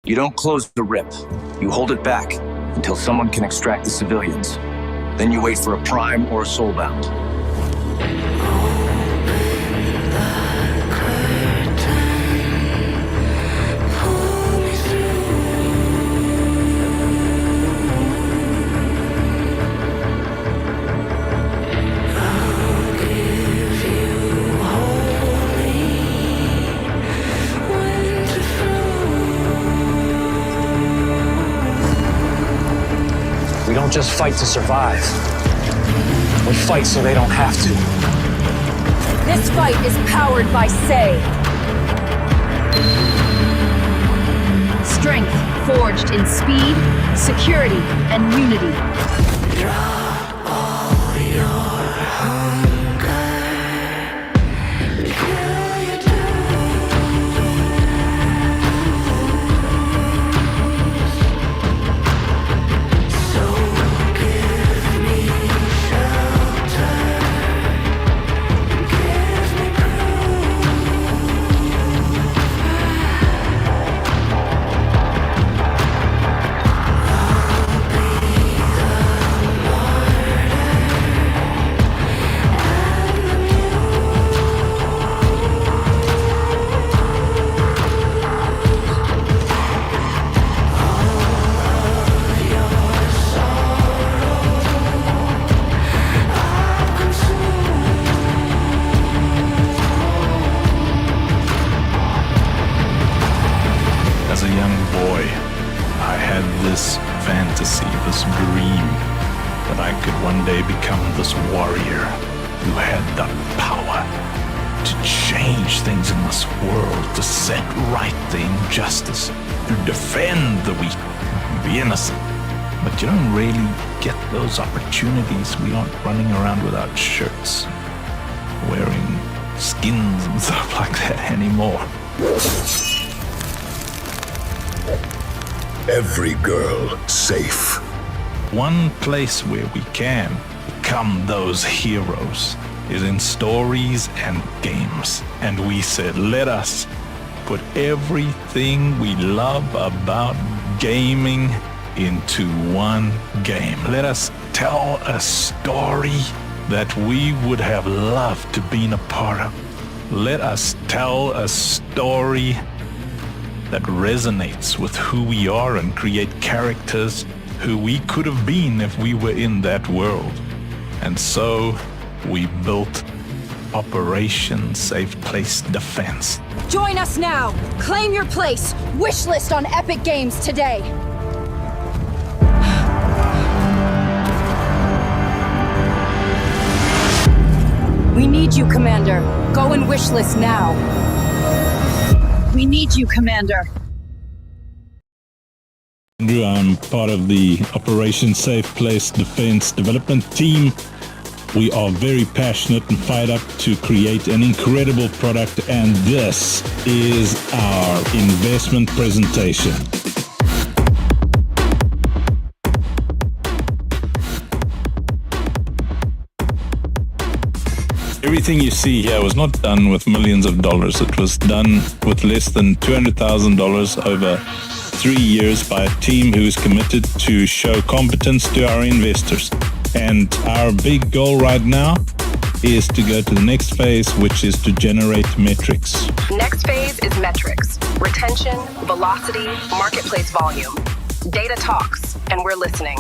You don't close the rip. You hold it back until someone can extract the civilians. Then you wait for a prime or a soulbound. We don't just fight to survive. We fight so they don't have to. This fight is powered by Say. Strength forged in speed, security, and unity. Drop all your hunger. Kill your so give me shelter. Give me As a young boy, I had this fantasy, this dream, that I could one day become this warrior who had the power to change things in this world, to set right the injustice, to defend the weak, the innocent. But you don't really get those opportunities. We aren't running around without shirts, wearing skins and stuff like that anymore. Every girl safe. One place where we can become those heroes is in stories and games. And we said, let us put everything we love about gaming into one game. Let us tell a story that we would have loved to be a part of. Let us tell a story that resonates with who we are and create characters who we could have been if we were in that world. And so we built Operation Safe Place Defense. Join us now! Claim your place! Wishlist on Epic Games today! We need you, Commander. Go and wishlist now. We need you, Commander. I'm part of the Operation Safe Place Defense development team. We are very passionate and fired up to create an incredible product, and this is our investment presentation. Everything you see here was not done with millions of dollars. It was done with less than $200,000 over 3 years by a team who is committed to show competence to our investors. And our big goal right now is to go to the next phase, which is to generate metrics. Next phase is metrics. Retention, velocity, marketplace volume. Data talks, and we're listening.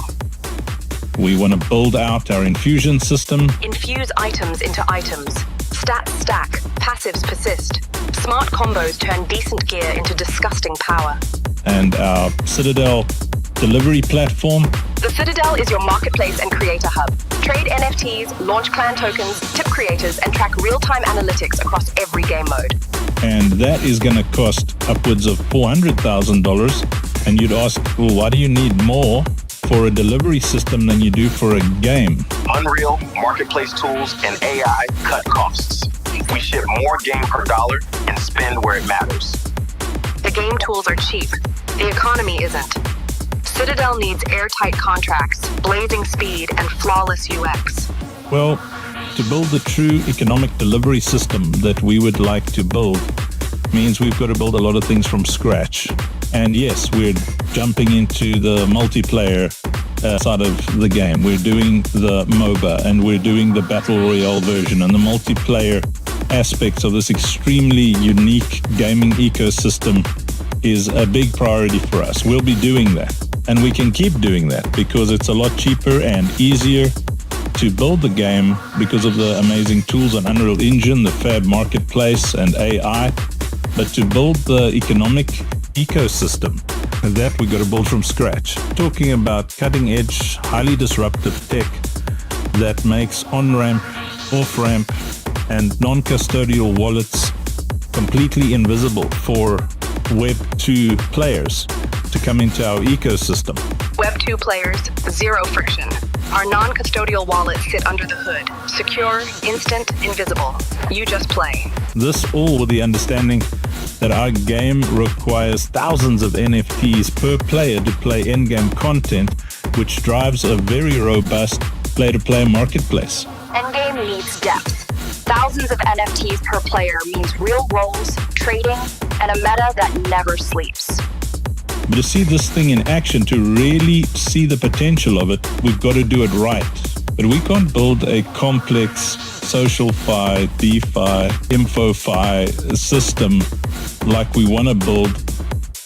We want to build out our infusion system. Infuse items into items. Stats stack, passives persist. Smart combos turn decent gear into disgusting power. And our Citadel delivery platform. The Citadel is your marketplace and creator hub. Trade NFTs, launch clan tokens, tip creators, and track real-time analytics across every game mode. And that is going to cost upwards of $400,000. And you'd ask, well, why do you need more for a delivery system than you do for a game? Unreal, marketplace tools, and AI cut costs. We ship more game per dollar and spend where it matters. The game tools are cheap. The economy isn't. Citadel needs airtight contracts, blazing speed, and flawless UX. Well, to build the true economic delivery system that we would like to build means we've got to build a lot of things from scratch. And yes, we're jumping into the multiplayer side of the game. We're doing the MOBA and we're doing the Battle Royale version, and the multiplayer aspects of this extremely unique gaming ecosystem is a big priority for us. We'll be doing that, and we can keep doing that because it's a lot cheaper and easier to build the game because of the amazing tools on Unreal Engine, the Fab Marketplace, and AI. But to build the economic ecosystem, that we got to build from scratch. Talking about cutting-edge, highly disruptive tech that makes on-ramp, off-ramp, and non-custodial wallets completely invisible for Web 2 players to come into our ecosystem. Web 2 players, zero friction. Our non-custodial wallets sit under the hood. Secure, instant, invisible. You just play. This all with the understanding that our game requires thousands of NFTs per player to play in-game content, which drives a very robust player-to-player marketplace. Endgame needs depth. Thousands of NFTs per player means real roles, trading, and a meta that never sleeps. But to see this thing in action, to really see the potential of it, we've got to do it right. But we can't build a complex social fi, DeFi, info-fi system like we want to build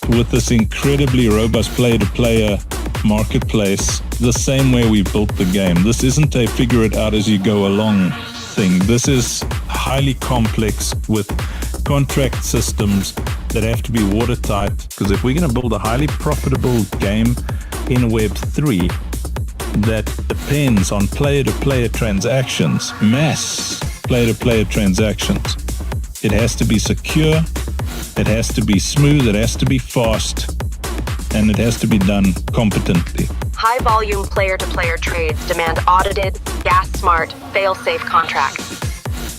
with this incredibly robust player-to-player marketplace the same way we built the game. This isn't a figure it out as you go along thing. This is highly complex with contract systems that have to be watertight, because if we're going to build a highly profitable game in Web 3 that depends on player-to-player transactions, mass player-to-player transactions, it has to be secure, it has to be smooth, it has to be fast, and it has to be done competently. High-volume player-to-player trades demand audited, gas-smart, fail-safe contracts.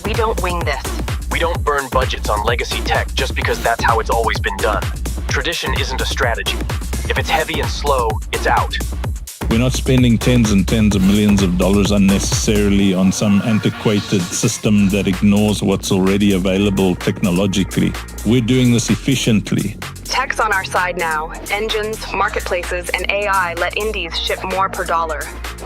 We don't wing this. We don't burn budgets on legacy tech just because that's how it's always been done. Tradition isn't a strategy. If it's heavy and slow, it's out. We're not spending tens and tens of millions of dollars unnecessarily on some antiquated system that ignores what's already available technologically. We're doing this efficiently. Tech's on our side now. Engines, marketplaces, and AI let indies ship more per dollar.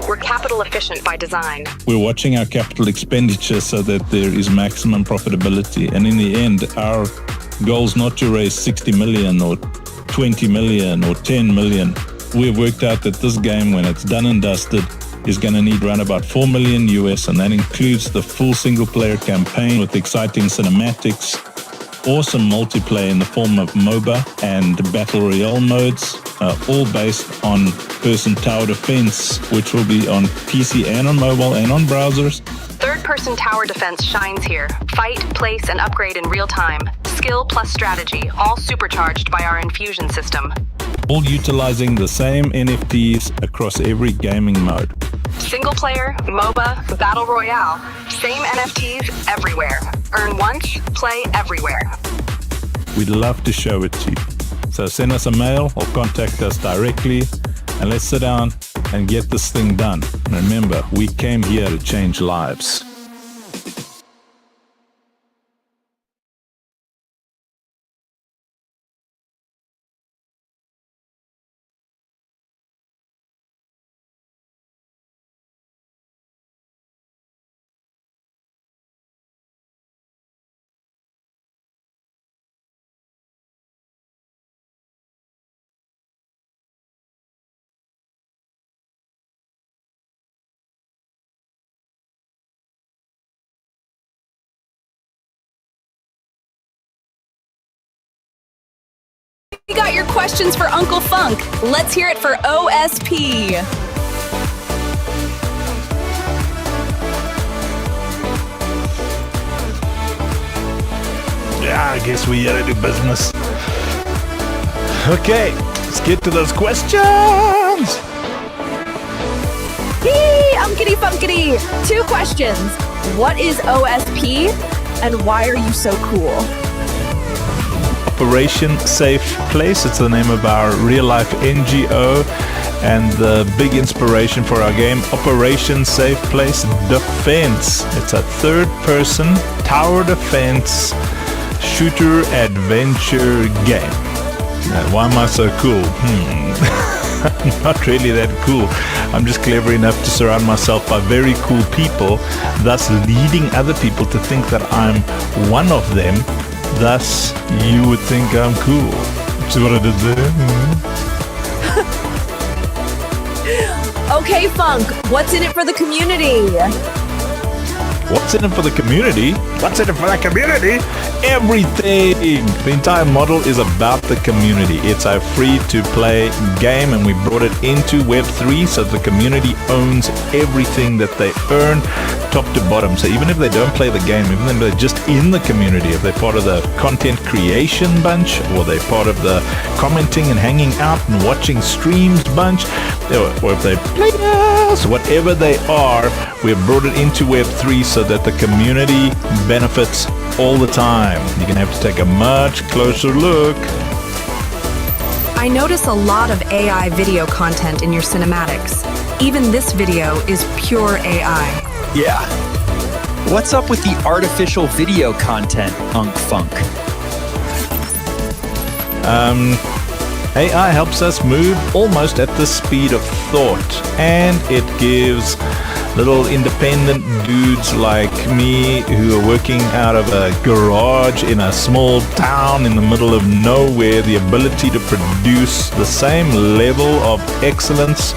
We're capital efficient by design. We're watching our capital expenditure so that there is maximum profitability. And in the end, our goal is not to raise 60 million or 20 million or 10 million. We've worked out that this game, when it's done and dusted, is going to need around about 4 million US, and that includes the full single-player campaign with exciting cinematics, awesome multiplayer in the form of MOBA and Battle Royale modes, all based on person tower defense, which will be on PC and on mobile and on browsers. Third-person tower defense shines here. Fight, place, and upgrade in real time. Skill plus strategy, all supercharged by our infusion system. All utilizing the same NFTs across every gaming mode. Single player, MOBA, Battle Royale. Same NFTs everywhere. Earn once, play everywhere. We'd love to show it to you. So send us a mail or contact us directly, and let's sit down and get this thing done. And remember, we came here to change lives. We got your questions for Uncle Funk. Let's hear it for OSP. Yeah, I guess we gotta do business. Okay, let's get to those questions. Yee, umpkity funkity. 2 questions. What is OSP and why are you so cool? Operation Safe Place. It's the name of our real-life NGO and the big inspiration for our game, Operation Safe Place Defense. It's a third-person tower defense shooter adventure game. Why am I so cool? I'm not really that cool. I'm just clever enough to surround myself by very cool people, thus leading other people to think that I'm one of them. Thus, you would think I'm cool. See what I did there? Okay, Funk, what's in it for the community? What's in it for the community? What's in it for the community? Everything! The entire model is about the community. It's a free-to-play game, and we brought it into Web3 so the community owns everything that they earn, top to bottom. So even if they don't play the game, even if they're just in the community, if they're part of the content creation bunch, or they're part of the commenting and hanging out and watching streams bunch, or if they play us, whatever they are, we've brought it into Web3 so that the community benefits all the time. You're going to have to take a much closer look. I notice a lot of AI video content in your cinematics. Even this video is pure AI. Yeah. What's up with the artificial video content, Funk? AI helps us move almost at the speed of thought, and it gives little independent dudes like me who are working out of a garage in a small town in the middle of nowhere the ability to produce the same level of excellence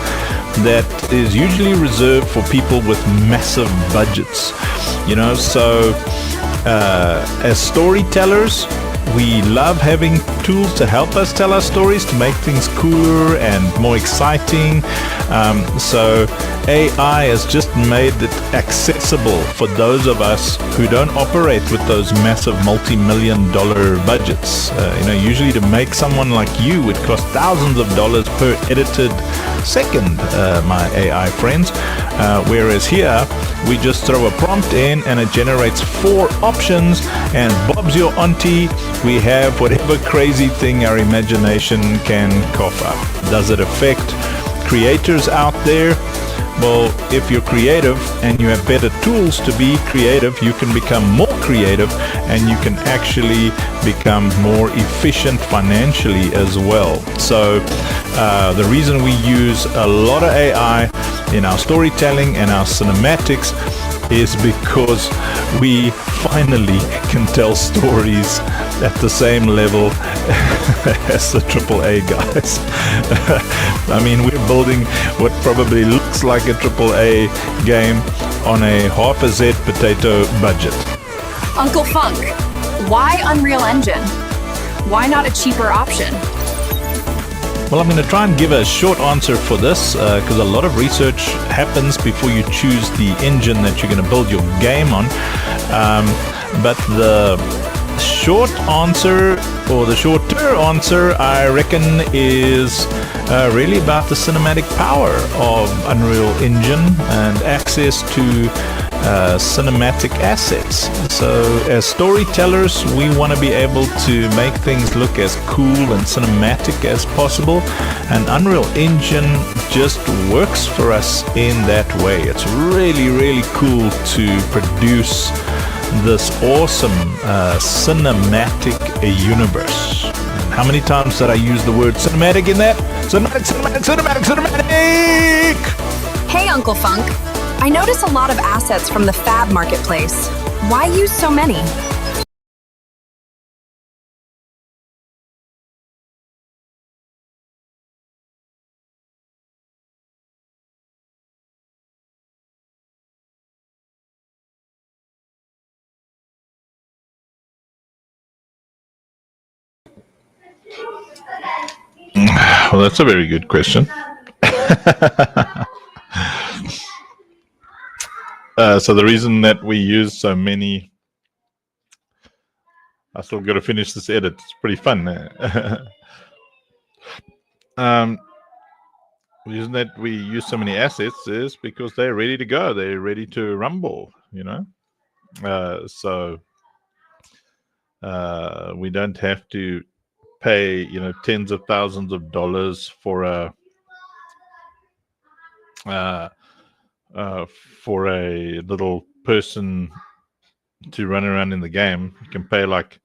that is usually reserved for people with massive budgets. So as storytellers, we love having tools to help us tell our stories, to make things cooler and more exciting. So AI has just made it accessible for those of us who don't operate with those massive multi-million-dollar budgets. Usually to make someone like you would cost thousands of dollars per edited second, my AI friends. Whereas here, we just throw a prompt in and it generates 4 options, and Bob's your auntie. We have whatever crazy thing our imagination can cough up. Does it affect creators out there? Well, if you're creative and you have better tools to be creative, you can become more creative and you can actually become more efficient financially as well. So the reason we use a lot of AI in our storytelling and our cinematics is because we finally can tell stories at the same level as the AAA guys. I mean, we're building what probably looks like a AAA game on a half a Z potato budget. Uncle Funk, why Unreal Engine? Why not a cheaper option? Well, I'm going to try and give a short answer for this because a lot of research happens before you choose the engine that you're going to build your game on. But the short answer, or the shorter answer, I reckon, is really about the cinematic power of Unreal Engine and access to cinematic assets. So as storytellers, we want to be able to make things look as cool and cinematic as possible, and Unreal Engine just works for us in that way. It's really, really cool to produce this awesome cinematic universe. And how many times did I use the word cinematic in that? Cinematic! Hey, Uncle Funk. I notice a lot of assets from the Fab marketplace. Why use so many? Well, that's a very good question. So the reason that we use so many... I still got to finish this edit. It's pretty fun. The reason that we use so many assets is because they're ready to go. They're ready to rumble, So we don't have to pay, tens of thousands of dollars for a little person to run around in the game. You can pay like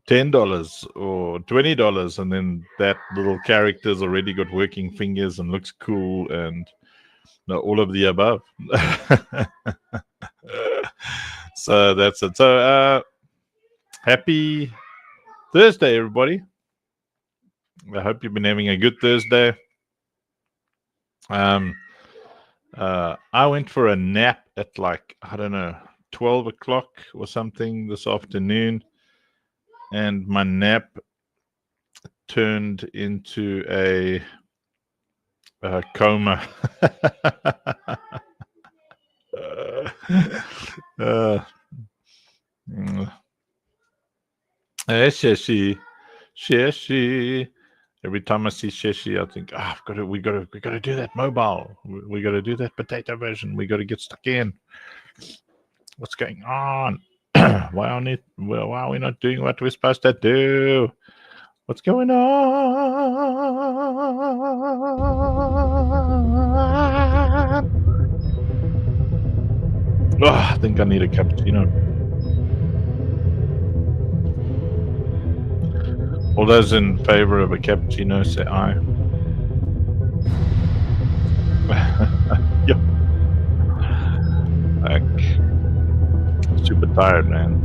$10 or $20, and then that little character's already got working fingers and looks cool, and all of the above. So that's it. So happy Thursday, everybody. I hope you've been having a good Thursday. I went for a nap at 12 o'clock or something this afternoon, and my nap turned into a coma. Sheshi. Every time I see Sheshi, I think, we got to do that mobile. We got to do that potato version. We got to get stuck in. What's going on? Why are we not doing what we're supposed to do? What's going on? Oh, I think I need a cappuccino. All those in favor of a cappuccino say aye. Yep. Super tired, man.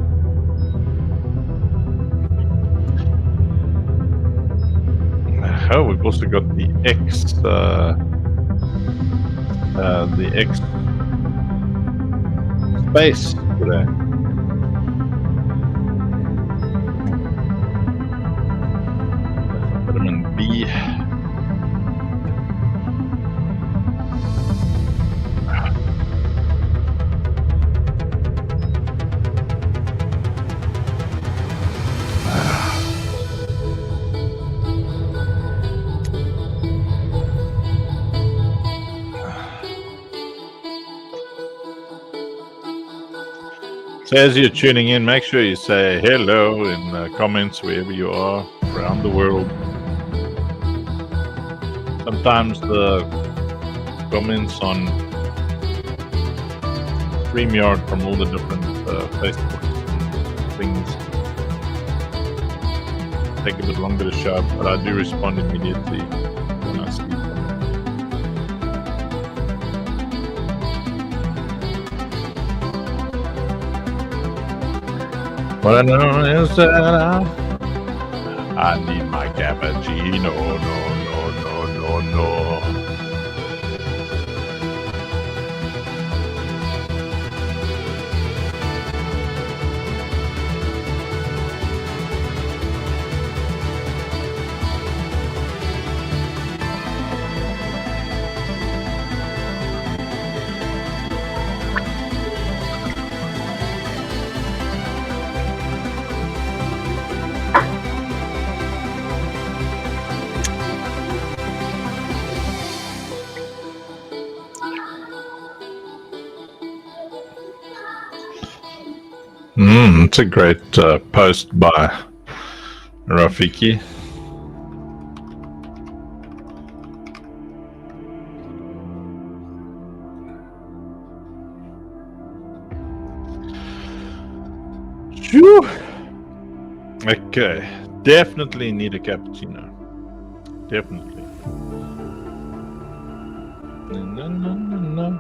Oh, we've also got the X space today. Vitamin B. So as you're tuning in, make sure you say hello in the comments wherever you are around the world. Sometimes the comments on StreamYard from all the different Facebook things take a bit longer to show up, but I do respond immediately when I see them. What I know is that I need my cappuccino. No. It's a great post by Rafiki. Phew. Okay, definitely need a cappuccino. Definitely. No.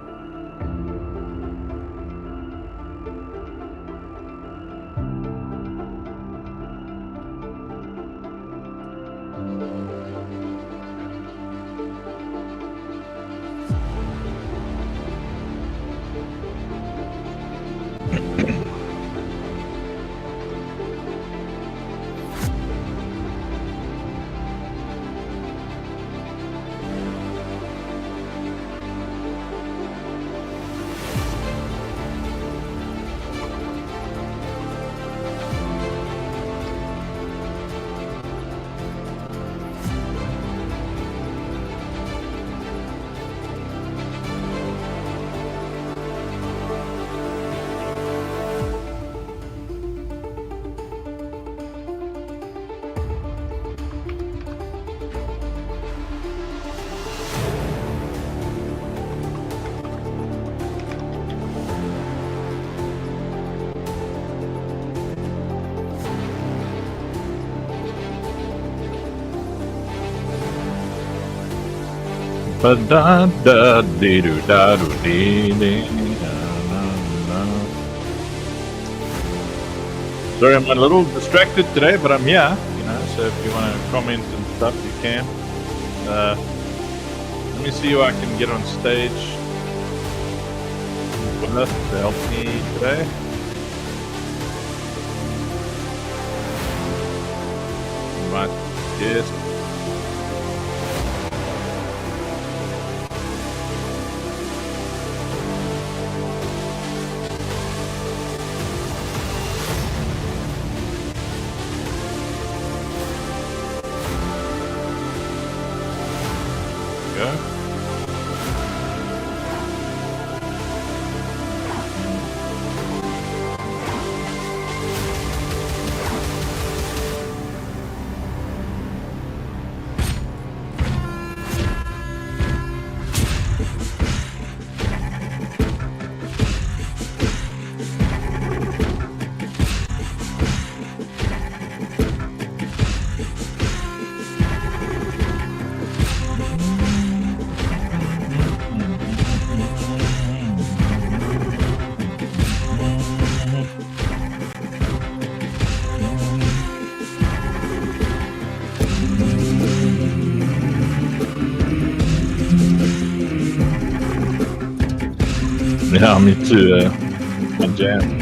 Sorry, I'm a little distracted today, but I'm here. You know, so if you want to comment and stuff, you can. Let me see who I can get on stage with us to help me today. Right, yes. Go. Yeah, me too. My jam.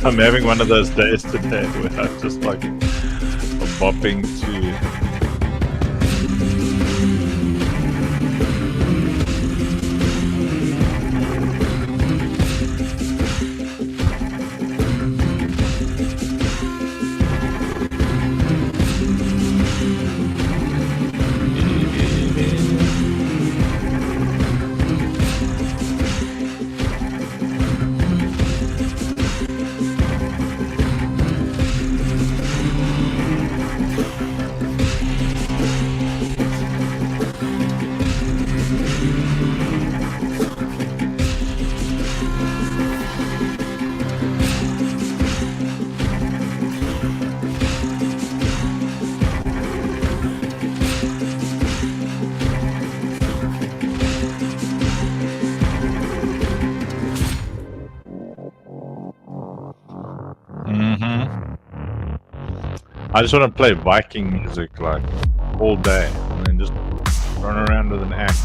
I'm having one of those days today where I'm just like bopping to. I just want to play Viking music like all day and then just run around with an axe.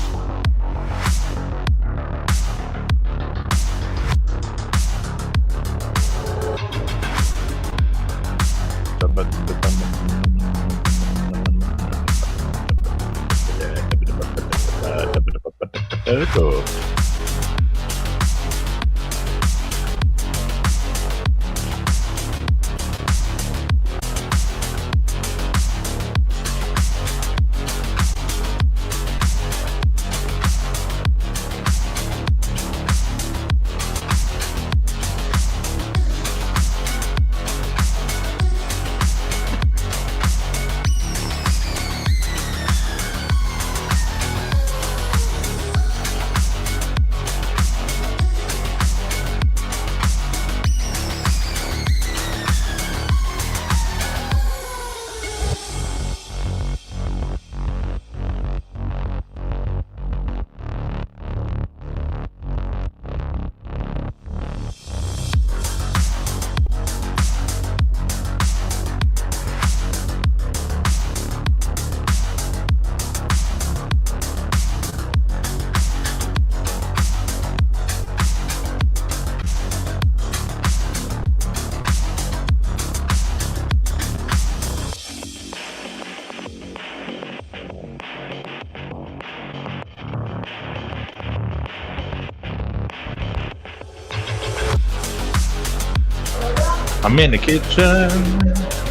I'm in the kitchen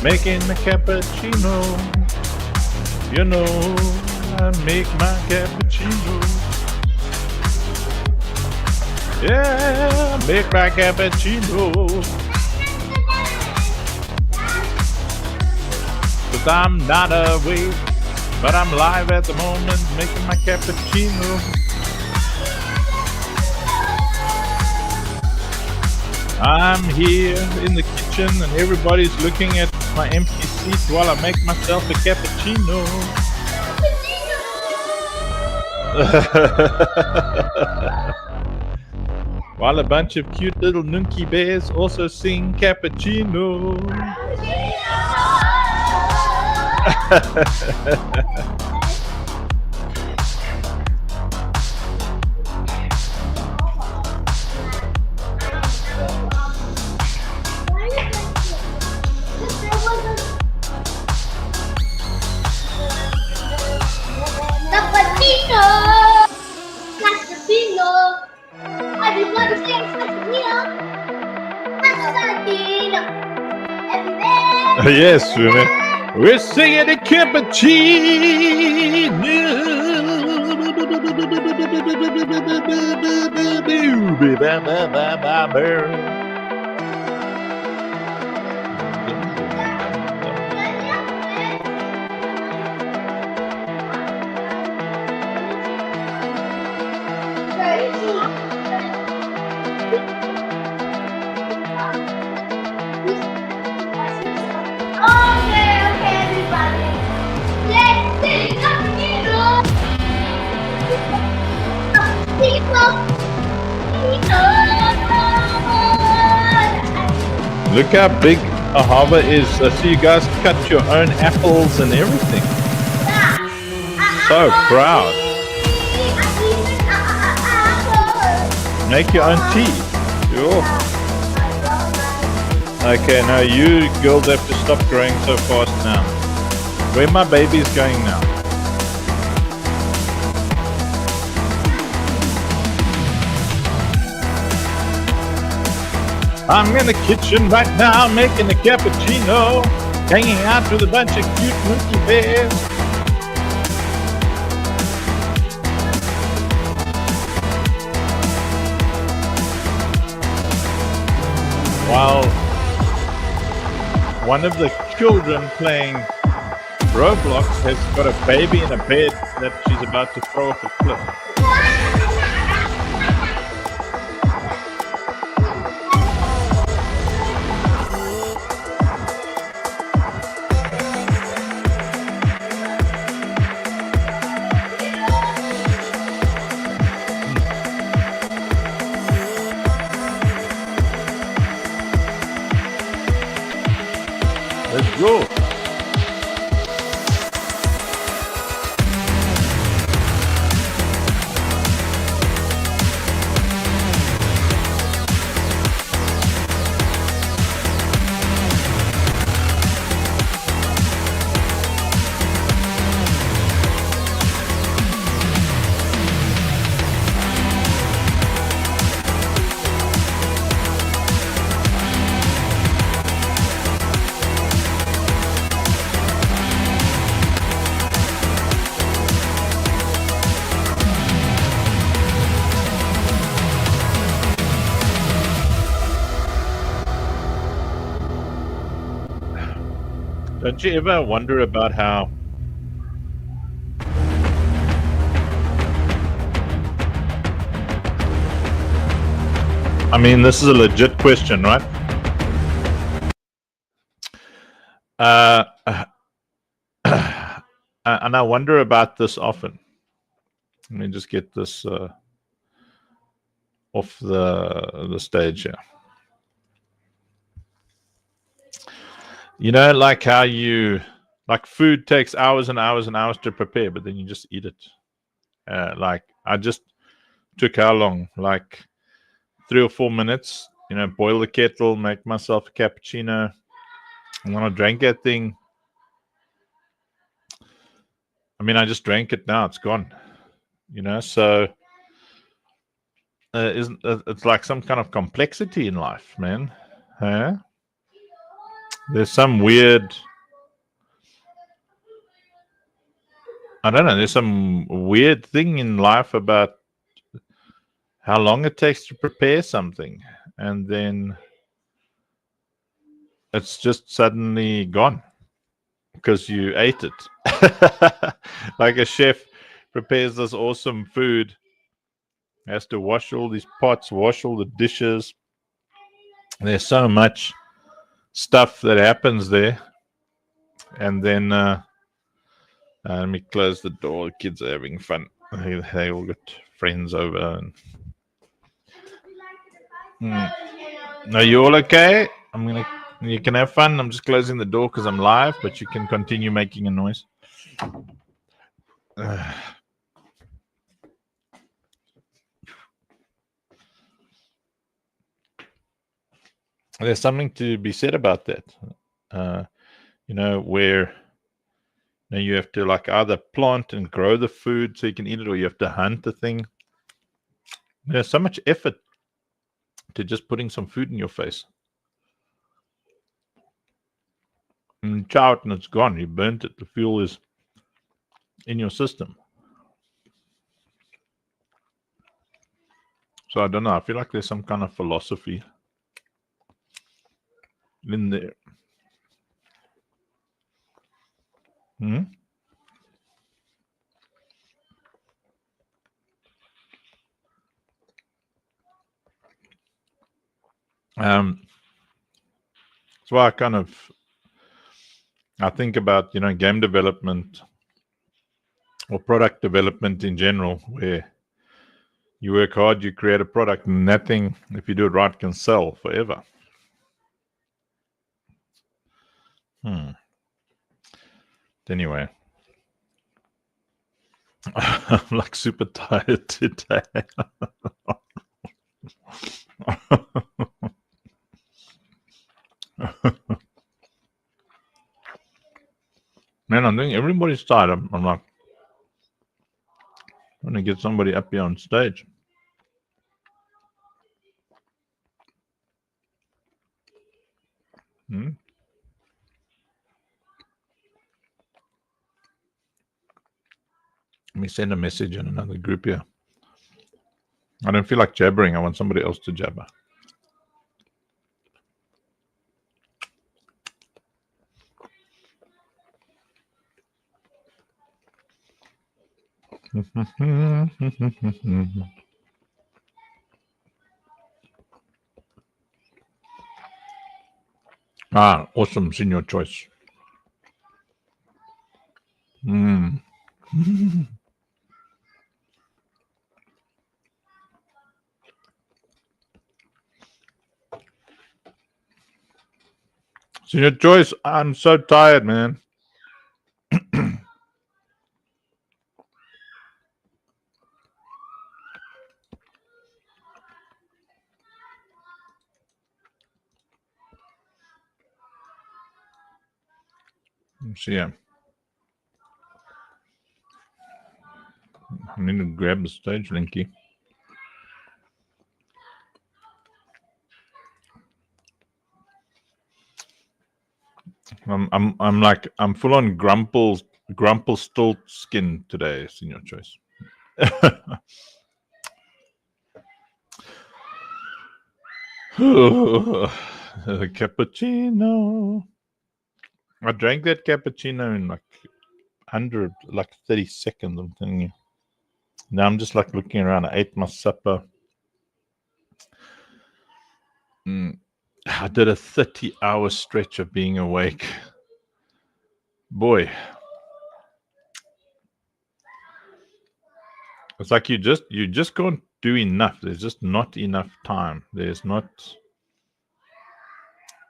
making a cappuccino. You know, I make my cappuccino. Yeah, I make my cappuccino. 'Cause I'm not awake, but I'm live at the moment making my cappuccino. I'm here in the kitchen and everybody's looking at my empty seat while I make myself a cappuccino. While a bunch of cute little nunky bears also sing cappuccino. Yes, we're singing the cappuccino. Look how big Ahava is. I see you guys cut your own apples and everything. So proud. Make your own tea. Sure. Okay, now you girls have to stop growing so fast now. Where my baby's going now? I'm in the kitchen right now making a cappuccino, hanging out with a bunch of cute monkey bears. While one of the children playing Roblox has got a baby in a bed that she's about to throw off a cliff. Let's go. Don't you ever wonder about how I mean, this is a legit question, right? And I wonder about this often. Let me just get this off the stage here. You know, like how like food takes hours and hours and hours to prepare, but then you just eat it. Like I just took how long? Like 3 or 4 minutes, you know, boil the kettle, make myself a cappuccino. And when I drank that thing, I mean, I just drank it now, it's gone. You know, so it's like some kind of complexity in life, man. Huh? There's some weird, I don't know, there's some weird thing in life about how long it takes to prepare something, and then it's just suddenly gone because you ate it. Like a chef prepares this awesome food, has to wash all these pots, wash all the dishes. There's so much stuff that happens there, and then let me close the door. The kids are having fun. They all got friends over. Are you all okay? You can have fun. I'm just closing the door because I'm live, but you can continue making a noise. There's something to be said about that. Where you have to like either plant and grow the food so you can eat it, or you have to hunt the thing. There's so much effort to just putting some food in your face. And chow it and it's gone. You burnt it. The fuel is in your system. So I don't know. I feel like there's some kind of philosophy in there. So I think about game development or product development in general, where you work hard, you create a product, and that thing, if you do it right, can sell forever. Anyway, I'm like super tired today. Man, I think everybody's tired. I'm like, I'm going to get somebody up here on stage. Let me send a message in another group here. I don't feel like jabbering. I want somebody else to jabber. Awesome. Senior choice. Senior choice. I'm so tired, man. See ya. I need to grab the stage linky. I'm full on grumple stilt skin today, senior choice. The cappuccino. I drank that cappuccino in under 30 seconds, I'm telling you. Now I'm just looking around. I ate my supper. I did a 30-hour stretch of being awake. Boy. It's like you just can't do enough. There's just not enough time. There's not,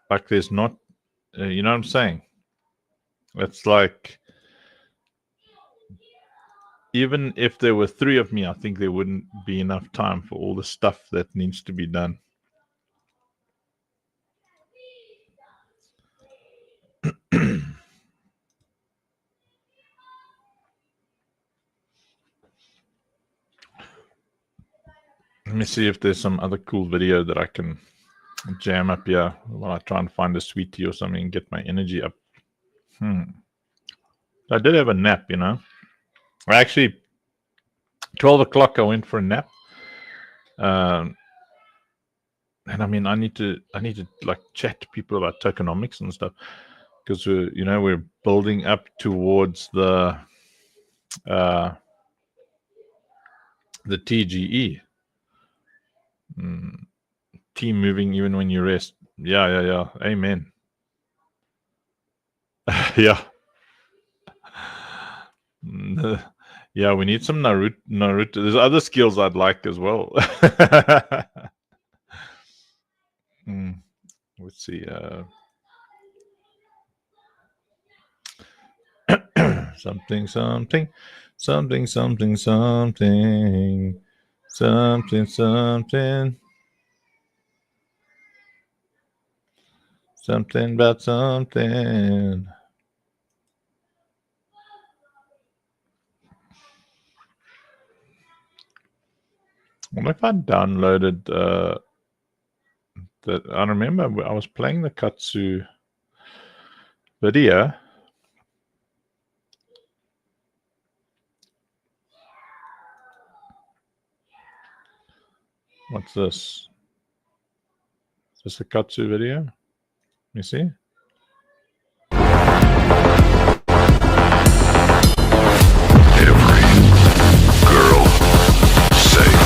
you know what I'm saying? It's like, even if there were 3 of me, I think there wouldn't be enough time for all the stuff that needs to be done. Let me see if there's some other cool video that I can jam up here while I try and find a sweet tea or something and get my energy up. I did have a nap, you know. Actually, 12 o'clock I went for a nap. And I mean, I need to like chat to people about tokenomics and stuff, because we're building up towards the TGE. Team moving even when you rest. Yeah. Amen. Yeah. Yeah, we need some Naruto. There's other skills I'd like as well. Let's see. Something. Something about something. I wonder if I downloaded that. I remember I was playing the Katsu video. What's this? Is this a Katsu video? Let me see. Every girl safe.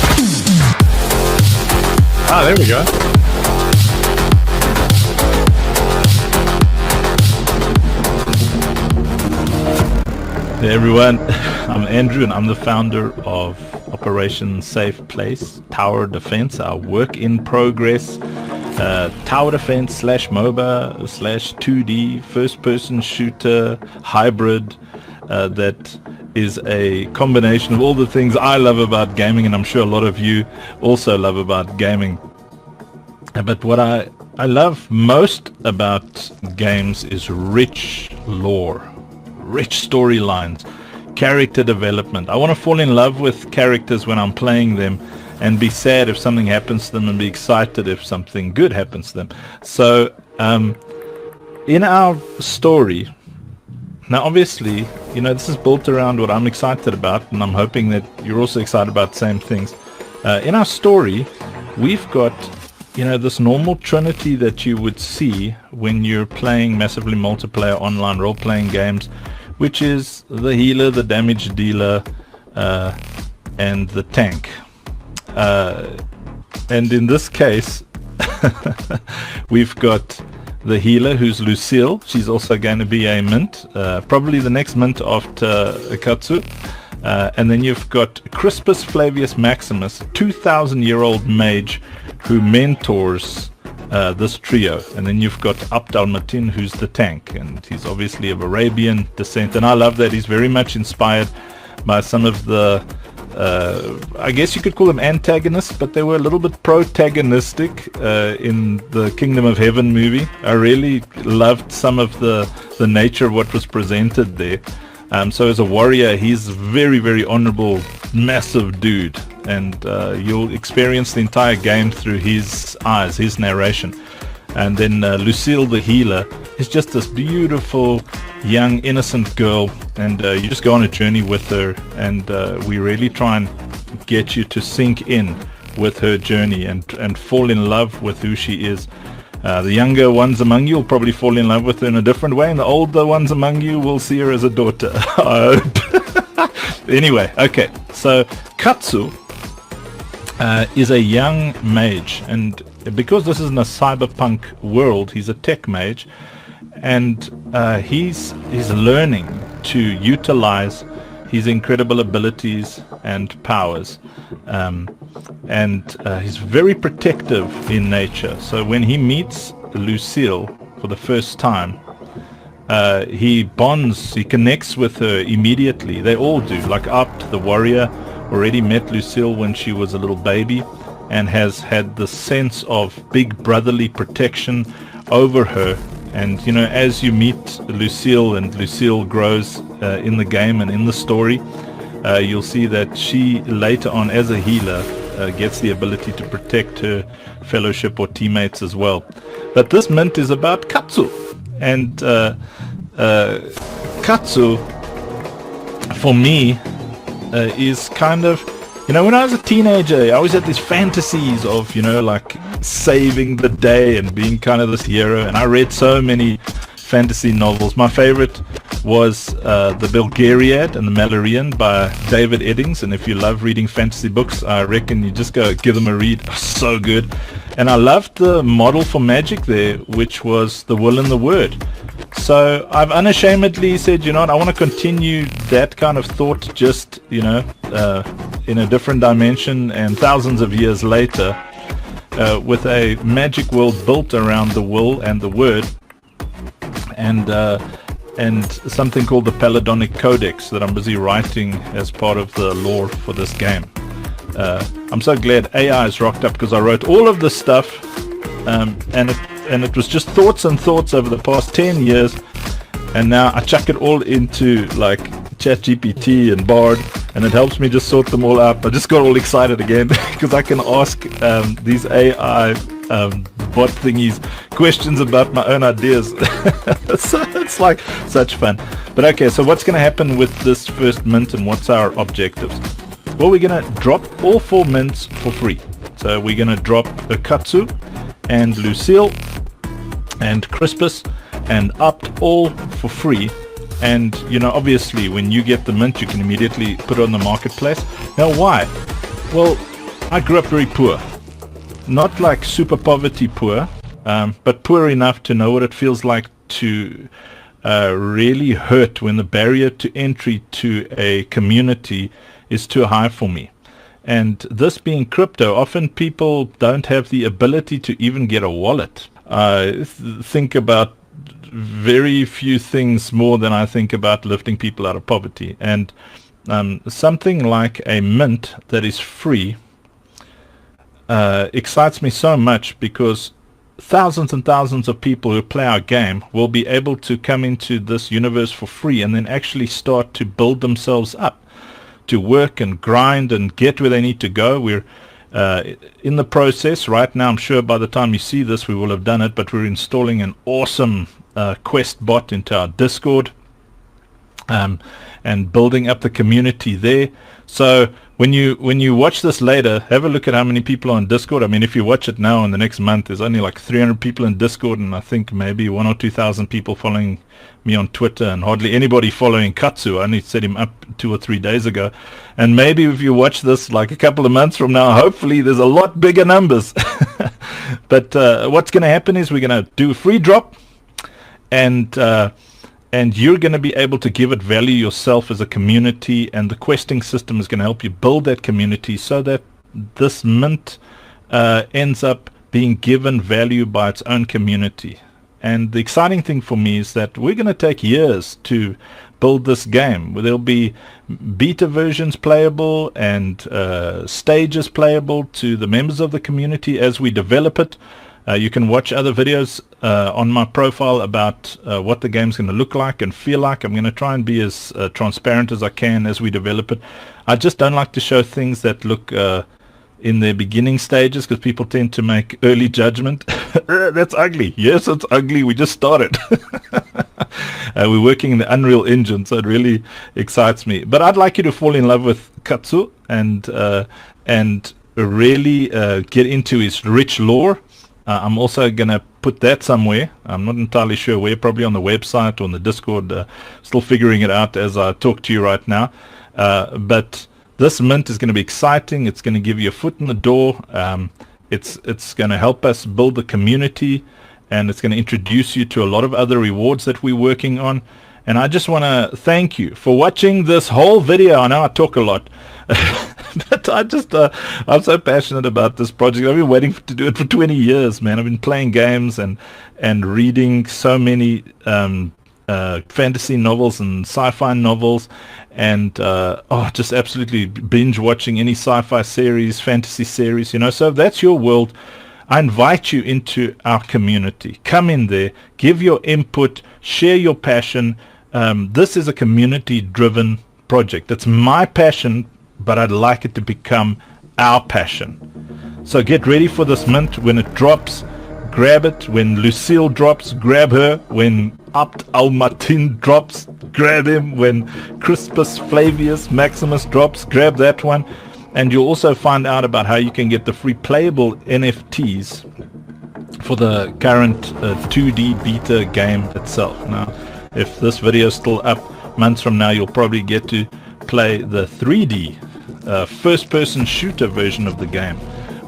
Ah, there we go. Hey everyone, I'm Andrew and I'm the founder of Operation Safe Place Tower Defense, our work in progress tower defense / MOBA / 2D first person shooter hybrid that is a combination of all the things I love about gaming, and I'm sure a lot of you also love about gaming. But what I love most about games is rich lore, rich storylines, character development. I want to fall in love with characters when I'm playing them and be sad if something happens to them and be excited if something good happens to them. So in our story, now obviously, this is built around what I'm excited about, and I'm hoping that you're also excited about the same things. In our story, we've got this normal trinity that you would see when you're playing massively multiplayer online role-playing games, which is the healer, the damage dealer, and the tank. And in this case, we've got the healer, who's Lucille. She's also going to be a mint, probably the next mint after Katsu. And then you've got Crispus Flavius Maximus, 2,000-year-old mage who mentors this trio. And then you've got Abdal Matin, who's the tank, and he's obviously of Arabian descent. And I love that he's very much inspired by some of the I guess you could call them antagonists, but they were a little bit protagonistic in the Kingdom of Heaven movie. I really loved some of the nature of what was presented there. So as a warrior, he's a very, very honorable, massive dude, and you'll experience the entire game through his eyes, his narration. And then Lucille, the healer, is just this beautiful, young, innocent girl, and you just go on a journey with her, and we really try and get you to sink in with her journey and fall in love with who she is. The younger ones among you will probably fall in love with her in a different way, and the older ones among you will see her as a daughter, I hope. Anyway, okay, so Katsu is a young mage, and because this is in a cyberpunk world, he's a tech mage, and he's learning to utilize his incredible abilities and powers, and he's very protective in nature. So when he meets Lucille for the first time, he bonds, he connects with her immediately. They all do. Like Abt, the warrior, already met Lucille when she was a little baby and has had the sense of big brotherly protection over her. And as you meet Lucille and Lucille grows in the game and in the story, you'll see that she later on, as a healer, gets the ability to protect her fellowship or teammates as well. But this mint is about Katsu, and Katsu for me is kind of, you know, when I was a teenager, I always had these fantasies of, you know, like saving the day and being kind of this hero, and I read so many fantasy novels. My favorite was The Belgariad and the Malloreon by David Eddings, and if you love reading fantasy books, I reckon you just go give them a read. So good. And I loved the model for magic there, which was the will and the word. So I've unashamedly said, you know what, I want to continue that kind of thought, just, you know, in a different dimension and thousands of years later, with a magic world built around the will and the word, and something called the Paladonic Codex that I'm busy writing as part of the lore for this game. I'm so glad AI is rocked up, because I wrote all of this stuff, and it was just thoughts and thoughts over the past 10 years, and now I chuck it all into like ChatGPT and Bard, and it helps me just sort them all out. I just got all excited again because I can ask these AI bot thingies questions about my own ideas. So it's like such fun. But okay, so what's going to happen with this first mint, and what's our objectives? Well, we're going to drop all 4 mints for free. So we're going to drop Katsu and Lucille and Crispus and Opt all for free. And, you know, obviously when you get the mint, you can immediately put it on the marketplace. Now, why? Well, I grew up very poor. Not like super poverty poor, but poor enough to know what it feels like to really hurt when the barrier to entry to a community is too high for me. And this being crypto, often people don't have the ability to even get a wallet. I think about very few things more than I think about lifting people out of poverty. And something like a mint that is free excites me so much, because thousands and thousands of people who play our game will be able to come into this universe for free and then actually start to build themselves up, to work and grind and get where they need to go. We're in the process right now. I'm sure by the time you see this we will have done it, but we're installing an awesome quest bot into our Discord, and building up the community there. So when you watch this later, have a look at how many people are on Discord. I mean, if you watch it now in the next month, there's only like 300 people in Discord, and I think maybe 1,000 or 2,000 people following me on Twitter, and hardly anybody following Katsu. I only set him up 2 or 3 days ago. And maybe if you watch this like a couple of months from now, hopefully there's a lot bigger numbers. But what's going to happen is we're going to do a free drop, and you're going to be able to give it value yourself as a community, and the questing system is going to help you build that community so that this mint ends up being given value by its own community. And the exciting thing for me is that we're going to take years to build this game. There'll be beta versions playable and stages playable to the members of the community as we develop it. You can watch other videos on my profile about what the game's going to look like and feel like. I'm going to try and be as transparent as I can as we develop it. I just don't like to show things that look in their beginning stages, because people tend to make early judgment. That's ugly. Yes, it's ugly. We just started. We're working in the Unreal Engine, so it really excites me. But I'd like you to fall in love with Katsu and really get into his rich lore. I'm also going to put that somewhere. I'm not entirely sure where, probably on the website or on the Discord. Still figuring it out as I talk to you right now. But this mint is going to be exciting. It's going to give you a foot in the door. It's going to help us build the community, and it's going to introduce you to a lot of other rewards that we're working on. And I just want to thank you for watching this whole video. I know I talk a lot, but I'm so passionate about this project. I've been waiting to do it for 20 years, man. I've been playing games and reading so many fantasy novels and sci-fi novels, and just absolutely binge watching any sci-fi series, fantasy series, so if that's your world, I invite you into our community. Come in there, give your input, share your passion. This is a community driven project. It's my passion, but I'd like it to become our passion. So get ready for this mint. When it drops, grab it. When Lucille drops, grab her. When Abd al-Matin drops, grab him. When Crispus Flavius Maximus drops, grab that one. And you'll also find out about how you can get the free playable NFTs for the current 2D beta game itself. Now, if this video is still up months from now, you'll probably get to play the 3D first-person shooter version of the game,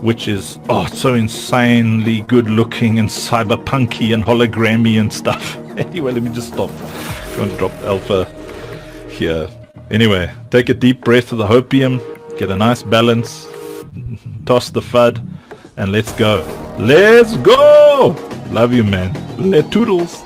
which is so insanely good looking and cyberpunky and hologrammy and stuff. Anyway, let me just stop. I'm going to drop alpha here. Anyway, take a deep breath of the hopium, get a nice balance, toss the FUD, and let's go. Let's go! Love you, man. Toodles.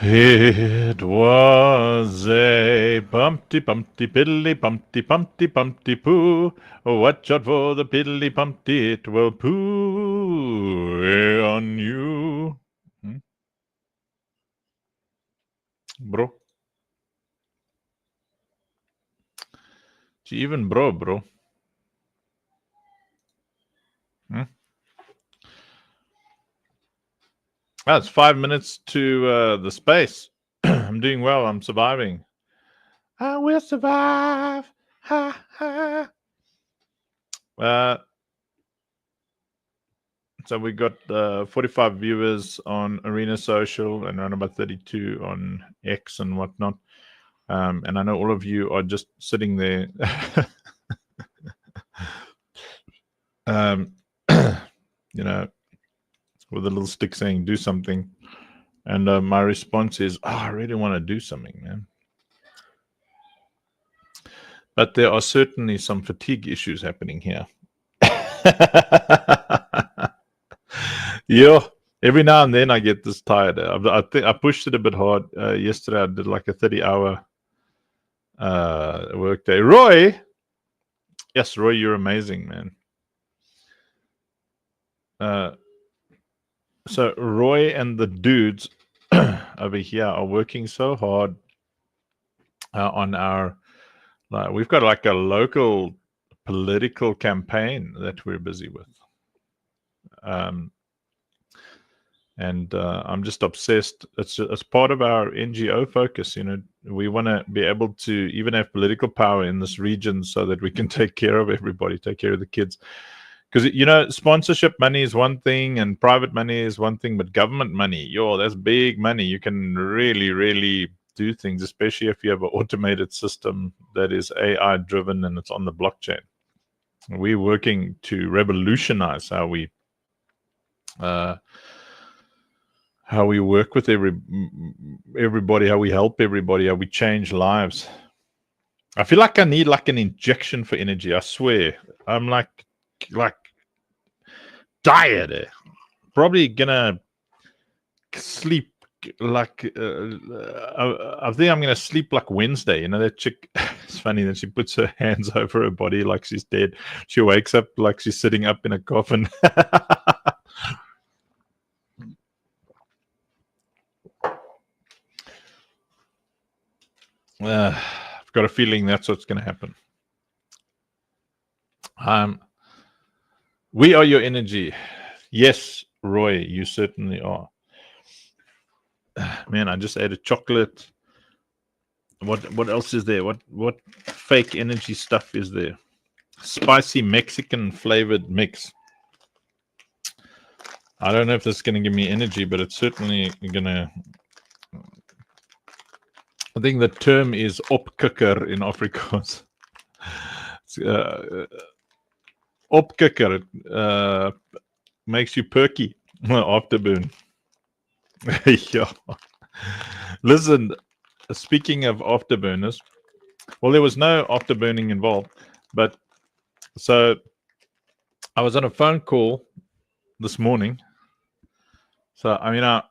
It was a bumpty piddly bumpty poo. Watch out for the piddly bumpty, it will poo on you. Bro. Even bro. It's 5 minutes to the space. I'm doing well. I'm surviving. I will survive. Ha ha. So we got 45 viewers on Arena Social and around about 32 on X and whatnot. And I know all of you are just sitting there. You know, with a little stick saying do something. And my response is, I really want to do something, man. But there are certainly some fatigue issues happening here. Yeah, every now and then I get this tired. I think I pushed it a bit hard. Yesterday I did like a 30-hour work day. Roy! Yes, Roy, you're amazing, man. So Roy and the dudes over here are working so hard on our. We've got like a local political campaign that we're busy with, and I'm just obsessed. It's part of our NGO focus. You know, we want to be able to even have political power in this region so that we can take care of everybody, take care of the kids. Because, you know, sponsorship money is one thing and private money is one thing, but government money, that's big money. You can really, really do things, especially if you have an automated system that is AI driven and it's on the blockchain. We're working to revolutionize how we work with everybody, how we help everybody, how we change lives. I feel like I need like an injection for energy. I swear. I'm like tired. Probably gonna sleep like I think I'm gonna sleep like Wednesday. You know that chick. It's funny that she puts her hands over her body like she's dead. She wakes up like she's sitting up in a coffin. I've got a feeling that's what's gonna happen. We are your energy. Yes, Roy, you certainly are. Man, I just ate a chocolate. What else is there? What fake energy stuff is there? Spicy Mexican flavored mix. I don't know if this is going to give me energy, but it's certainly going to... I think the term is opkikker in Afrikaans. Opkikker makes you perky. Afterburn. Yeah. Listen, speaking of afterburners, well, there was no afterburning involved, but so I was on a phone call this morning So I mean, I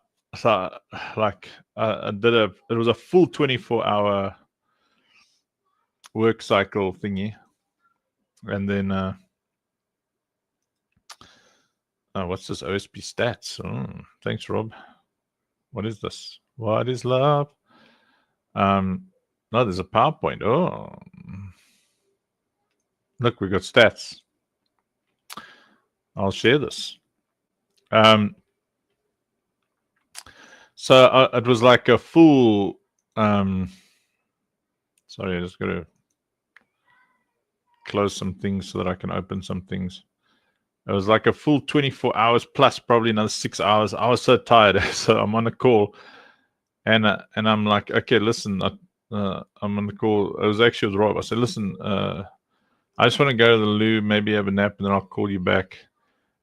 did it was a full 24-hour work cycle thingy, and then what's this OSP stats? Thanks, Rob. What is this? What is love? No, there's a PowerPoint. Oh, look, we got stats. I'll share this. So it was like a full. Sorry, I just got to close some things so that I can open some things. It was like a full 24 hours plus probably another 6 hours. I was so tired, so I'm on a call, and I'm like, okay, listen, I'm on the call. It was actually with Rob. I said, listen, I just want to go to the loo, maybe have a nap, and then I'll call you back.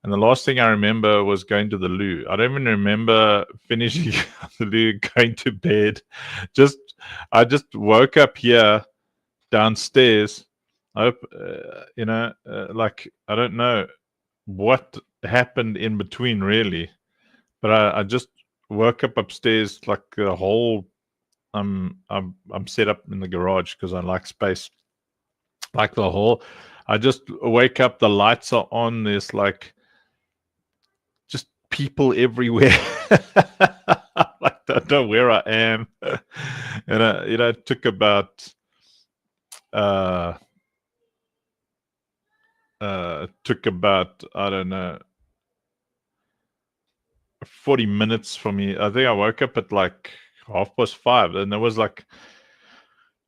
And the last thing I remember was going to the loo. I don't even remember finishing the loo, going to bed. I just woke up here downstairs. I hope, like, I don't know what happened in between, really. But I just woke up upstairs, like the whole. I'm set up in the garage because I like space. Like the whole, I just wake up. The lights are on. There's like just people everywhere. I don't know where I am, and it took about I don't know 40 minutes for me. I think I woke up at like 5:30, and it was like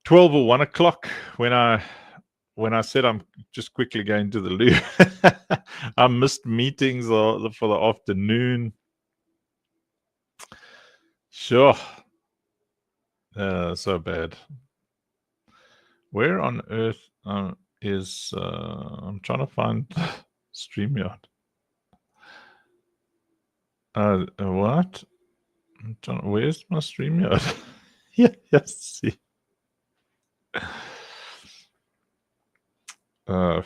12 or 1 o'clock when I said I'm just quickly going to the loo. I missed meetings for the afternoon. Sure. So bad. Where on earth is I'm trying to find StreamYard. What? Where's my StreamYard? Yeah, yes. See. Oh,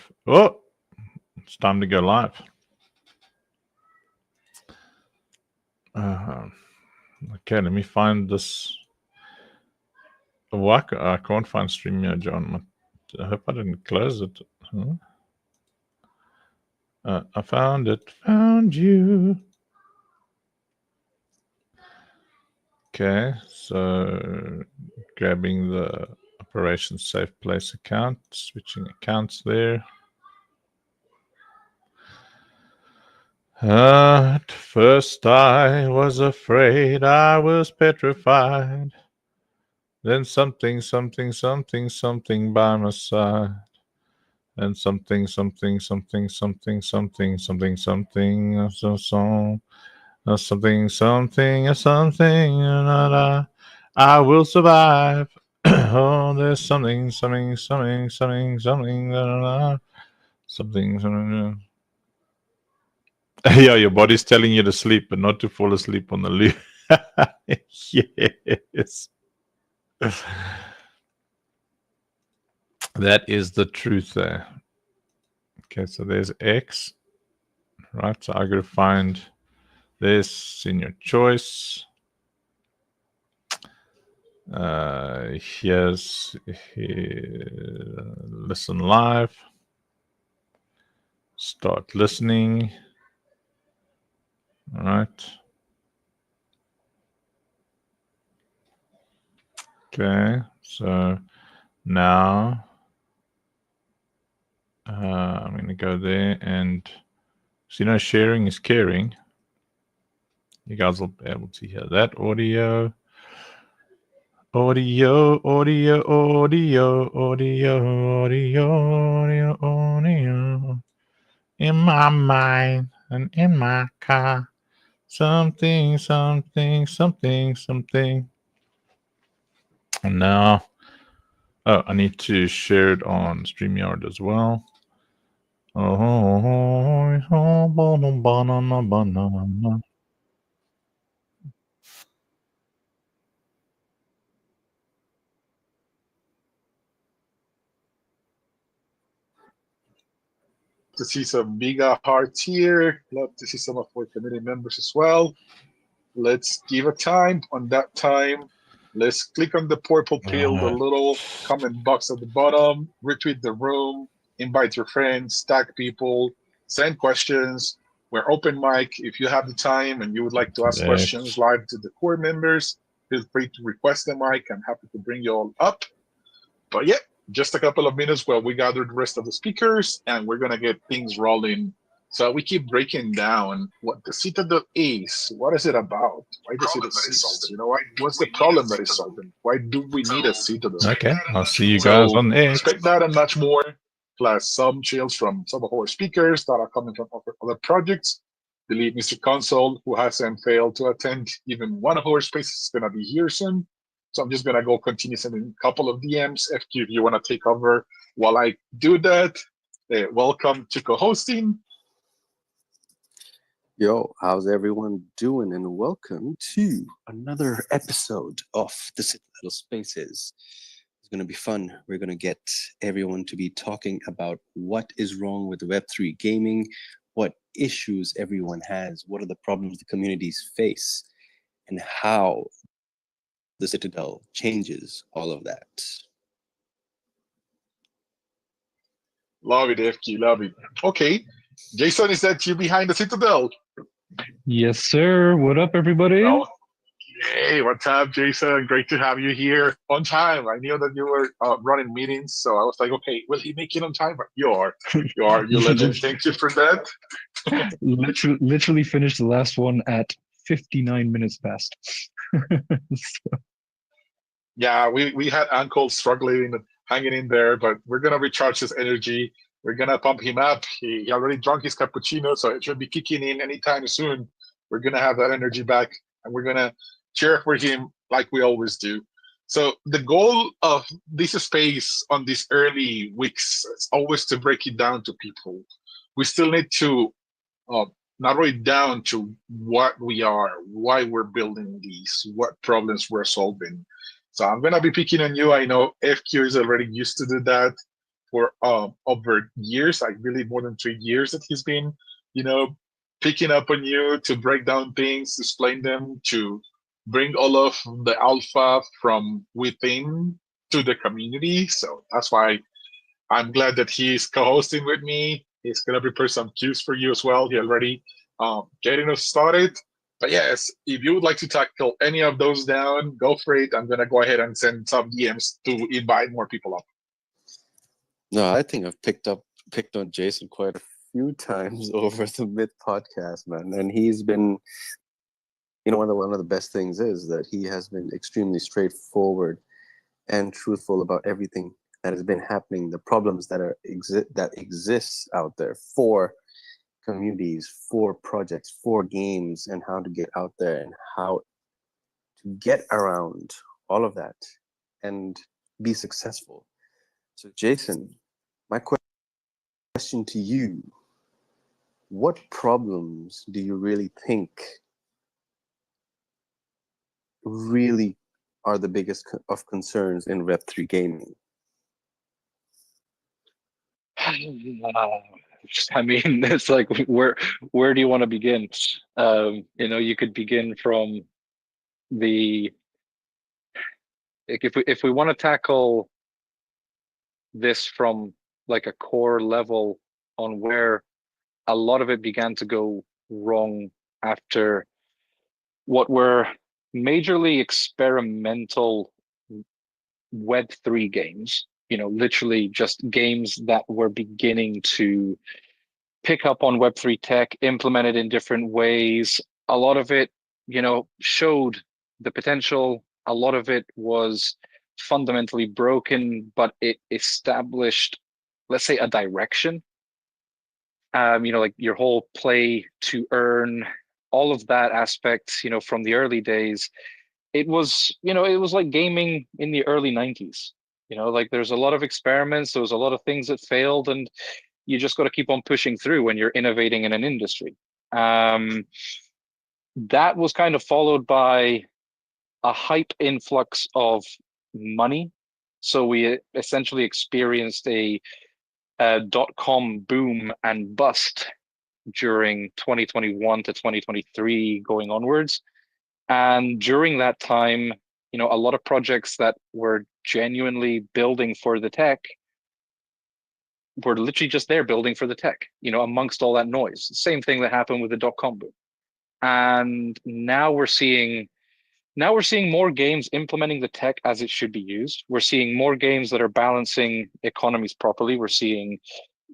it's time to go live. Okay, let me find this. I can't find StreamYard, John. I hope I didn't close it. Huh? I found it. Found you. Okay, so grabbing the Operation Safe Place account, switching accounts there. At first I was afraid, I was petrified. Then something by my side. And something, so something, and I will survive. Oh, there's something, something. Yeah, your body's telling you to sleep, but not to fall asleep on the loo. Yes. That is the truth there. Okay, so there's X. Right, so I gotta find this in your choice. Here's listen live. Start listening. All right. Okay, so now I'm going to go there, and so sharing is caring. You guys will be able to hear that audio. Audio. In my mind and in my car. Something. And now, I need to share it on StreamYard as well. Banana. To see some bigger hearts here. Love to see some of our community members as well. let's give a time. On that time, let's click on the purple pill, the little comment box at the bottom, retweet the room, invite your friends, tag people, send questions. We're open mic. If you have the time and you would like to ask questions live to the core members, feel free to request the mic. I'm happy to bring you all up. But yeah, just a couple of minutes while we gather the rest of the speakers, and we're gonna get things rolling. So we keep breaking down what the Citadel is. What is it about? Why does it exist? You know what? What's the problem that is solving? Why do we need a Citadel? Okay, I'll see you guys on X. Expect that and much more, plus some chills from some of our speakers that are coming from other projects. The lead Mr. Console, who hasn't failed to attend even one of our spaces, is gonna be here soon. So I'm just gonna go continue sending a couple of DMs. FQ, if you wanna take over while I do that, welcome to co-hosting. Yo, how's everyone doing? And welcome to another episode of the Citadel Spaces. It's going to be fun. We're going to get everyone to be talking about what is wrong with Web3 gaming, what issues everyone has, what are the problems the communities face, and how the Citadel changes all of that. Love it, FQ, love it. Okay, Jason, is that you behind the Citadel? Yes, sir. What up, everybody? Oh, hey, what's up, Jason? Great to have you here on time. I knew that you were running meetings, so I was like, okay, will he make it on time? But you are. You legend. Thank you for that. literally finished the last one at 59 minutes past. So. Yeah, we had Uncle struggling, hanging in there, but we're gonna recharge his energy. We're gonna pump him up. He already drunk his cappuccino, so it should be kicking in anytime soon. We're gonna have that energy back, and we're gonna cheer for him like we always do. So the goal of this space on these early weeks is always to break it down to people. We still need to narrow it down to what we are, why we're building these, what problems we're solving. So I'm gonna be picking on you. I know FQ is already used to do that for over years. I believe more than 3 years that he's been, picking up on you to break down things, explain them, to bring all of the alpha from within to the community. So that's why I'm glad that he's co-hosting with me. He's gonna prepare some cues for you as well. He already getting us started. But yes, if you would like to tackle any of those down, go for it. I'm gonna go ahead and send some DMs to invite more people up. No, I think I've picked on Jason quite a few times over the Myth podcast, man. And he's been, one of the best things is that he has been extremely straightforward and truthful about everything that has been happening, the problems that exists out there for communities, for projects, for games, and how to get out there and how to get around all of that and be successful. So Jason, my question to you, what problems do you really think really are the biggest of concerns in Web3 gaming? I mean, it's like, where do you want to begin? You could begin from if we want to tackle this from like a core level on where a lot of it began to go wrong after what were majorly experimental Web3 games, literally just games that were beginning to pick up on Web3 tech, implement it in different ways. A lot of it, showed the potential. A lot of it was fundamentally broken, but it established, let's say, a direction. Like your whole play to earn, all of that aspect, from the early days, it was like gaming in the early 90s. Like there's a lot of experiments, there was a lot of things that failed, and you just got to keep on pushing through when you're innovating in an industry. That was kind of followed by a hype influx of money. So we essentially experienced a .com boom and bust during 2021 to 2023 going onwards. And during that time, a lot of projects that were genuinely building for the tech were literally just there building for the tech, amongst all that noise. Same thing that happened with the dot-com boom. And now we're seeing more games implementing the tech as it should be used. We're seeing more games that are balancing economies properly. We're seeing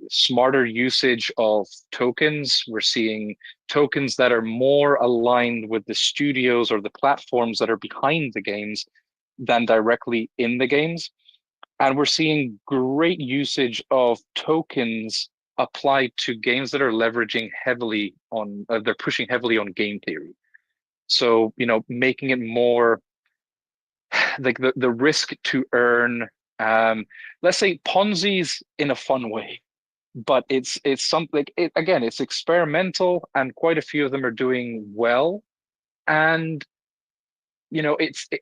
smarter usage of tokens. We're seeing tokens that are more aligned with the studios or the platforms that are behind the games than directly in the games. And we're seeing great usage of tokens applied to games that are leveraging heavily on, they're pushing heavily on game theory. So, making it more like the risk to earn, let's say Ponzi's in a fun way, but it's something, again, it's experimental and quite a few of them are doing well. And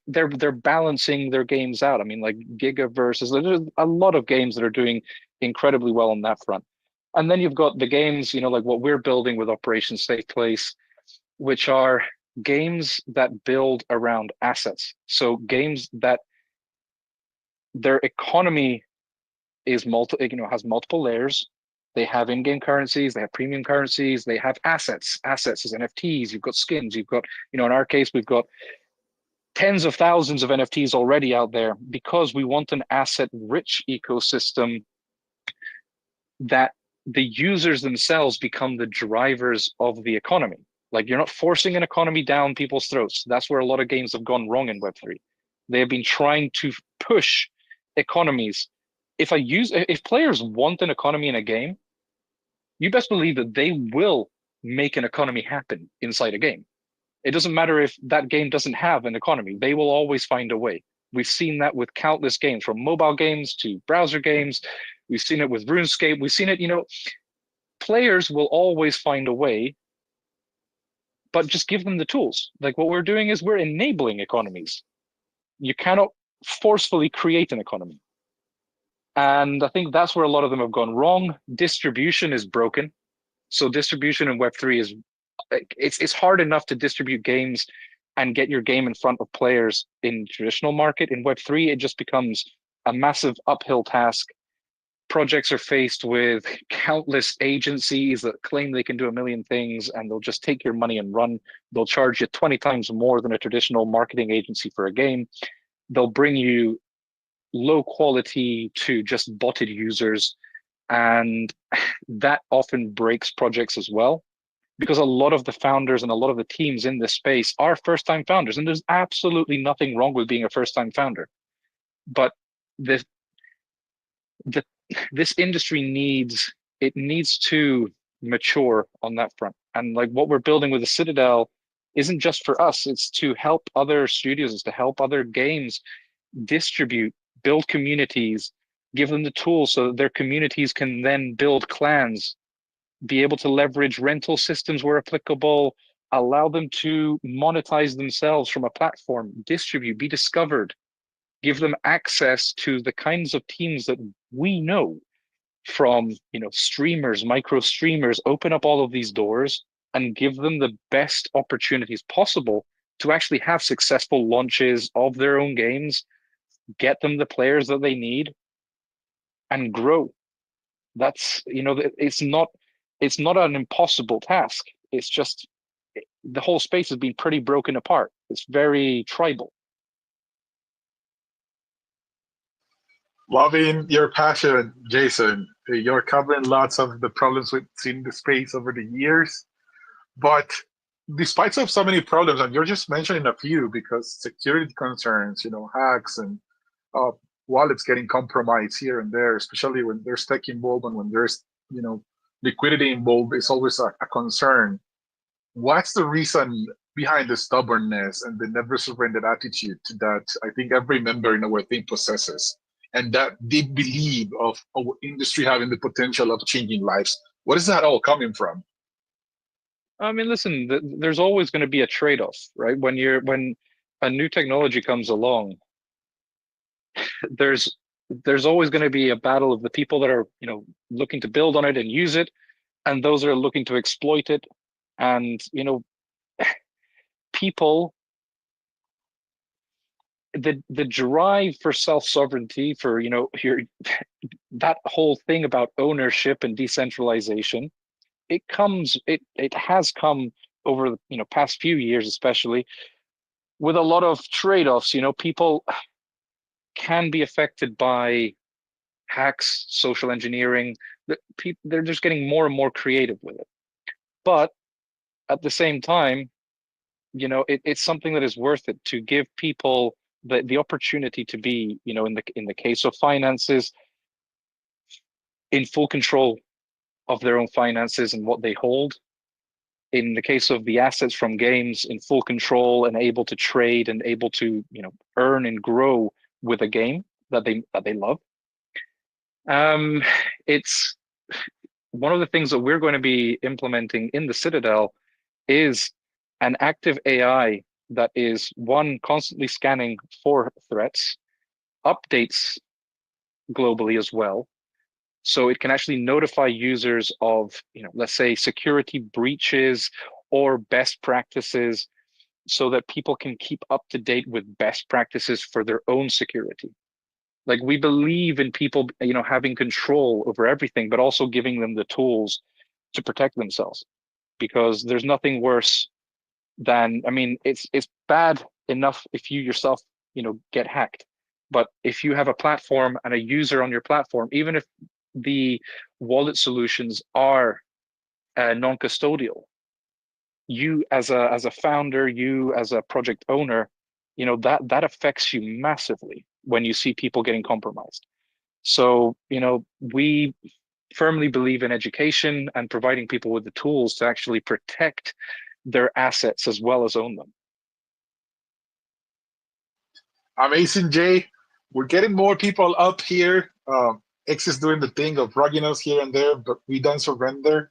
they're balancing their games out. I mean, like Gigaverse, there's a lot of games that are doing incredibly well on that front. And then you've got the games, like what we're building with Operation Safe Place, which are games that build around assets. So games that their economy is has multiple layers. They have in-game currencies, they have premium currencies, they have assets. Assets is NFTs, you've got skins, you've got, in our case, we've got tens of thousands of NFTs already out there because we want an asset-rich ecosystem that the users themselves become the drivers of the economy. Like, you're not forcing an economy down people's throats. That's where a lot of games have gone wrong in Web3. They have been trying to push economies. If players want an economy in a game, you best believe that they will make an economy happen inside a game. It doesn't matter if that game doesn't have an economy. They will always find a way. We've seen that with countless games, from mobile games to browser games. We've seen it with RuneScape. We've seen it, players will always find a way, but just give them the tools. Like, what we're doing is we're enabling economies. You cannot forcefully create an economy. And I think that's where a lot of them have gone wrong. Distribution is broken. So distribution in Web3 is, it's hard enough to distribute games and get your game in front of players in traditional market. In Web3, it just becomes a massive uphill task. Projects are faced with countless agencies that claim they can do a million things, and they'll just take your money and run. They'll charge you 20 times more than a traditional marketing agency for a game. They'll bring you low quality to just botted users. And that often breaks projects as well, because a lot of the founders and a lot of the teams in this space are first-time founders, and there's absolutely nothing wrong with being a first-time founder. But this industry needs to mature on that front. And like what we're building with the Citadel isn't just for us, it's to help other studios, it's to help other games distribute, build communities, give them the tools so that their communities can then build clans, be able to leverage rental systems where applicable, allow them to monetize themselves from a platform, distribute, be discovered, give them access to the kinds of teams that we know from, streamers, micro streamers, open up all of these doors and give them the best opportunities possible to actually have successful launches of their own games, get them the players that they need, and grow. That's, it's not an impossible task. It's just the whole space has been pretty broken apart. It's very tribal. Loving your passion, Jason. You're covering lots of the problems we've seen in the space over the years. But despite of so many problems, and you're just mentioning a few, because security concerns, hacks and wallets getting compromised here and there, especially when there's tech involved and when there's, liquidity involved, is always a concern. What's the reason behind the stubbornness and the never surrendered attitude that I think every member in our team possesses, and that deep belief of our industry having the potential of changing lives? What is that all coming from? I mean, listen, there's always going to be a trade-off, right? When a new technology comes along, there's always going to be a battle of the people that are, looking to build on it and use it, and those that are looking to exploit it. And, people the drive for self-sovereignty, for your that whole thing about ownership and decentralization, it has come over the past few years, especially with a lot of trade-offs. People can be affected by hacks, social engineering. They're just getting more and more creative with it. But at the same time, it's something that is worth it to give people the opportunity to be, in the case of finances, in full control of their own finances and what they hold. In the case of the assets from games, in full control and able to trade and able to, earn and grow with a game that they love. It's one of the things that we're going to be implementing in the Citadel is an active AI that is, one, constantly scanning for threats, updates globally as well, so it can actually notify users of, let's say, security breaches or best practices, so that people can keep up to date with best practices for their own security. Like, we believe in people, having control over everything, but also giving them the tools to protect themselves, because there's nothing worse than, it's bad enough if you yourself, get hacked. But if you have a platform and a user on your platform, even if the wallet solutions are non-custodial, you as a founder, you as a project owner, that affects you massively when you see people getting compromised. So, we firmly believe in education and providing people with the tools to actually protect their assets as well as own them. Amazing, Jay. We're getting more people up here. X is doing the thing of rugging us here and there, but we don't surrender.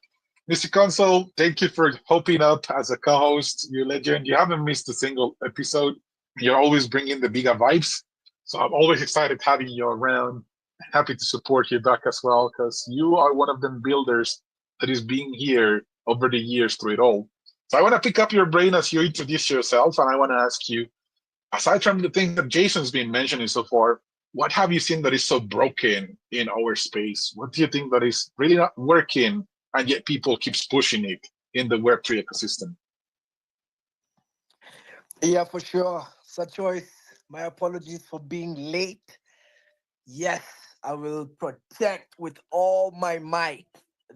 Mr. Console, thank you for hopping up as a co-host. You're a legend. You haven't missed a single episode. You're always bringing the bigger vibes. So I'm always excited having you around. Happy to support you back as well, because you are one of them builders that is being here over the years through it all. So I want to pick up your brain as you introduce yourself, and I want to ask you, aside from the things that Jason's been mentioning so far, what have you seen that is so broken in our space? What do you think that is really not working, and yet people keeps pushing it in the Web3 ecosystem? Yeah, for sure. Sir Choice, my apologies for being late. Yes, I will protect with all my might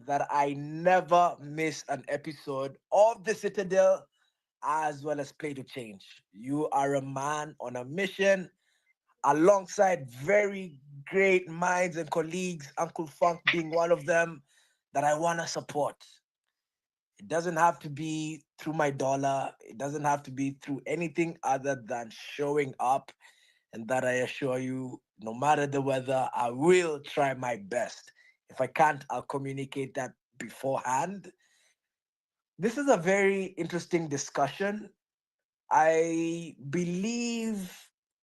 that I never miss an episode of the Citadel, as well as Play to Change. You are a man on a mission alongside very great minds and colleagues, Uncle Funk being one of them, that I want to support. It doesn't have to be through my dollar. It doesn't have to be through anything other than showing up. And that, I assure you, no matter the weather, I will try my best. If I can't, I'll communicate that beforehand. This is a very interesting discussion. I believe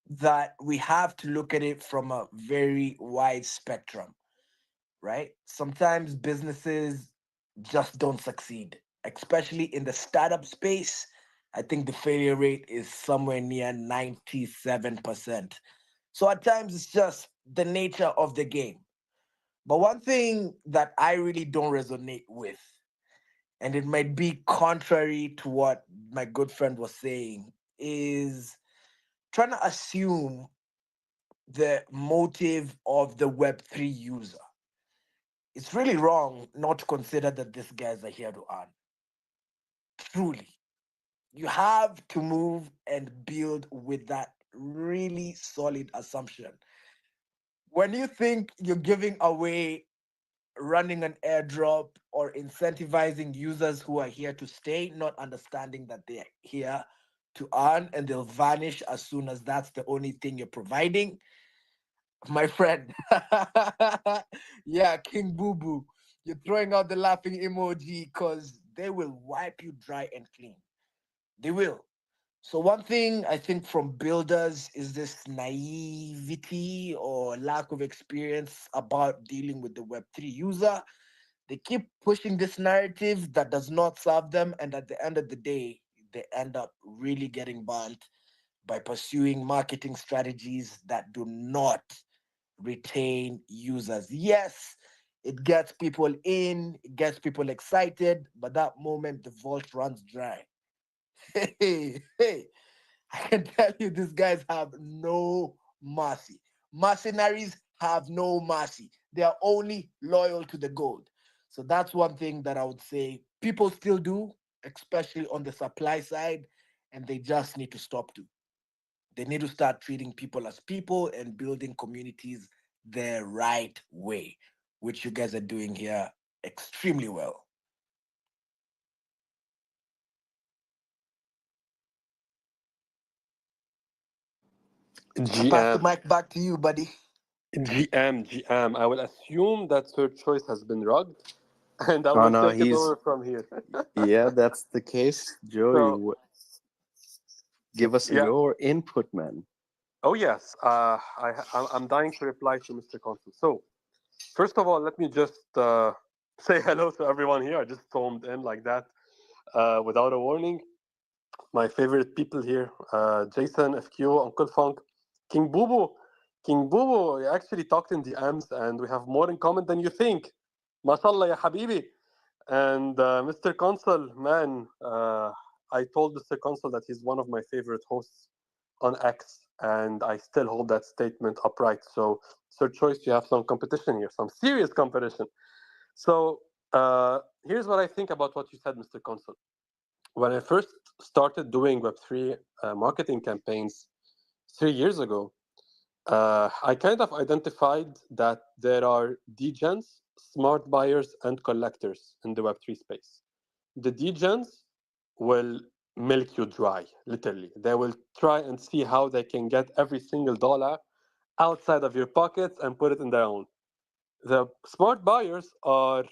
that we have to look at it from a very wide spectrum, right? Sometimes businesses just don't succeed, especially in the startup space. I think the failure rate is somewhere near 97%. So at times it's just the nature of the game. But one thing that I really don't resonate with, and it might be contrary to what my good friend was saying, is trying to assume the motive of the Web3 user. It's really wrong not to consider that these guys are here to earn. Truly. You have to move and build with that really solid assumption. When you think you're giving away running an airdrop or incentivizing users who are here to stay, not understanding that they're here to earn and they'll vanish as soon as that's the only thing you're providing, my friend. Yeah, King Boo Boo, you're throwing out the laughing emoji because they will wipe you dry and clean. They will. So one thing I think from builders is this naivety or lack of experience about dealing with the Web3 user. They keep pushing this narrative that does not serve them, and at the end of the day, they end up really getting burnt by pursuing marketing strategies that do not retain users. Yes, it gets people in, it gets people excited, but that moment the vault runs dry. Hey, hey, I can tell you these guys have no mercy. Mercenaries have no mercy. They are only loyal to the gold. So that's one thing that I would say people still do, especially on the supply side, and they just need to stop to. They need to start treating people as people and building communities the right way, which you guys are doing here extremely well. I pass the GM, mic back to you, buddy. GM. I will assume that Third Choice has been rugged, and I Oh will no, take it he's over from here. yeah, that's the case. Joe, So, give us yeah. your input, man. Oh, yes. I'm dying to reply to Mr. Consul. So, first of all, let me just say hello to everyone here. I just stormed in like that without a warning. My favorite people here, Jason, FQ, Uncle Funk, King Bubu. King Bubu, we actually talked in DMs and we have more in common than you think. MashaAllah, ya habibi. And Mr. Consul, man, I told Mr. Consul that he's one of my favorite hosts on X, and I still hold that statement upright. So, Sir Choice, you have some competition here, some serious competition. So, here's what I think about what you said, Mr. Consul. When I first started doing Web3 marketing campaigns 3 years ago, I kind of identified that there are degens, smart buyers, and collectors in the Web3 space. The degens will milk you dry, literally. They will try and see how they can get every single dollar outside of your pockets and put it in their own. The smart buyers are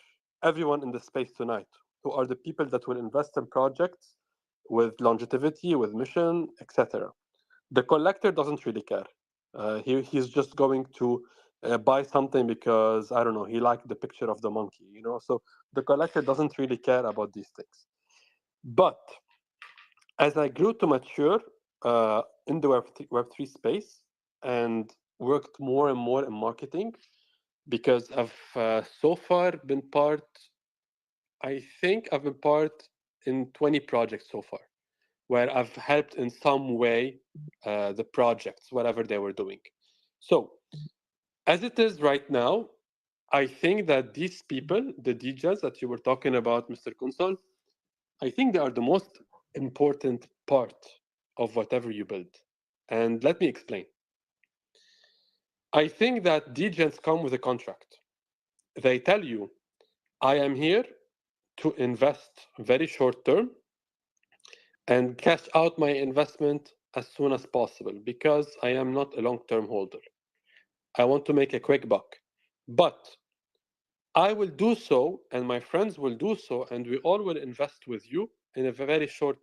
everyone in the space tonight, who are the people that will invest in projects with longevity, with mission, etc. The collector doesn't really care. He's just going to buy something because I don't know, he liked the picture of the monkey, you know. So the collector doesn't really care about these things. But as I grew to mature in the Web3 space and worked more and more in marketing, because I've so far been part, I think I've been part in 20 projects so far, where I've helped in some way the projects, whatever they were doing. So, as it is right now, I think that these people, the DJs that you were talking about, Mr. Kunsal, I think they are the most important part of whatever you build. And let me explain. I think that DJs come with a contract. They tell you, I am here to invest very short term and cash out my investment as soon as possible because I am not a long term holder. I want to make a quick buck. But I will do so, and my friends will do so, and we all will invest with you in a very short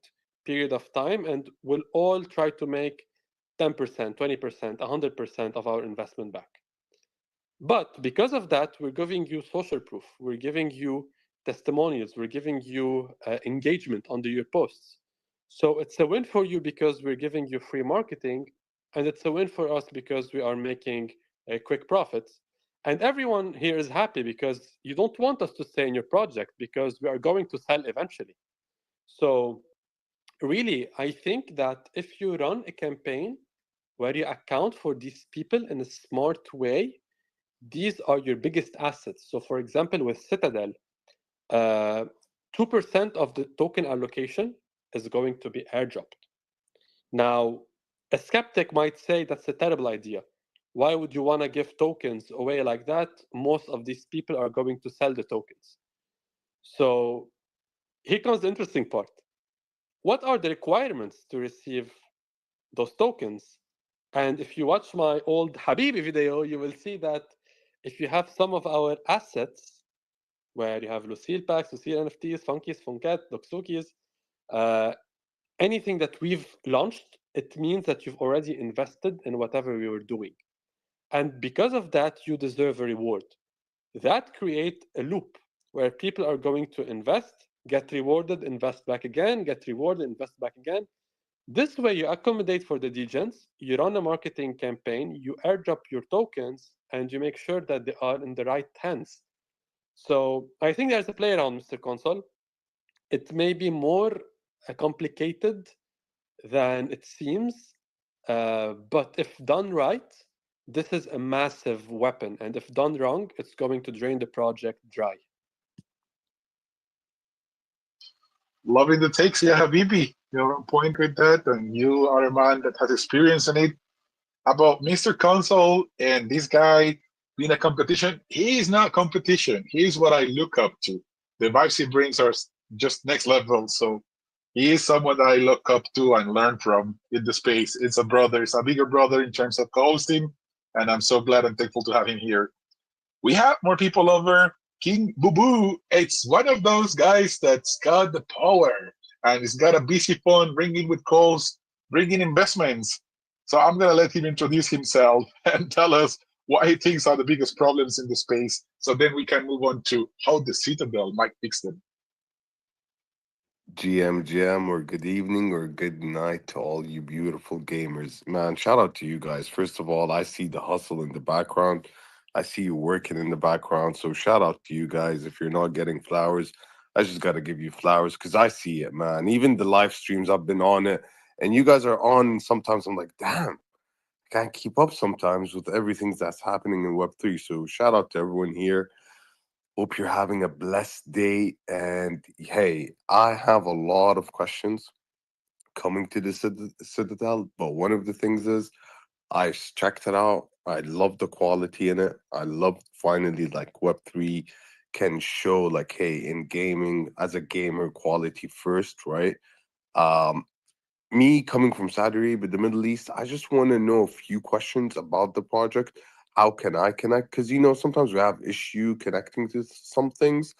period of time, and we'll all try to make 10%, 20%, 100% of our investment back. But because of that, we're giving you social proof, we're giving you testimonials, we're giving you engagement under your posts. So it's a win for you because we're giving you free marketing, and it's a win for us because we are making quick profits. And everyone here is happy because you don't want us to stay in your project because we are going to sell eventually. So really, I think that if you run a campaign where you account for these people in a smart way, these are your biggest assets. So for example, with Citadel, 2% of the token allocation is going to be airdropped. Now, a skeptic might say that's a terrible idea. Why would you want to give tokens away like that? Most of these people are going to sell the tokens. So here comes the interesting part. What are the requirements to receive those tokens? And if you watch my old Habibi video, you will see that if you have some of our assets, where you have Lucille packs, Lucille NFTs, Funkies, Funkat, Doxukis, anything that we've launched, it means that you've already invested in whatever we were doing. And because of that, you deserve a reward. That creates a loop where people are going to invest, get rewarded, invest back again, get rewarded, invest back again. This way, you accommodate for the degens, you run a marketing campaign, you airdrop your tokens, and you make sure that they are in the right hands. So I think there's a play around, Mr. Console. It may be more complicated than it seems, but if done right, this is a massive weapon. And if done wrong, it's going to drain the project dry. Loving the takes, yeah, Habibi. You're on point with that, and you are a man that has experience in it. About Mr. Console and this guy being a competition, he is not competition. He is what I look up to. The vibes he brings are just next level. So he is someone that I look up to and learn from in the space. It's a brother, it's a bigger brother in terms of co-hosting, and I'm so glad and thankful to have him here. We have more people over. King Boo Boo, it's one of those guys that's got the power and he's got a busy phone ringing with calls, bringing investments. So I'm going to let him introduce himself and tell us what he thinks are the biggest problems in the space. So then we can move on to how the Citadel might fix them. GM, or good evening, or good night to all you beautiful gamers. Man, shout out to you guys. First of all, I see the hustle in the background. I see you working in the background. So shout out to you guys. If you're not getting flowers, I just got to give you flowers because I see it, man. Even the live streams, I've been on it. And you guys are on. Sometimes I'm like, damn, I can't keep up sometimes with everything that's happening in Web3. So shout out to everyone here. Hope you're having a blessed day. And hey, I have a lot of questions coming to the Citadel, but one of the things is checked it out. I love the quality in it. I love finally like Web3 can show like, hey, in gaming as a gamer, quality first, right? Me coming from Saudi Arabia, the Middle East, I just want to know a few questions about the project. How can I connect? Because sometimes we have issue connecting to some things.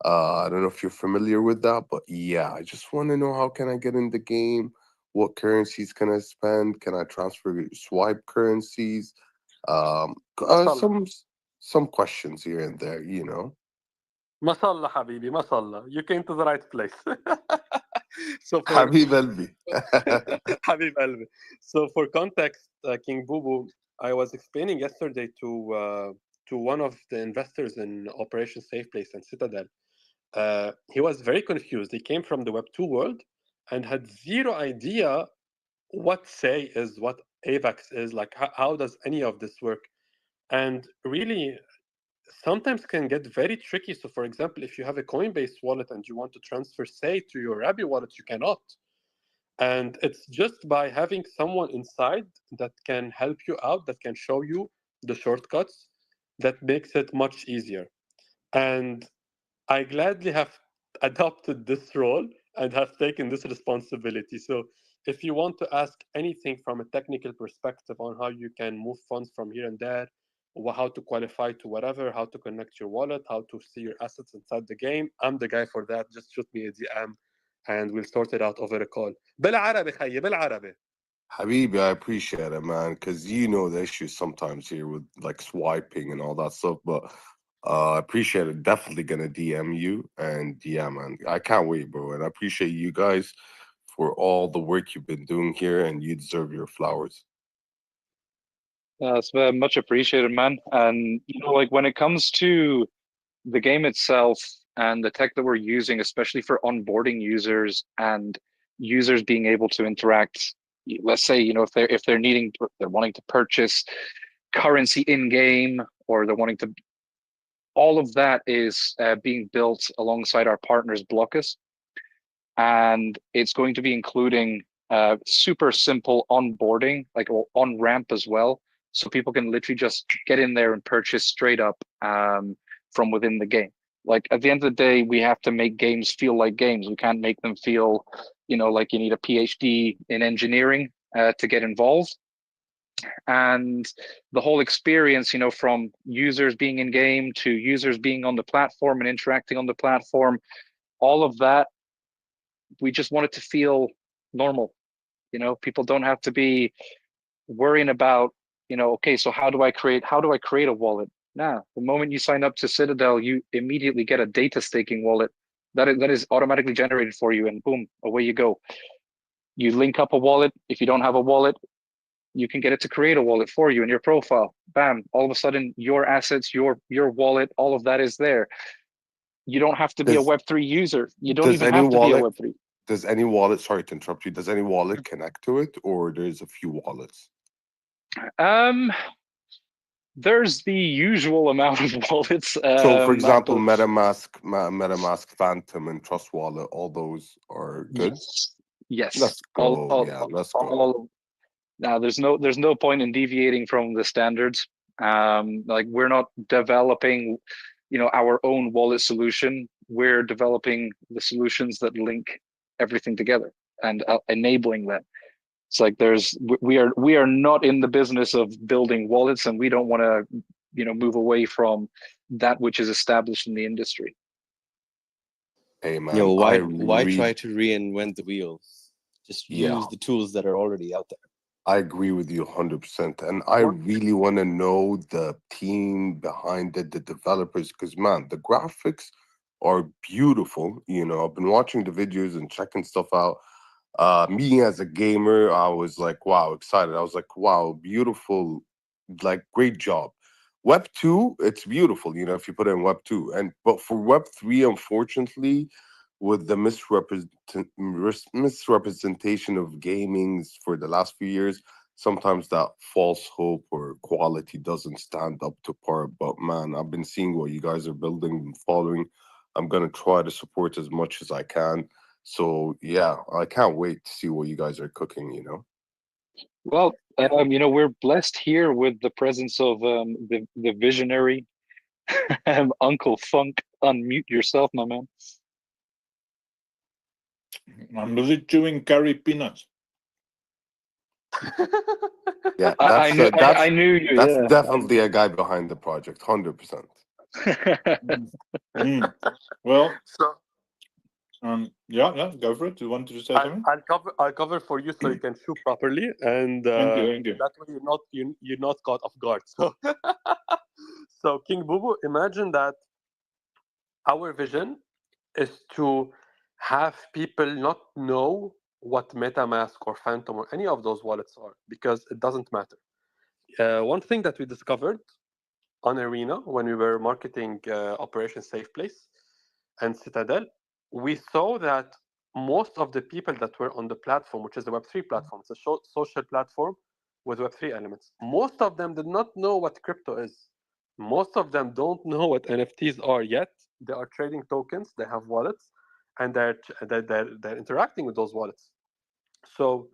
I don't know if you're familiar with that, but yeah, I just want to know how can I get in the game? What currencies can I spend? Can I transfer swipe currencies? Some questions here and there. Mashallah, Habibi, mashallah. You came to the right place. So for Habib Elbi. Habib Elbi. So for context, King Bubu, I was explaining yesterday to one of the investors in Operation Safe Place and Citadel. He was very confused. He came from the Web2 world and had zero idea what Say is, what AVAX is, like how does any of this work. And really, sometimes can get very tricky. So for example, if you have a Coinbase wallet and you want to transfer Say to your Rabbi wallet, you cannot. And it's just by having someone inside that can help you out, that can show you the shortcuts, that makes it much easier. And I gladly have adopted this role and have taken this responsibility. So if you want to ask anything from a technical perspective on how you can move funds from here and there, how to qualify to whatever, how to connect your wallet, how to see your assets inside the game, I'm the guy for that. Just shoot me a DM and we'll sort it out over a call. بالعربي خيي بالعربي. Habibi, I appreciate it, man, because the issues sometimes here with like swiping and all that stuff. But I appreciate it. Definitely gonna DM you, and yeah, man, I can't wait, bro. And I appreciate you guys for all the work you've been doing here, and you deserve your flowers. It's very much appreciated, man. And like when it comes to the game itself and the tech that we're using, especially for onboarding users and users being able to interact, let's say, if they're wanting to purchase currency in game, or they're wanting to, all of that is being built alongside our partners Blockus, and it's going to be including super simple onboarding, like on ramp as well, so people can literally just get in there and purchase straight up from within the game. Like at the end of the day, we have to make games feel like games. We can't make them feel, like you need a PhD in engineering to get involved. And the whole experience, from users being in game to users being on the platform and interacting on the platform, all of that, we just want it to feel normal. People don't have to be worrying about, okay, so how do I create a wallet? Nah, the moment you sign up to Citadel, you immediately get a data staking wallet that is automatically generated for you, and boom, away you go. You link up a wallet. If you don't have a wallet, you can get it to create a wallet for you in your profile. Bam! All of a sudden, your assets, your wallet, all of that is there. You don't have to be a Does Web3 user. You don't does even any have to be a wallet Web3. does any wallet sorry to interrupt you, does any wallet connect to it, or there's a few wallets? Um, there's the usual amount of wallets. So for example, But MetaMask Phantom and Trust Wallet, all those are good. yes, Let's go. Yeah, let's go. all. Now, there's no point in deviating from the standards. Like, we're not developing, our own wallet solution. We're developing the solutions that link everything together and enabling that. It's like we are not in the business of building wallets, and we don't want to, move away from that which is established in the industry. Hey man, Yo, why really, try to reinvent the wheel? Just yeah, use the tools that are already out there. I agree with you 100%. And I really want to know the team behind it, the developers, because man, the graphics are beautiful. I've been watching the videos and checking stuff out. Me as a gamer, I was like, wow, excited. I was like, wow, beautiful, like great job. Web 2, it's beautiful, if you put it in Web 2. But for Web 3, unfortunately, with the misrepresentation of gamings for the last few years, sometimes that false hope or quality doesn't stand up to par. But man, I've been seeing what you guys are building and following. I'm gonna try to support as much as I can. So yeah, I can't wait to see what you guys are cooking. Well, we're blessed here with the presence of the visionary Uncle Funk. Unmute yourself, my man. I'm really chewing curry peanuts. Yeah, I knew you. That's Yeah. definitely a guy behind the project, 100%. Well, So yeah, go for it. You wanted to say something? I'll cover for you so you can chew properly, and Thank you. that way you're not caught off guard. So so King Bubu, imagine that our vision is to have people not know what MetaMask or Phantom or any of those wallets are, because it doesn't matter. One thing that we discovered on Arena when we were marketing Operation Safe Place and Citadel, we saw that most of the people that were on the platform, which is the Web3 platform, it's a social platform with Web3 elements, most of them did not know what crypto is. Most of them don't know what NFTs are yet. They are trading tokens, they have wallets, and they're interacting with those wallets. So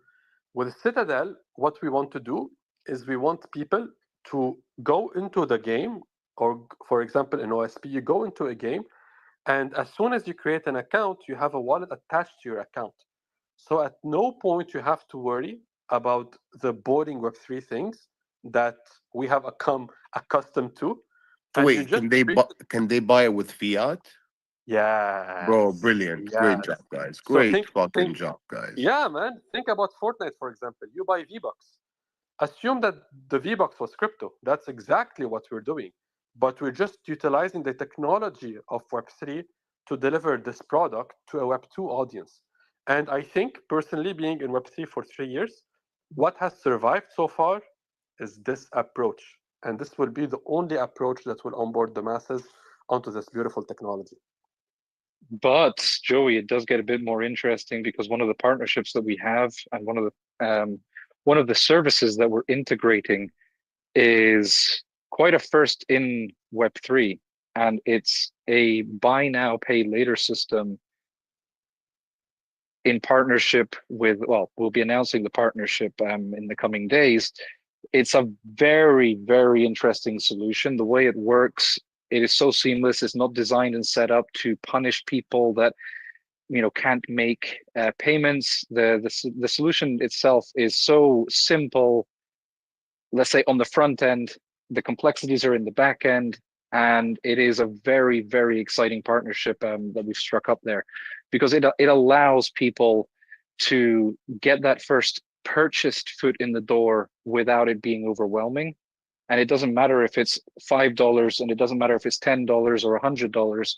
with Citadel, what we want to do is we want people to go into the game, or for example, in OSP, you go into a game, and as soon as you create an account, you have a wallet attached to your account. So at no point you have to worry about the boring Web3 things that we have become accustomed to. And you Wait, just can they buy it with fiat? yeah, Bro, brilliant. Great job, guys. So Great fucking job, guys. yeah, man. Think about Fortnite, for example. You buy V-Bucks. Assume that the V-Bucks was crypto. That's exactly what we're doing. But we're just utilizing the technology of Web3 to deliver this product to a Web2 audience. And I think, personally, being in Web3 for 3 years, what has survived so far is this approach. And this will be the only approach that will onboard the masses onto this beautiful technology. But Joey, it does get a bit more interesting, because one of the partnerships that we have, and one of the services that we're integrating, is quite a first in Web3, and it's a buy now, pay later system in partnership with, well, we'll be announcing the partnership in the coming days. It's a very, very interesting solution. The way it works, it is so seamless. It's not designed and set up to punish people that can't make payments. The solution itself is so simple. Let's say on the front end, the complexities are in the back end, and it is a very, very exciting partnership that we've struck up there, because it allows people to get that first purchased foot in the door without it being overwhelming. And it doesn't matter if it's $5, and it doesn't matter if it's $10 or $100.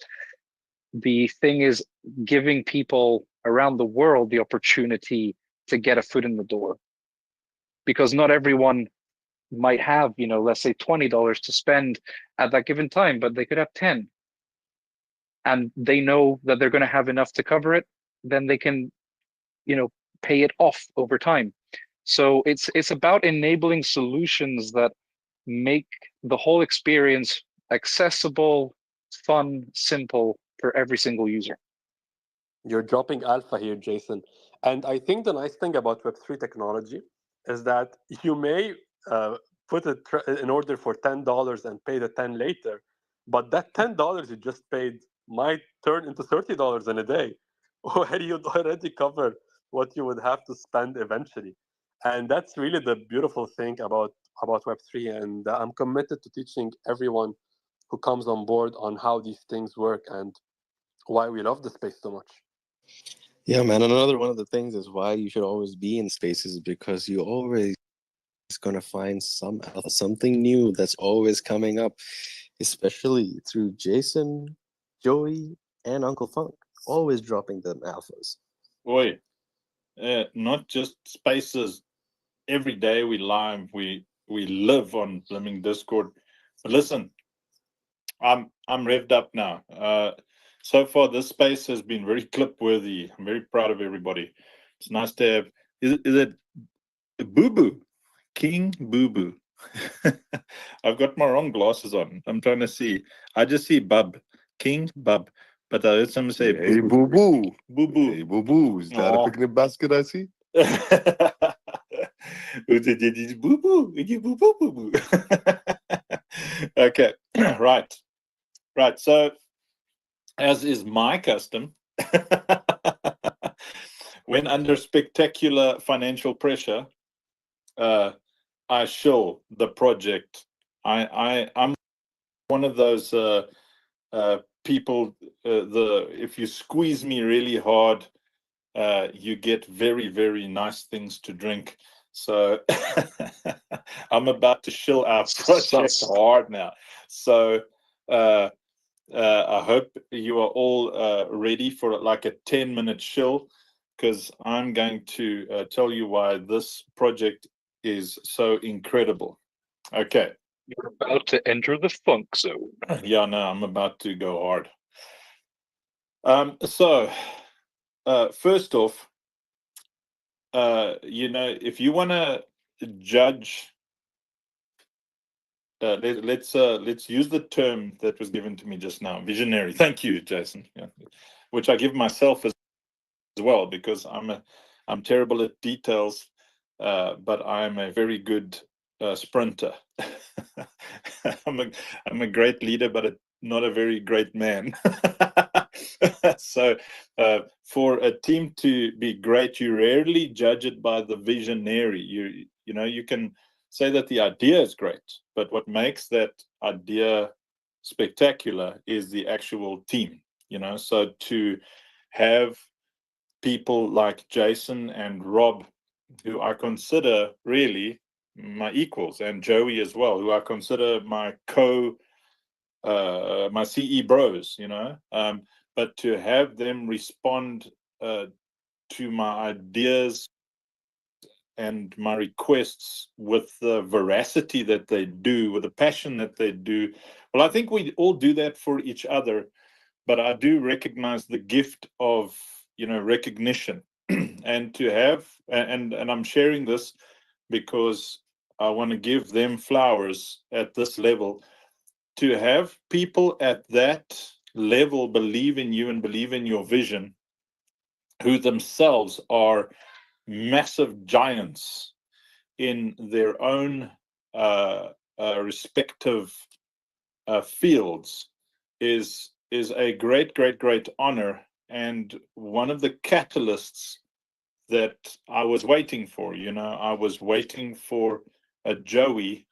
The thing is giving people around the world the opportunity to get a foot in the door, because not everyone might have, let's say $20 to spend at that given time, but they could have 10, and they know that they're going to have enough to cover it. Then they can, pay it off over time. So it's about enabling solutions that make the whole experience accessible, fun, simple for every single user. You're dropping alpha here, Jason. And I think the nice thing about Web3 technology is that you may put it in order for $10 and pay the 10 later, but that $10 you just paid might turn into $30 in a day, where you'd already cover what you would have to spend eventually. And that's really the beautiful thing about Web3. And I'm committed to teaching everyone who comes on board on how these things work and why we love the space so much. Yeah, man. Another one of the things is why you should always be in spaces, because you always going to find something new that's always coming up, especially through Jason, Joey, and Uncle Funk, always dropping them alphas. Boy, not just spaces. Every day we live, we live on Blooming Discord. But listen, I'm revved up now. So far, this space has been very clip worthy. I'm very proud of everybody. It's nice to have. Is it Boo Boo? King Boo Boo. I've got my wrong glasses on. I'm trying to see. I just see Bub. King Bub. But I heard someone say Hey, Boo Boo. Boo Boo. Hey, Boo Boo. Is that a picnic basket I see? Boo Boo. Boo Boo Boo Boo. Okay. Right. So, as is my custom, when under spectacular financial pressure, I show the project. I'm one of those people. If you squeeze me really hard, you get very, very nice things to drink. So I'm about to shill our project hard now. So I hope you are all ready for like a 10-minute shill, because I'm going to tell you why this project is so incredible. Okay. You're about to enter the funk zone. Yeah, no, I'm about to go hard. So first off, if you want to judge, let's use the term that was given to me just now, visionary. Thank you, Jason. Yeah. Which I give myself as well, because I'm terrible at details, but I'm a very good sprinter. I'm a great leader, but not a very great man. So for a team to be great, you rarely judge it by the visionary. You can say that the idea is great, but what makes that idea spectacular is the actual team. So to have people like Jason and Rob, who I consider really my equals, and Joey as well, who I consider my my CE bros, but to have them respond to my ideas and my requests with the veracity that they do, with the passion that they do. Well, I think we all do that for each other, but I do recognize the gift of recognition. And to have, and I'm sharing this because I want to give them flowers at this level. To have people at that level believe in you and believe in your vision, who themselves are massive giants in their own respective fields, is a great, great, great honor, and one of the catalysts that I was waiting for. I was waiting for a Joey.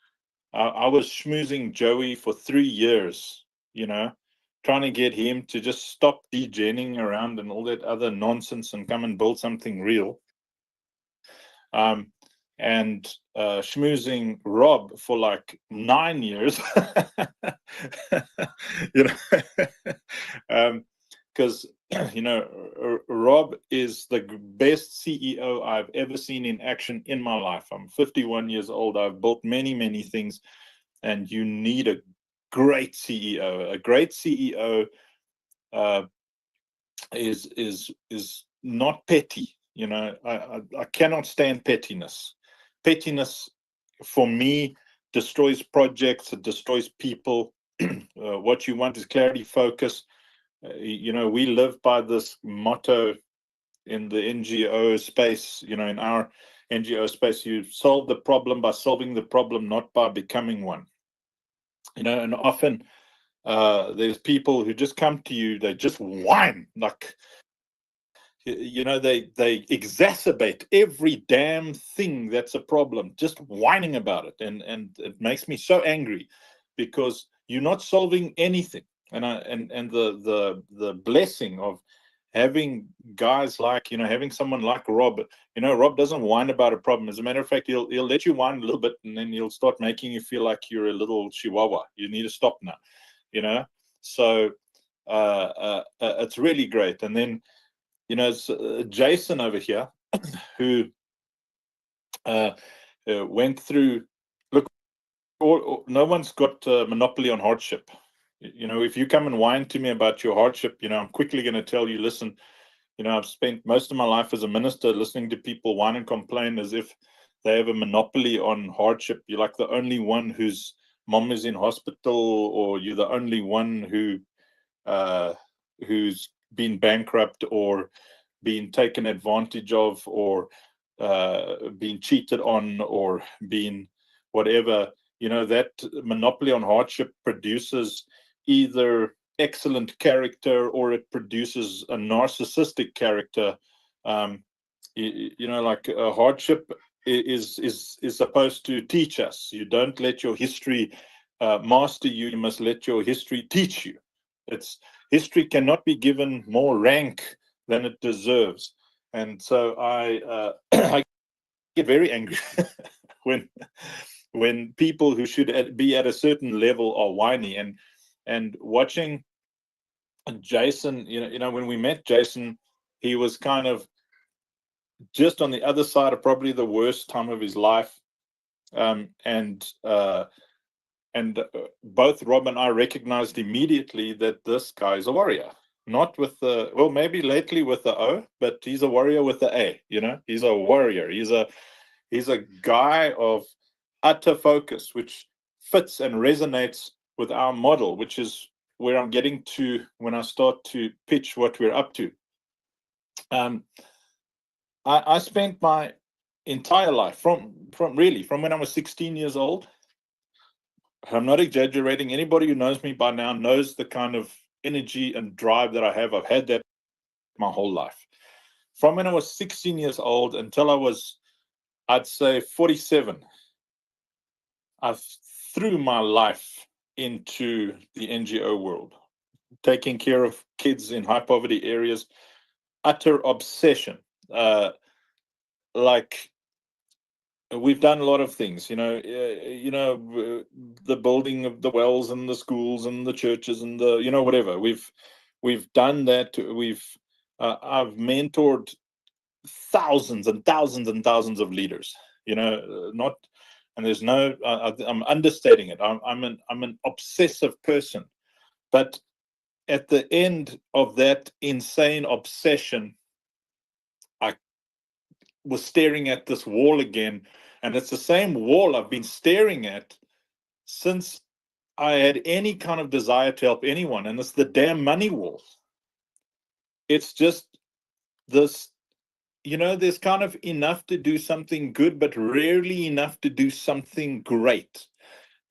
I was schmoozing Joey for 3 years, trying to get him to just stop degenning around and all that other nonsense and come and build something real. And schmoozing Rob for like 9 years, because Rob is the best CEO I've ever seen in action in my life. I'm 51 years old. I've built many, many things, and you need a great CEO. A great CEO is not petty. You know, I cannot stand pettiness. Pettiness, for me, destroys projects. It destroys people. What you want is clarity, focus. You know, we live by this motto in the NGO space. You know, in our NGO space, you solve the problem by solving the problem, not by becoming one. You know, and often there's people who just come to you, they just whine, like, you know, they exacerbate every damn thing that's a problem, just whining about it, and it makes me so angry, because you're not solving anything. And the blessing of having guys like, you know, having someone like Rob. You know, Rob doesn't whine about a problem. As a matter of fact, he'll let you whine a little bit, and then he'll start making you feel like you're a little chihuahua. You need to stop now, you know. So it's really great. And then, you know, it's, Jason over here, who went through. Look, no one's got a monopoly on hardship. You know, if you come and whine to me about your hardship, you know, I'm quickly going to tell you, listen, you know, I've spent most of my life as a minister listening to people whine and complain as if they have a monopoly on hardship. You're like the only one whose mom is in hospital, or you're the only one who's been bankrupt, or been taken advantage of, or been cheated on, or been whatever. You know, that monopoly on hardship produces either excellent character, or it produces a narcissistic character. You know, like hardship is supposed to teach us. You don't let your history master you. You must let your history teach you. It's history cannot be given more rank than it deserves. And so I I get very angry when people who should be at a certain level are whiny. And watching Jason, you know, when we met Jason, he was kind of just on the other side of probably the worst time of his life. And both Rob and I recognized immediately that this guy is a warrior, not with the, well, maybe lately with the O, but he's a warrior with the A. You know, he's a warrior. He's a guy of utter focus, which fits and resonates with our model, which is where I'm getting to when I start to pitch what we're up to. I spent my entire life from when I was 16 years old. I'm not exaggerating. Anybody who knows me by now knows the kind of energy and drive that I have. I've had that my whole life. From when I was 16 years old until I was, I'd say, 47, I threw my life into the NGO world, taking care of kids in high poverty areas. Utter obsession. Like, we've done a lot of things, you know, the building of the wells and the schools and the churches and the, you know, whatever. We've done that. I've mentored thousands and thousands and thousands of leaders, you know, not, and there's no, I'm understating it. I'm an obsessive person, but at the end of that insane obsession, I was staring at this wall again, and it's the same wall I've been staring at since I had any kind of desire to help anyone, and it's the damn money wall. It's just this, you know, there's kind of enough to do something good, but rarely enough to do something great.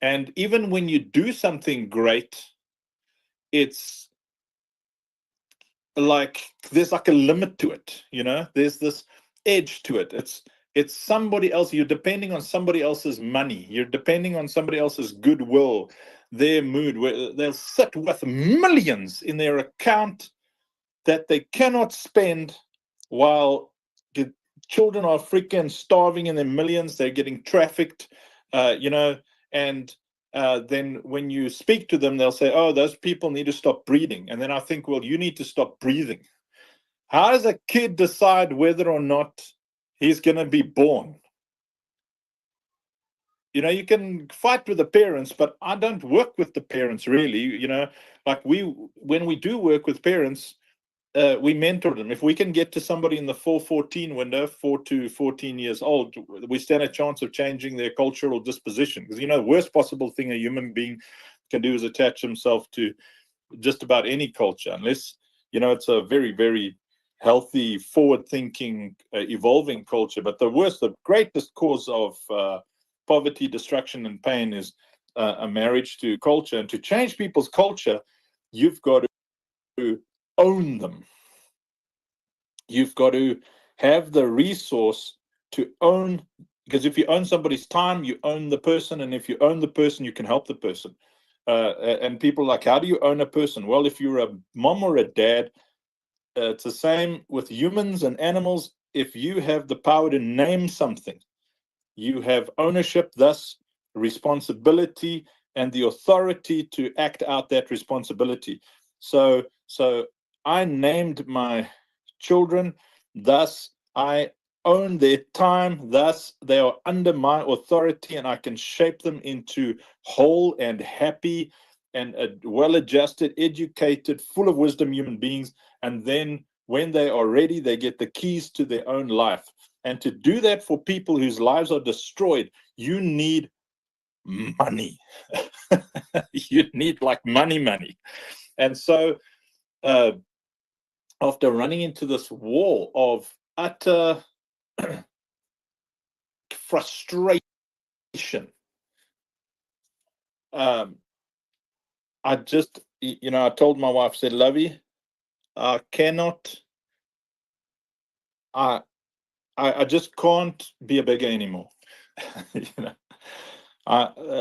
And even when you do something great, it's like there's like a limit to it, you know, there's this edge to it. It's somebody else. You're depending on somebody else's money. You're depending on somebody else's goodwill, their mood, where they'll sit with millions in their account that they cannot spend, while the children are freaking starving in their millions. They're getting trafficked, you know, and then when you speak to them, they'll say, oh, those people need to stop breeding. And then I think, well, you need to stop breathing. How does a kid decide whether or not he's going to be born? You know, you can fight with the parents, but I don't work with the parents really. You know, like when we do work with parents, we mentor them. If we can get to somebody in the 4-14 window, 4 to 14 years old, we stand a chance of changing their cultural disposition. Because, you know, the worst possible thing a human being can do is attach himself to just about any culture, unless, you know, it's a very, very healthy, forward-thinking, evolving culture. But the greatest cause of poverty, destruction, and pain is a marriage to culture. And to change people's culture, you've got to own them. You've got to have the resource to own, because if you own somebody's time, you own the person, and if you own the person, you can help the person. And people are like, how do you own a person? Well, if you're a mom or a dad, it's the same with humans and animals. If you have the power to name something, you have ownership, thus responsibility, and the authority to act out that responsibility. So I named my children, thus I own their time, thus they are under my authority, and I can shape them into whole and happy and well-adjusted, educated, full of wisdom human beings. And then when they are ready, they get the keys to their own life. And to do that for people whose lives are destroyed, you need money. You need like money. And so after running into this wall of utter frustration, I just, you know, I told my wife, said, Lovey, I just can't be a beggar anymore. You know,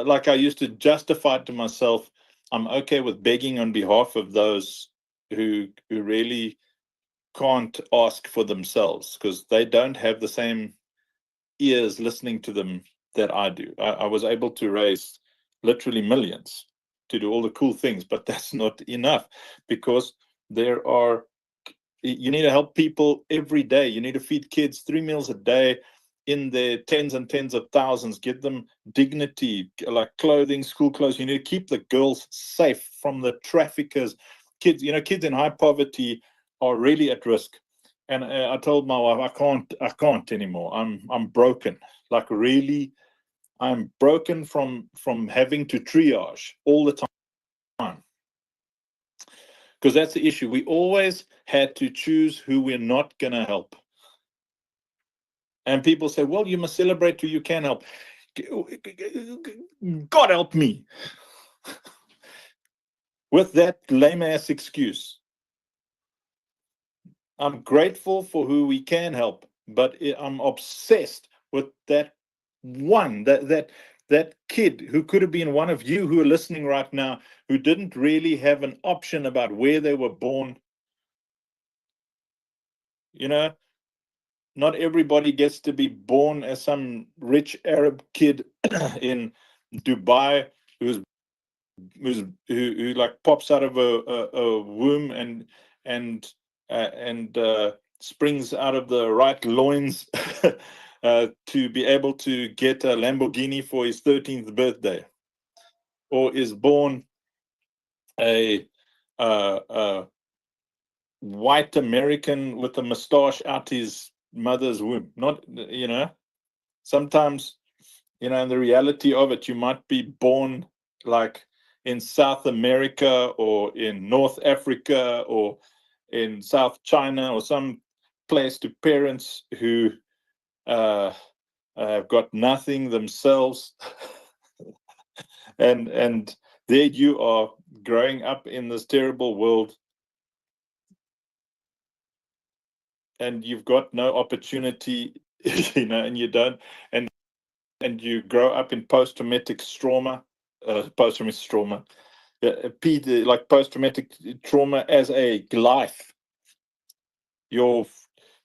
like I used to justify to myself, I'm okay with begging on behalf of those who really can't ask for themselves, because they don't have the same ears listening to them that I do. I was able to raise literally millions to do all the cool things, but that's not enough, because you need to help people every day. You need to feed kids 3 meals a day in their tens and tens of thousands, give them dignity, like clothing, school clothes. You need to keep the girls safe from the traffickers. Kids, you know, kids in high poverty are really at risk. And I told my wife, I can't anymore. I'm broken. Like really, I'm broken from having to triage all the time. Because that's the issue. We always had to choose who we're not going to help. And people say, well, you must celebrate who you can help. God help me with that lame ass excuse. I'm grateful for who we can help, but I'm obsessed with that one, that kid who could have been one of you who are listening right now, who didn't really have an option about where they were born. You know, not everybody gets to be born as some rich Arab kid in Dubai who like pops out of a womb and springs out of the right loins to be able to get a Lamborghini for his 13th birthday, or is born a white American with a mustache out his mother's womb. Not, you know, sometimes, you know, in the reality of it, you might be born like in South America or in North Africa or in South China or some place to parents who have got nothing themselves. and there you are growing up in this terrible world, and you've got no opportunity, you know, and you don't, and you grow up in post-traumatic trauma, like post-traumatic trauma as a life. Your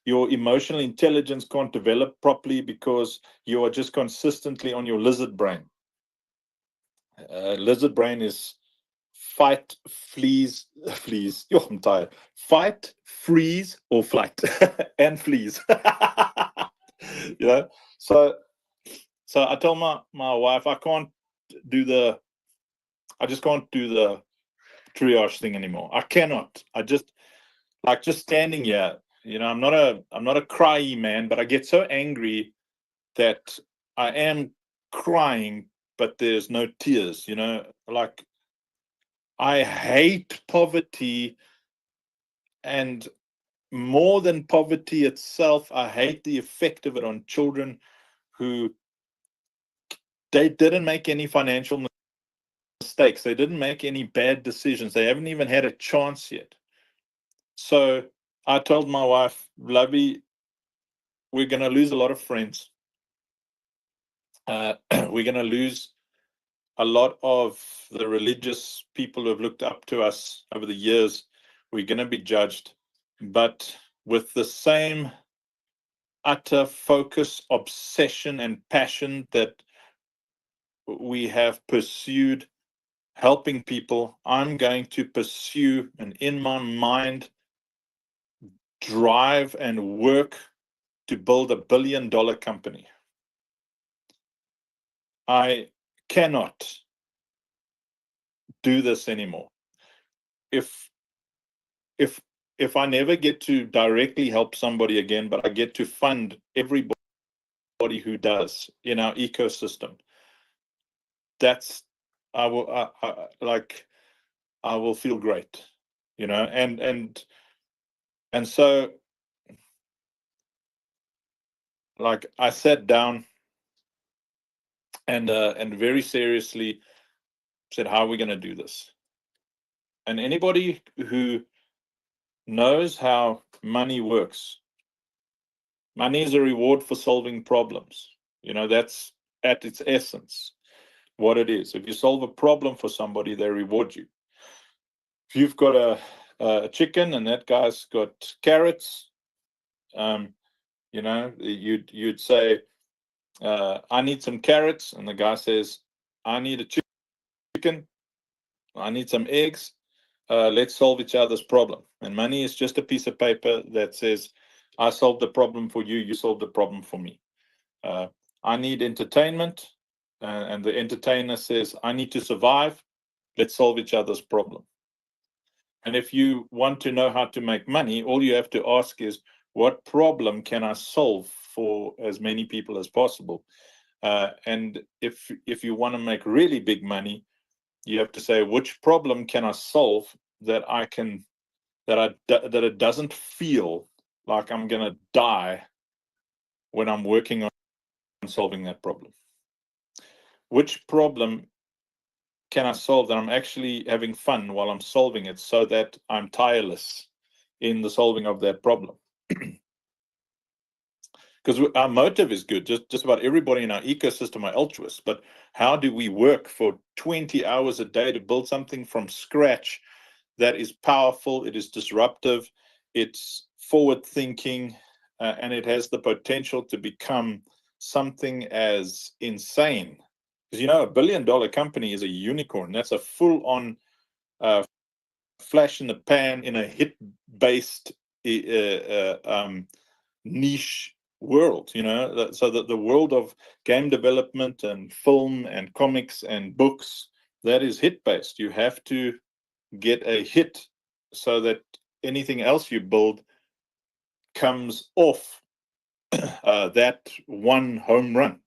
emotional intelligence can't develop properly because you are just consistently on your lizard brain. Lizard brain is fight, fleas, fleas. Yo, I'm tired. Fight, freeze, or flight, and fleas. You know, so I told my wife I just can't do the triage thing anymore. I cannot. I just standing here. You know, I'm not a cryy man, but I get so angry that I am crying, but there's no tears. You know, like I hate poverty, and more than poverty itself, I hate the effect of it on children who they didn't make any financial mistakes. They didn't make any bad decisions. They haven't even had a chance yet. So I told my wife, Lovey, we're going to lose a lot of friends. We're going to lose a lot of the religious people who have looked up to us over the years. We're going to be judged. But with the same utter focus, obsession, and passion that we have pursued helping people, I'm going to pursue and in my mind drive and work to build $1 billion company. I cannot do this anymore. If I never get to directly help somebody again, but I get to fund everybody who does in our ecosystem, that's I will feel great, you know, and so like I sat down and very seriously said, how are we going to do this? And anybody who knows how money works, money is a reward for solving problems. You know, that's at its essence what it is. If you solve a problem for somebody, they reward you. If you've got a chicken and that guy's got carrots, you know, you'd say, I need some carrots, and the guy says, I need a chicken, I need some eggs. Let's solve each other's problem. And money is just a piece of paper that says, I solved the problem for you, you solved the problem for me. I need entertainment, and the entertainer says, I need to survive, let's solve each other's problem. And if you want to know how to make money, all you have to ask is, what problem can I solve for as many people as possible? And if you want to make really big money, you have to say, which problem can I solve that it doesn't feel like I'm going to die when I'm working on solving that problem? Which problem can I solve that I'm actually having fun while I'm solving it, so that I'm tireless in the solving of that problem? Because our motive is good. Just about everybody in our ecosystem are altruists. But how do we work for 20 hours a day to build something from scratch that is powerful, it is disruptive, it's forward thinking, and it has the potential to become something as insane? Because, you know, $1 billion company is a unicorn. That's a full-on flash in the pan in a hit-based niche world, you know. So that the world of game development and film and comics and books, that is hit-based. You have to get a hit so that anything else you build comes off that one home run.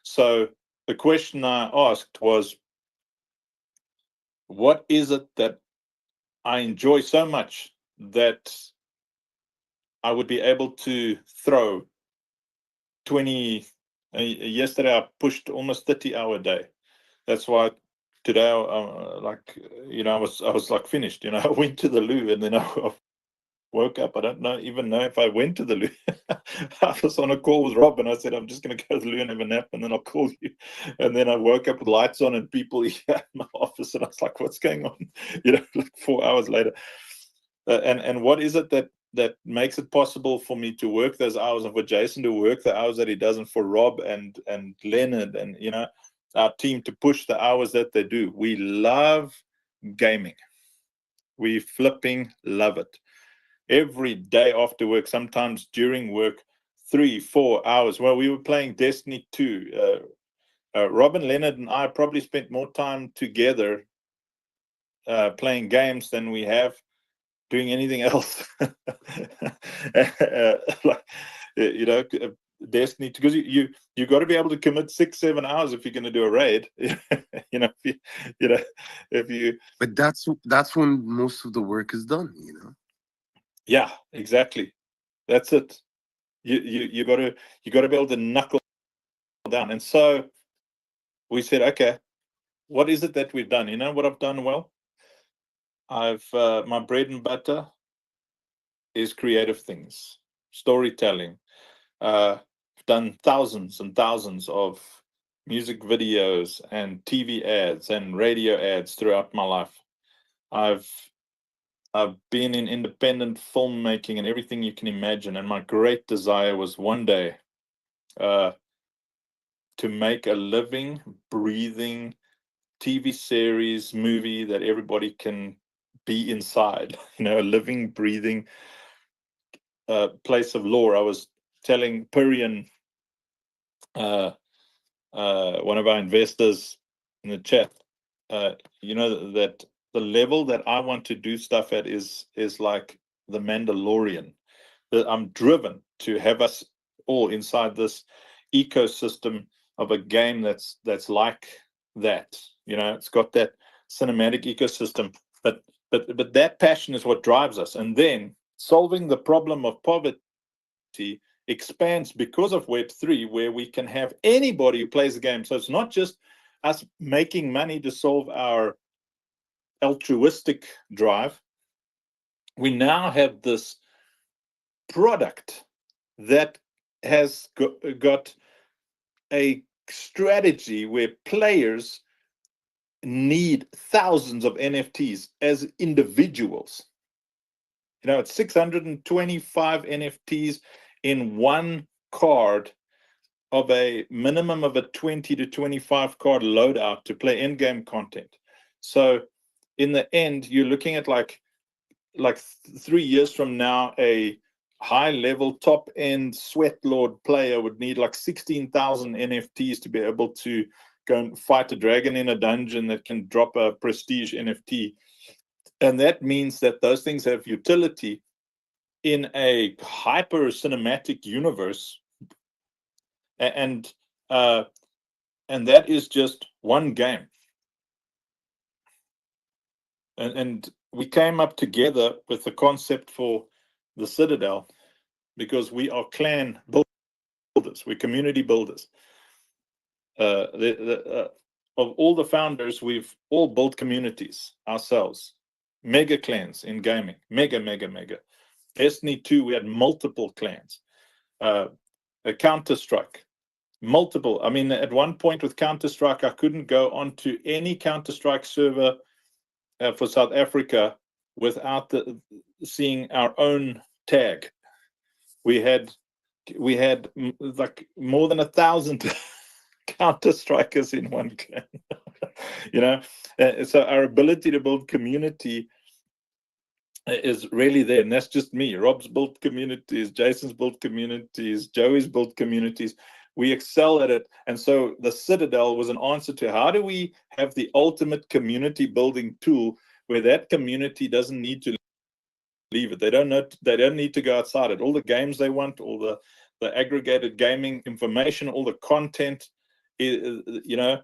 So the question I asked was, what is it that I enjoy so much that I would be able to throw 20? Yesterday I pushed almost 30-hour day. That's why today, like, you know, I was like finished. You know, I went to the loo and then I woke up. I don't even know if I went to the loo. I was on a call with Rob and I said, I'm just going to go to the loo and have a nap and then I'll call you. And then I woke up with lights on and people here in my office and I was like, what's going on? You know, like 4 hours later. And what is it that makes it possible for me to work those hours, and for Jason to work the hours that he doesn't, for Rob and Leonard, and, you know, our team to push the hours that they do. We love gaming. We flipping love it. Every day after work, sometimes during work, 3-4 hours. Well, we were playing Destiny 2. Robin Leonard and I probably spent more time together playing games than we have doing anything else. Destiny, because you got to be able to commit 6-7 hours if you're going to do a raid. If you. But that's when most of the work is done. Yeah, exactly. That's it. You got to be able to knuckle down. And so we said, okay, what is it that we've done? You know what I've done well? My bread and butter is creative things, storytelling. I've done thousands and thousands of music videos and TV ads and radio ads throughout my life. I've been in independent filmmaking and everything you can imagine. And my great desire was one day to make a living, breathing TV series, movie that everybody can be inside. A living, breathing place of lore. I was telling Purian, one of our investors in the chat, that the level that I want to do stuff at is like the Mandalorian. That I'm driven to have us all inside this ecosystem of a game that's like that. It's got that cinematic ecosystem, but that passion is what drives us. And then solving the problem of poverty expands because of Web3, where we can have anybody who plays the game. So it's not just us making money to solve our altruistic drive. We now have this product that has got a strategy where players need thousands of NFTs as individuals. It's 625 NFTs in one card of a minimum of a 20 to 25 card loadout to play in-game content. So in the end, you're looking at like 3 years from now, a high-level, top-end sweat lord player would need like 16,000 NFTs to be able to go and fight a dragon in a dungeon that can drop a prestige NFT. And that means that those things have utility in a hyper cinematic universe, and that is just one game. And we came up together with the concept for the Citadel because we are clan builders, we're community builders. Of all the founders, we've all built communities ourselves, mega clans in gaming, mega. Destiny 2, we had multiple clans. A Counter-Strike, multiple. I mean, at one point with Counter-Strike, I couldn't go onto any Counter-Strike server for South Africa without seeing our own tag. We had like more than 1,000 Counter-Strikers in one clan. So our ability to build community is really there, and that's just me. Rob's built communities, Jason's built communities, Joey's built communities. We excel at it. And so the Citadel was an answer to how do we have the ultimate community building tool where that community doesn't need to leave it. They don't need to go outside it. All the games they want, all the aggregated gaming information, all the content, the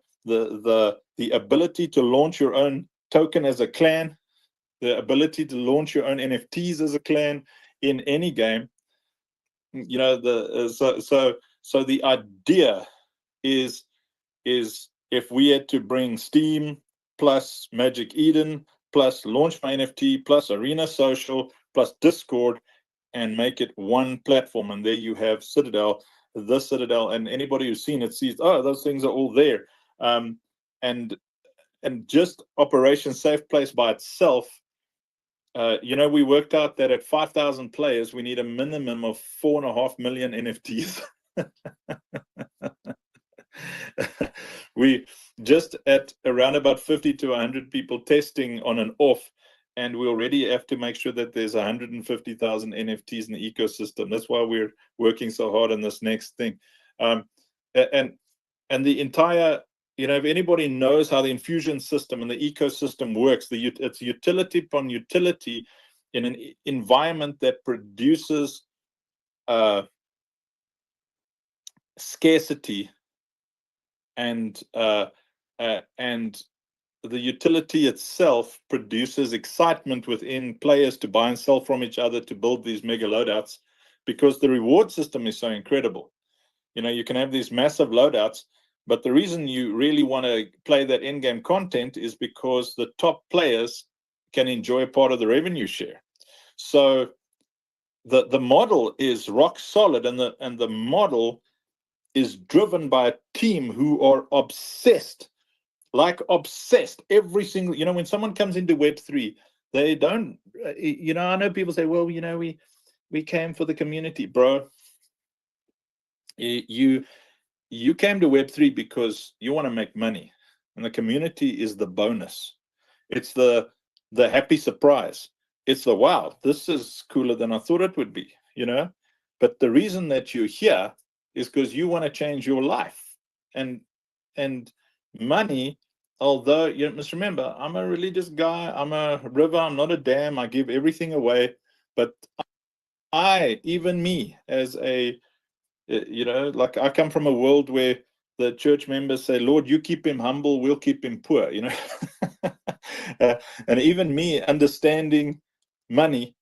ability to launch your own token as a clan, the ability to launch your own NFTs as a clan in any game. So the idea is if we had to bring Steam plus Magic Eden plus Launch My NFT plus Arena Social plus Discord and make it one platform, and there you have Citadel, the Citadel, and anybody who's seen it sees, oh, those things are all there. And just Operation Safe Place by itself, we worked out that at 5,000 players, we need a minimum of 4.5 million NFTs. We just at around about 50 to 100 people testing on and off, and we already have to make sure that there's 150,000 NFTs in the ecosystem. That's why we're working so hard on this next thing. And the entire, if anybody knows how the infusion system and the ecosystem works, it's utility upon utility in an environment that produces scarcity, and the utility itself produces excitement within players to buy and sell from each other to build these mega loadouts, because the reward system is so incredible. You can have these massive loadouts, but the reason you really want to play that in-game content is because the top players can enjoy part of the revenue share. So the model is rock solid, and the model is driven by a team who are obsessed every single, when someone comes into Web3, they don't, I know people say, well, we came for the community. Bro, you came to Web3 because you want to make money, and the community is the bonus. It's the happy surprise. It's the, wow, this is cooler than I thought it would be, but the reason that you're here is because you want to change your life. And money, although you must remember, I'm a religious guy, I'm a river, I'm not a dam, I give everything away. But even me, as a, like, I come from a world where the church members say, Lord, you keep him humble, we'll keep him poor, and even me understanding money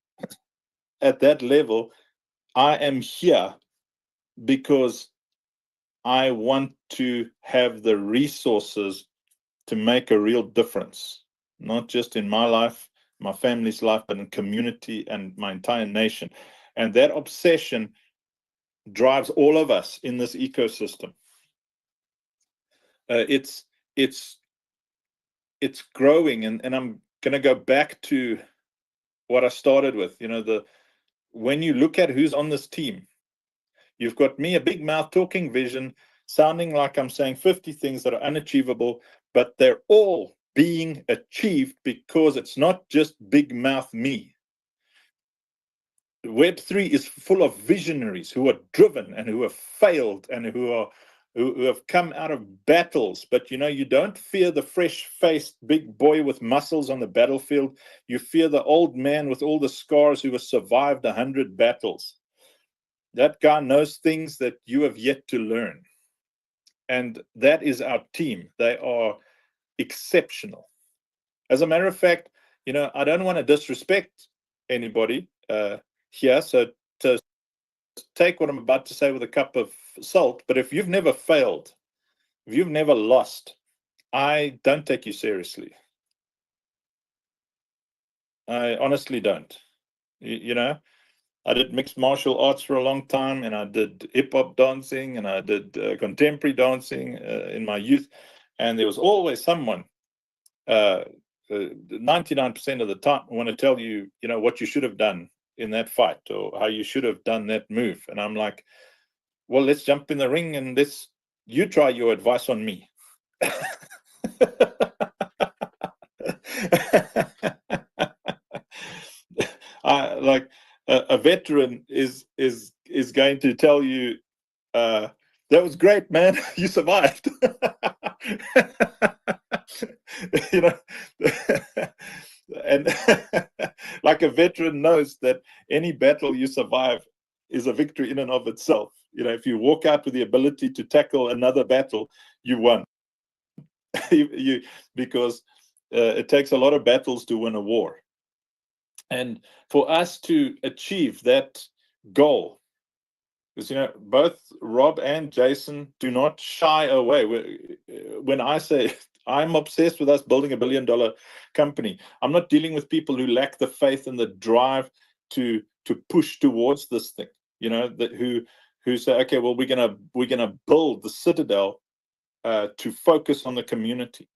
at that level, I am here because I want to have the resources to make a real difference, not just in my life, my family's life, but in community and my entire nation. And that obsession drives all of us in this ecosystem. It's growing, and I'm going to go back to what I started with. When you look at who's on this team, you've got me, a big mouth talking vision, sounding like I'm saying 50 things that are unachievable, but they're all being achieved because it's not just big mouth me. Web3 is full of visionaries who are driven and who have failed and who have come out of battles. But you don't fear the fresh-faced big boy with muscles on the battlefield. You fear the old man with all the scars who has survived 100 battles. That guy knows things that you have yet to learn. And that is our team. They are exceptional. As a matter of fact, I don't want to disrespect anybody here, so to take what I'm about to say with a cup of salt, but if you've never failed, if you've never lost, I don't take you seriously. I honestly don't. I did mixed martial arts for a long time, and I did hip-hop dancing, and I did contemporary dancing in my youth, and there was always someone 99% of the time want to tell you, what you should have done in that fight, or how you should have done that move. And I'm like, well, let's jump in the ring and you try your advice on me. Like a veteran is going to tell you, that was great, man. You survived. And like a veteran knows that any battle you survive is a victory in and of itself. If you walk out with the ability to tackle another battle, you won. Because it takes a lot of battles to win a war. And for us to achieve that goal, because both Rob and Jason do not shy away. When I say I'm obsessed with us building $1 billion company, I'm not dealing with people who lack the faith and the drive to push towards this thing. Who say, okay, well, we're gonna build the Citadel to focus on the community.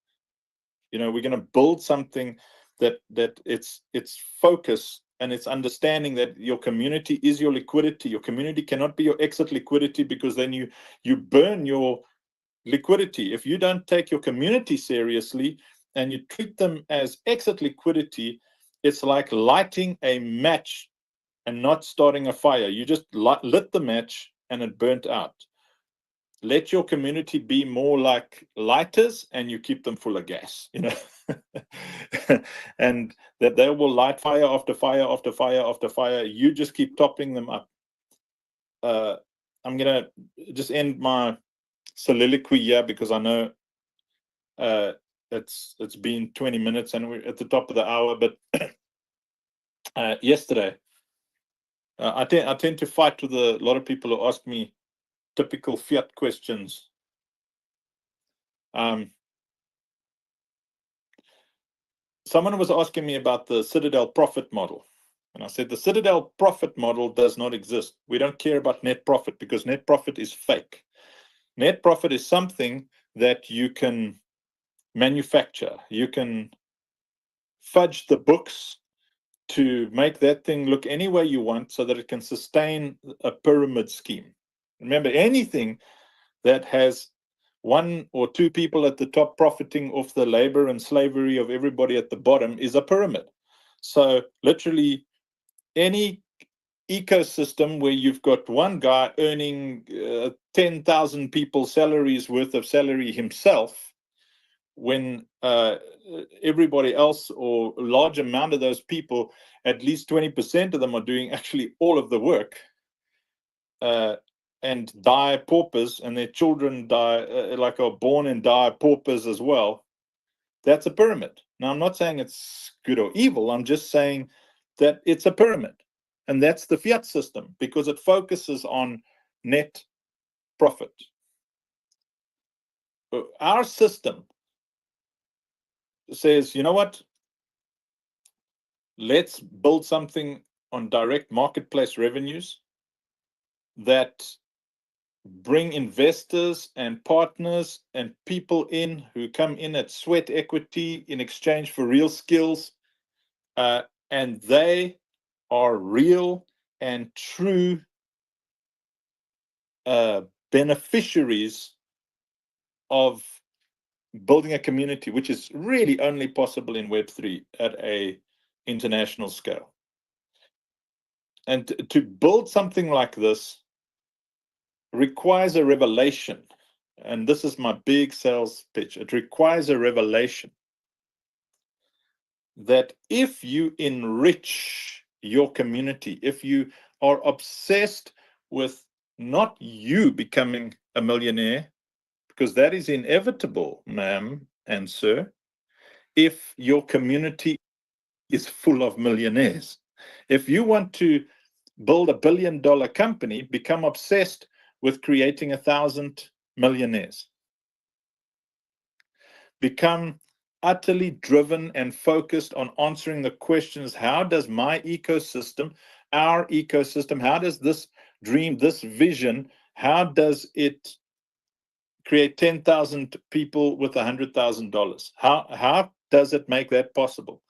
We're gonna build something that it's focus. And it's understanding that your community is your liquidity. Your community cannot be your exit liquidity, because then you burn your liquidity. If you don't take your community seriously and you treat them as exit liquidity, it's like lighting a match and not starting a fire. You just lit the match and it burnt out. Let your community be more like lighters and you keep them full of gas, and that they will light fire after fire after fire after fire. You just keep topping them up. I'm going to just end my soliloquy here because I know it's been 20 minutes and we're at the top of the hour. But yesterday, I tend to fight with a lot of people who ask me typical fiat questions. Someone was asking me about the Citadel profit model. And I said, the Citadel profit model does not exist. We don't care about net profit because net profit is fake. Net profit is something that you can manufacture. You can fudge the books to make that thing look any way you want so that it can sustain a pyramid scheme. Remember, anything that has one or two people at the top profiting off the labor and slavery of everybody at the bottom is a pyramid. So literally any ecosystem where you've got one guy earning 10,000 people's salaries worth of salary himself, when everybody else or a large amount of those people, at least 20% of them are doing actually all of the work, and die paupers, and their children die like are born and die paupers as well. That's a pyramid. Now, I'm not saying it's good or evil. I'm just saying that it's a pyramid. And that's the fiat system because it focuses on net profit. Our system says, you know what? Let's build something on direct marketplace revenues that bring investors and partners and people in who come in at sweat equity in exchange for real skills, and they are real and true beneficiaries of building a community, which is really only possible in Web3 at a international scale. And to build something like this requires a revelation. And this is my big sales pitch. It requires a revelation that if you enrich your community, if you are obsessed with not you becoming a millionaire, because that is inevitable, ma'am and sir, if your community is full of millionaires. If you want to build $1 billion company, become obsessed with creating 1,000 millionaires. Become utterly driven and focused on answering the questions, how does my ecosystem, our ecosystem, how does this dream, this vision, how does it create 10,000 people with $100,000? How does it make that possible?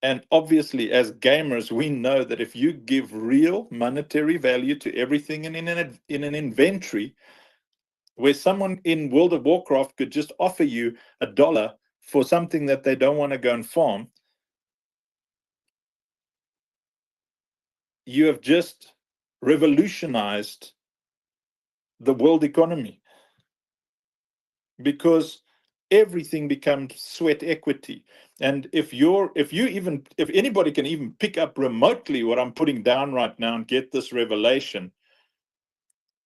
And obviously, as gamers, we know that if you give real monetary value to everything in an inventory, where someone in World of Warcraft could just offer you $1 for something that they don't want to go and farm, you have just revolutionized the world economy, because everything becomes sweat equity. And if anybody can even pick up remotely what I'm putting down right now and get this revelation,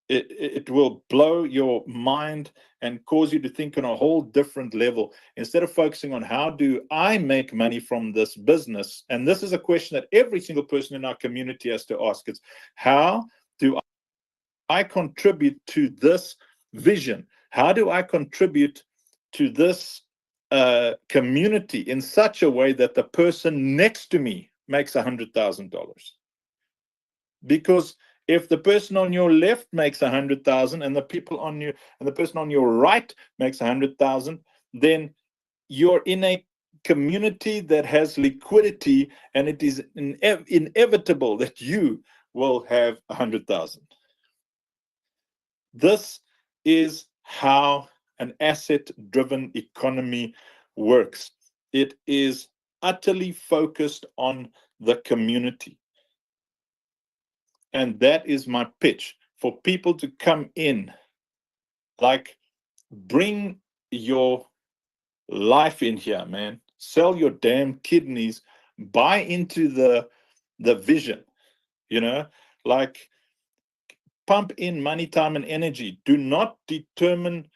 it will blow your mind and cause you to think on a whole different level. Instead of focusing on how do I make money from this business, and this is a question that every single person in our community has to ask, it's how do I contribute to this vision? How do I contribute to this community in such a way that the person next to me makes $100,000? Because if the person on your left makes 100,000 and the person on your right makes 100,000, then you're in a community that has liquidity, and it is inevitable that you will have 100,000. This is how an asset-driven economy works. It is utterly focused on the community. And that is my pitch for people to come in, like, bring your life in here, man. Sell your damn kidneys, buy into the vision, you know, like, pump in money, time, and energy. Do not determine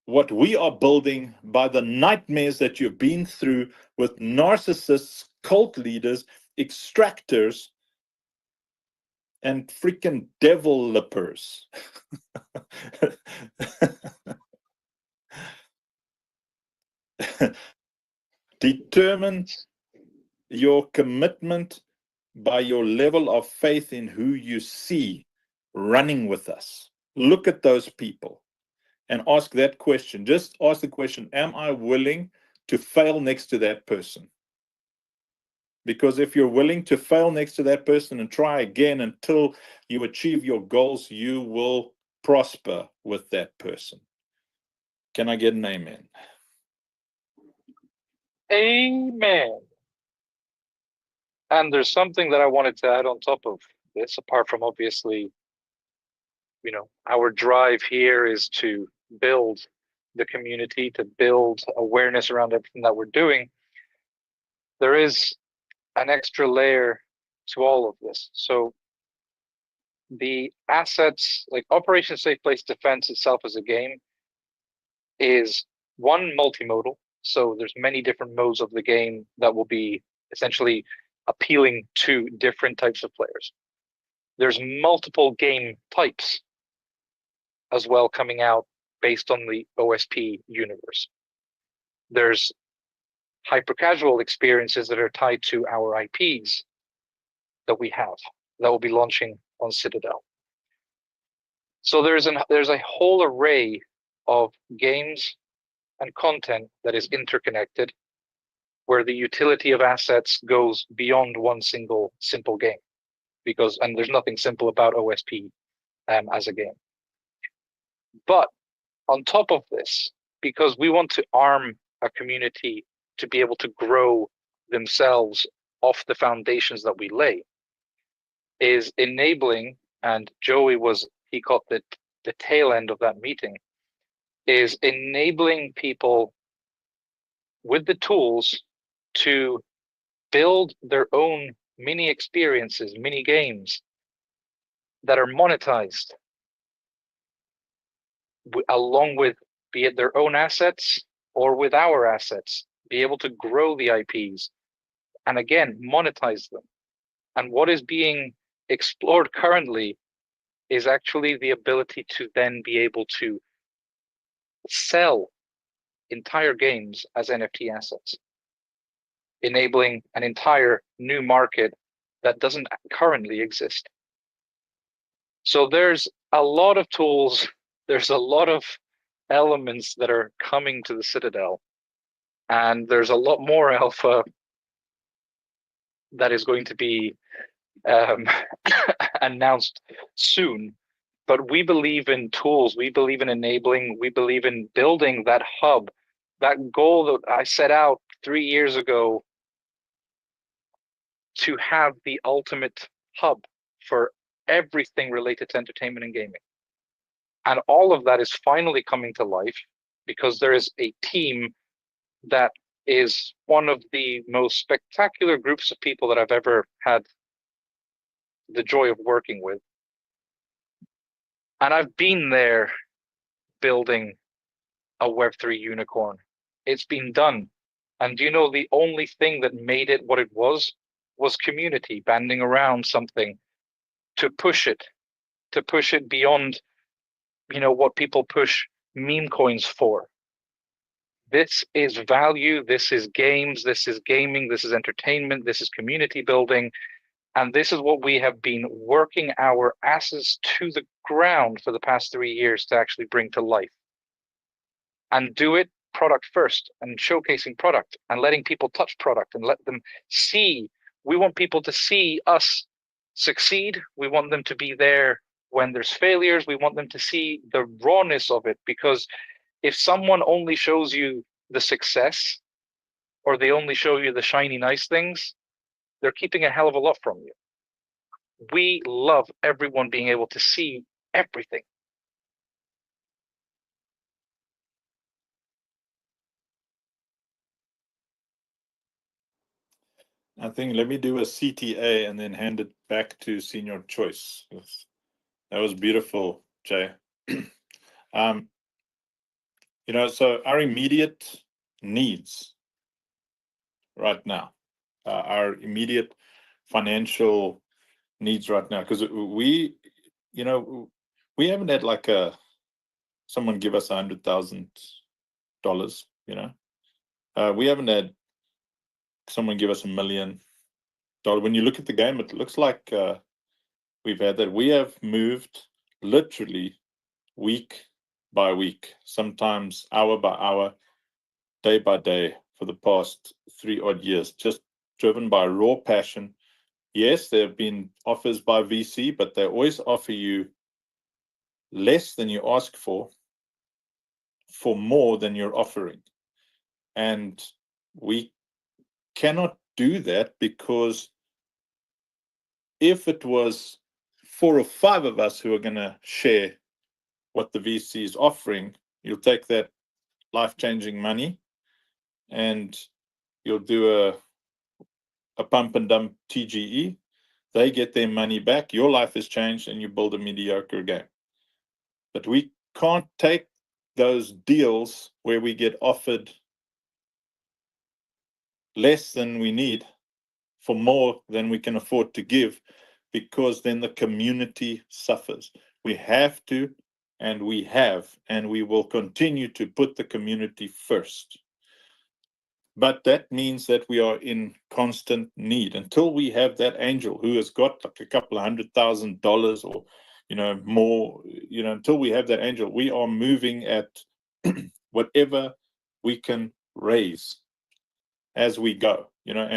what we are building by the nightmares that you've been through with narcissists, cult leaders, extractors, and freaking devil lippers. Determine your commitment by your level of faith in who you see running with us. Look at those people and ask that question. Just ask the question, am I willing to fail next to that person? Because if you're willing to fail next to that person and try again until you achieve your goals, you will prosper with that person. Can I get an amen? Amen. And there's something that I wanted to add on top of this, apart from obviously, you know, our drive here is to build the community, to build awareness around everything that we're doing. There is an extra layer to all of this. So the assets, like Operation Safe Place Defense itself as a game, is one, multimodal. So there's many different modes of the game that will be essentially appealing to different types of players. There's multiple game types as well coming out based on the OSP universe. There's hyper-casual experiences that are tied to our IPs that we have that will be launching on Citadel. So there's a whole array of games and content that is interconnected, where the utility of assets goes beyond one single simple game, and there's nothing simple about OSP as a game. But on top of this, because we want to arm a community to be able to grow themselves off the foundations that we lay, is enabling, and Joey he caught the tail end of that meeting, is enabling people with the tools to build their own mini experiences, mini games that are monetized along with, be it their own assets or with our assets, be able to grow the IPs and again, monetize them. And what is being explored currently is actually the ability to then be able to sell entire games as NFT assets, enabling an entire new market that doesn't currently exist. So there's a lot of tools, there's a lot of elements that are coming to the Citadel, and there's a lot more alpha that is going to be announced soon. But we believe in tools, we believe in enabling, we believe in building that hub, that goal that I set out 3 years ago to have the ultimate hub for everything related to entertainment and gaming. And all of that is finally coming to life because there is a team that is one of the most spectacular groups of people that I've ever had the joy of working with. And I've been there building a Web3 unicorn. It's been done. And you know, the only thing that made it what it was community banding around something to push it beyond, you know, what people push meme coins for. This is value, this is games, this is gaming, this is entertainment, this is community building. And this is what we have been working our asses to the ground for the past 3 years to actually bring to life. And do it product first, and showcasing product and letting people touch product and let them see. We want people to see us succeed. We want them to be there When there's failures, we want them to see the rawness of it, because if someone only shows you the success, or they only show you the shiny nice things, they're keeping a hell of a lot from you. We love everyone being able to see everything. I think let me do a CTA and then hand it back to Senior Choice. That was beautiful, Jay. You know, so our immediate needs right now, our immediate financial needs right now, because we, you know, we haven't had like someone give us $100,000, you know. We haven't had someone give us $1 million. When you look at the game, it looks like we've had that. We have moved literally week by week, sometimes hour by hour, day by day for the past 3 odd years, just driven by raw passion. Yes, there have been offers by VC, but they always offer you less than you ask for more than you're offering. And we cannot do that, because if it was 4 or 5 of us who are going to share what the VC is offering, you'll take that life-changing money and you'll do a pump and dump TGE. They get their money back, your life has changed, and you build a mediocre game. But we can't take those deals where we get offered less than we need for more than we can afford to give, because then the community suffers. We have to, and we have, and we will continue to put the community first. But that means that we are in constant need until we have that angel who has got like a couple of $100,000 or, you know, more, you know, until we have that angel, we are moving at whatever we can raise as we go, you know,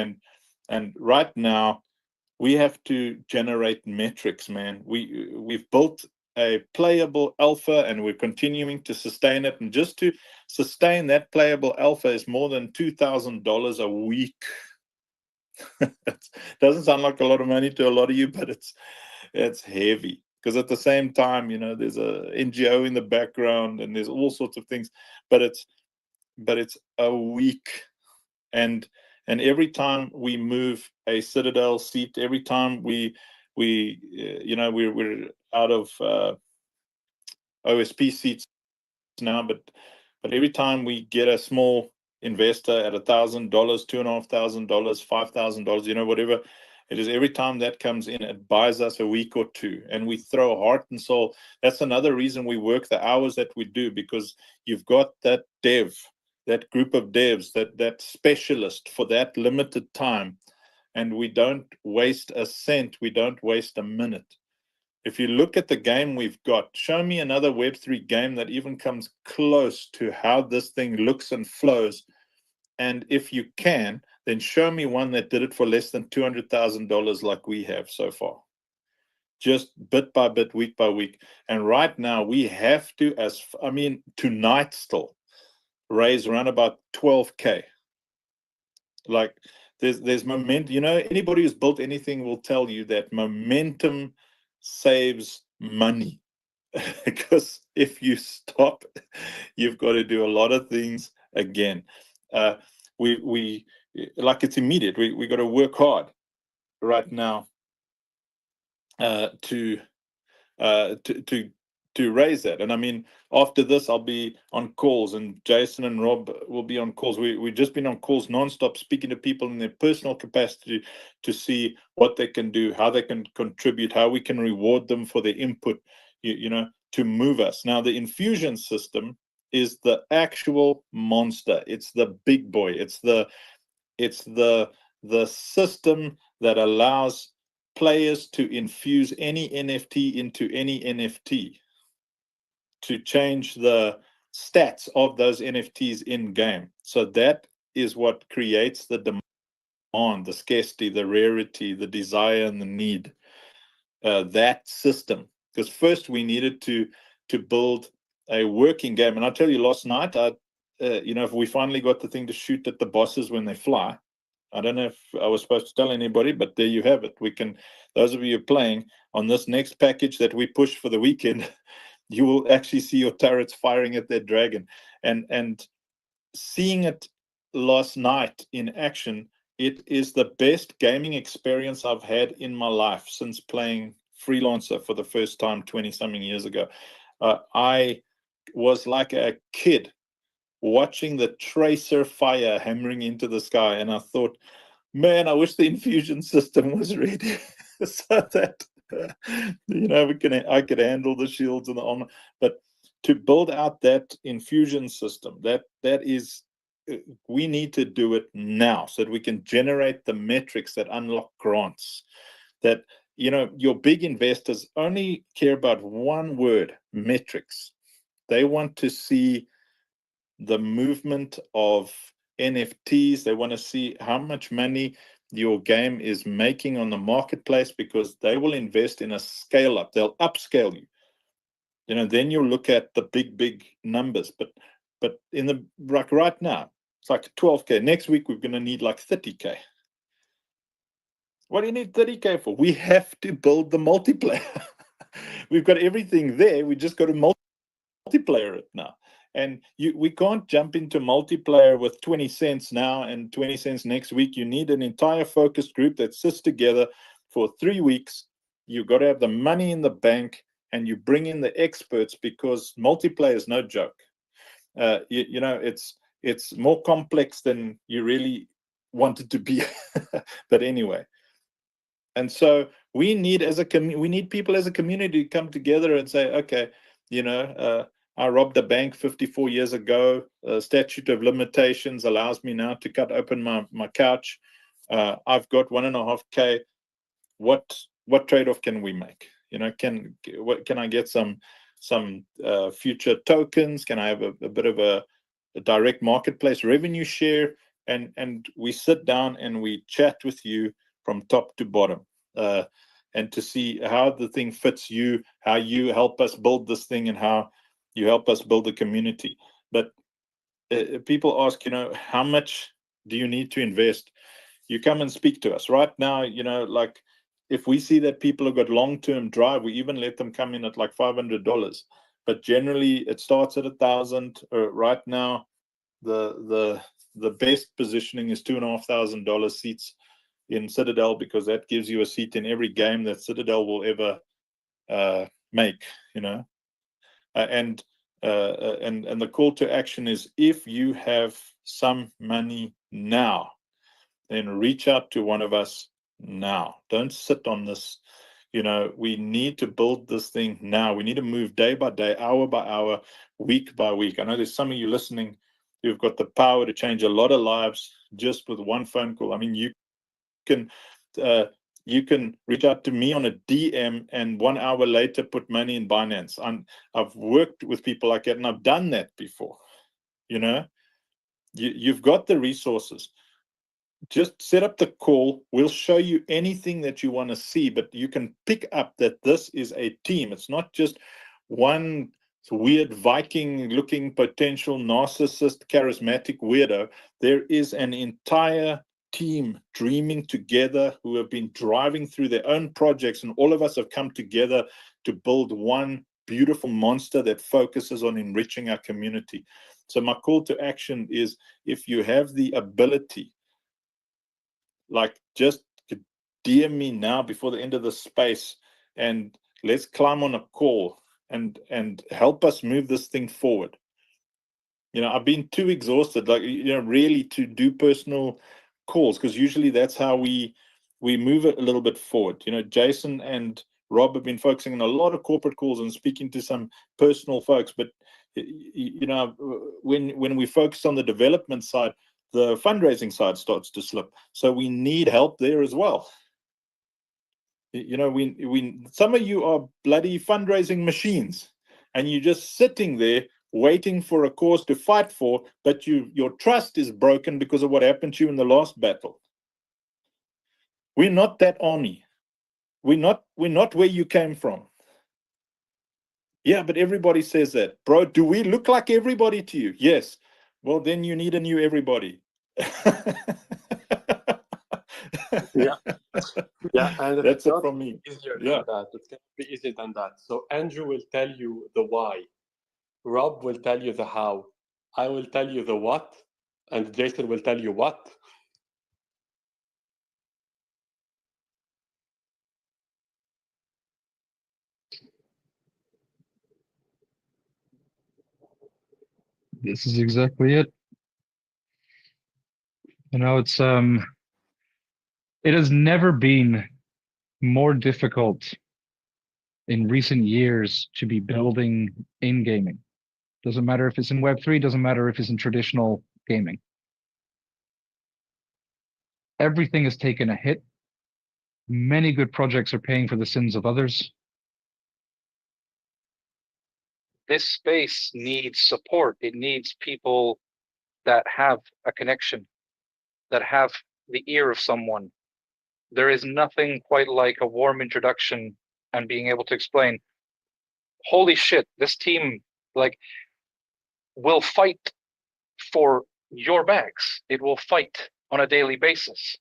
and right now we have to generate metrics, man. We've built a playable alpha and we're continuing to sustain it. And just to sustain that playable alpha is more than $2,000 a week. It doesn't sound like a lot of money to a lot of you, but it's heavy. Because at the same time, you know, there's a NGO in the background and there's all sorts of things, but it's a week. And every time we move a Citadel seat, every time we you know, we're out of OSP seats now, but every time we get a small investor at $1,000, $2,500, $5,000, you know, whatever it is, every time that comes in, it buys us a week or two, and we throw heart and soul. That's another reason we work the hours that we do, because you've got that dev, that group of devs, that specialist for that limited time, and we don't waste a cent, we don't waste a minute. If you look at the game we've got, show me another Web3 game that even comes close to how this thing looks and flows. And if you can, then show me one that did it for less than $200,000 like we have so far. Just bit by bit, week by week. And right now we have to, tonight still, raise around about 12K. Like there's momentum. You know, anybody who's built anything will tell you that momentum saves money. Because if you stop, you've got to do a lot of things again. We like, it's immediate. We got to work hard right now to raise that. And I mean, after this, I'll be on calls, and Jason and Rob will be on calls. We've just been on calls nonstop, speaking to people in their personal capacity to see what they can do, how they can contribute, how we can reward them for their input, you know, to move us. Now, the infusion system is the actual monster. It's the big boy. It's the system that allows players to infuse any NFT into any NFT, to change the stats of those NFTs in game. So that is what creates the demand, the scarcity, the rarity, the desire, and the need. That system because first we needed to build a working game. And I tell you, last night, if we finally got the thing to shoot at the bosses when they fly. I don't know if I was supposed to tell anybody, but there you have it. We can, those of you playing on this next package that we push for the weekend, you will actually see your turrets firing at their dragon. And seeing it last night in action, it is the best gaming experience I've had in my life since playing freelancer for the first time 20-something years ago. I was like a kid watching the tracer fire hammering into the sky, and I thought, man, I wish the infusion system was ready so that I could handle the shields and the armor. But to build out that infusion system, that is, we need to do it now so that we can generate the metrics that unlock grants. That your big investors only care about one word: metrics. They want to see the movement of NFTs. They want to see how much money your game is making on the marketplace, because they will invest in a scale up. They'll upscale you. Then you'll look at the big numbers. But in the right now, it's like 12K. Next week we're going to need like 30K. What do you need 30K for? We have to build the multiplayer. We've got everything there. We just got to multiplayer it now. And we can't jump into multiplayer with 20 cents now and 20 cents next week. You need an entire focus group that sits together for 3 weeks. You've got to have the money in the bank, and you bring in the experts, because multiplayer is no joke. It's more complex than you really want it to be. But anyway. And so we need people as a community to come together and say, okay, I robbed a bank 54 years ago. Statute of limitations allows me now to cut open my couch. I've got 1.5K. What trade-off can we make? Can I get some future tokens? Can I have a bit of a direct marketplace revenue share? And we sit down and we chat with you from top to bottom, and to see how the thing fits you, how you help us build this thing, and how you help us build a community. But people ask, how much do you need to invest? You come and speak to us right now. Like, if we see that people have got long-term drive, we even let them come in at like $500. But generally, it starts at $1,000. Right now, the best positioning is $2,500 seats in Citadel, because that gives you a seat in every game that Citadel will ever make. And the call to action is, if you have some money now, then reach out to one of us now. Don't sit on this. We need to build this thing now. We need to move day by day, hour by hour, week by week. I know there's some of you listening who've got the power to change a lot of lives just with one phone call. I mean, you can reach out to me on a DM and 1 hour later put money in Binance. I've worked with people like that, and I've done that before. You've got the resources. Just set up the call. We'll show you anything that you want to see, but you can pick up that this is a team. It's not just one weird Viking-looking potential narcissist, charismatic weirdo. There is an entire team dreaming together, who have been driving through their own projects, and all of us have come together to build one beautiful monster that focuses on enriching our community. So my call to action is, if you have the ability, like, just DM me now before the end of the space, and let's climb on a call and help us move this thing forward. I've been too exhausted, really, to do personal calls, because usually that's how we move it a little bit forward. Jason and Rob have been focusing on a lot of corporate calls and speaking to some personal folks, but when we focus on the development side, the fundraising side starts to slip. So we need help there as well. Some of you are bloody fundraising machines, and you're just sitting there waiting for a cause to fight for, but your trust is broken because of what happened to you in the last battle. We're not that army. We're not where you came from. Yeah, but everybody says that. Bro, do we look like everybody to you? Yes. Well, then you need a new everybody. Yeah, yeah, and it That's it cannot from be me. easier Yeah. than that. It cannot be easier than that. So Andrew will tell you the why, Rob will tell you the how, I will tell you the what, and Jason will tell you what. This is exactly it. You know, it has never been more difficult in recent years to be building in gaming. Doesn't matter if it's in Web3, doesn't matter if it's in traditional gaming. Everything has taken a hit. Many good projects are paying for the sins of others. This space needs support. It needs people that have a connection, that have the ear of someone. There is nothing quite like a warm introduction and being able to explain, holy shit, this team like will fight for your bags. It will fight on a daily basis.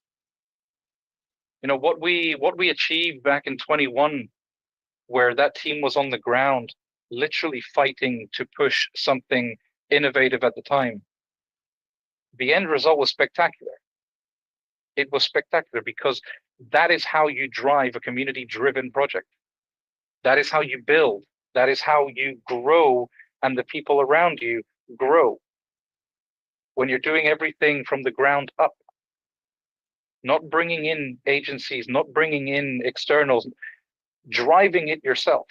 You know, what we achieved back in 21, where that team was on the ground literally fighting to push something innovative at the time. The end result was spectacular. It was spectacular because that is how you drive a community-driven project. That is how you build. That is how you grow, and the people around you grow. When you're doing everything from the ground up, not bringing in agencies, not bringing in externals, driving it yourself.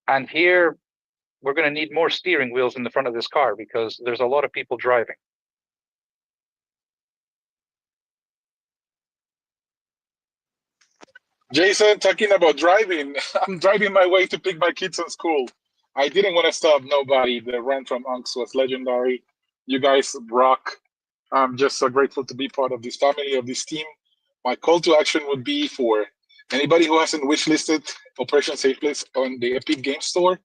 And here, we're going to need more steering wheels in the front of this car because there's a lot of people driving. Jason, talking about driving, I'm driving my way to pick my kids from school. I didn't want to stop nobody. The run from Unks was legendary. You guys rock. I'm just so grateful to be part of this family, of this team. My call to action would be for anybody who hasn't wishlisted Operation Safe List on the Epic Game Store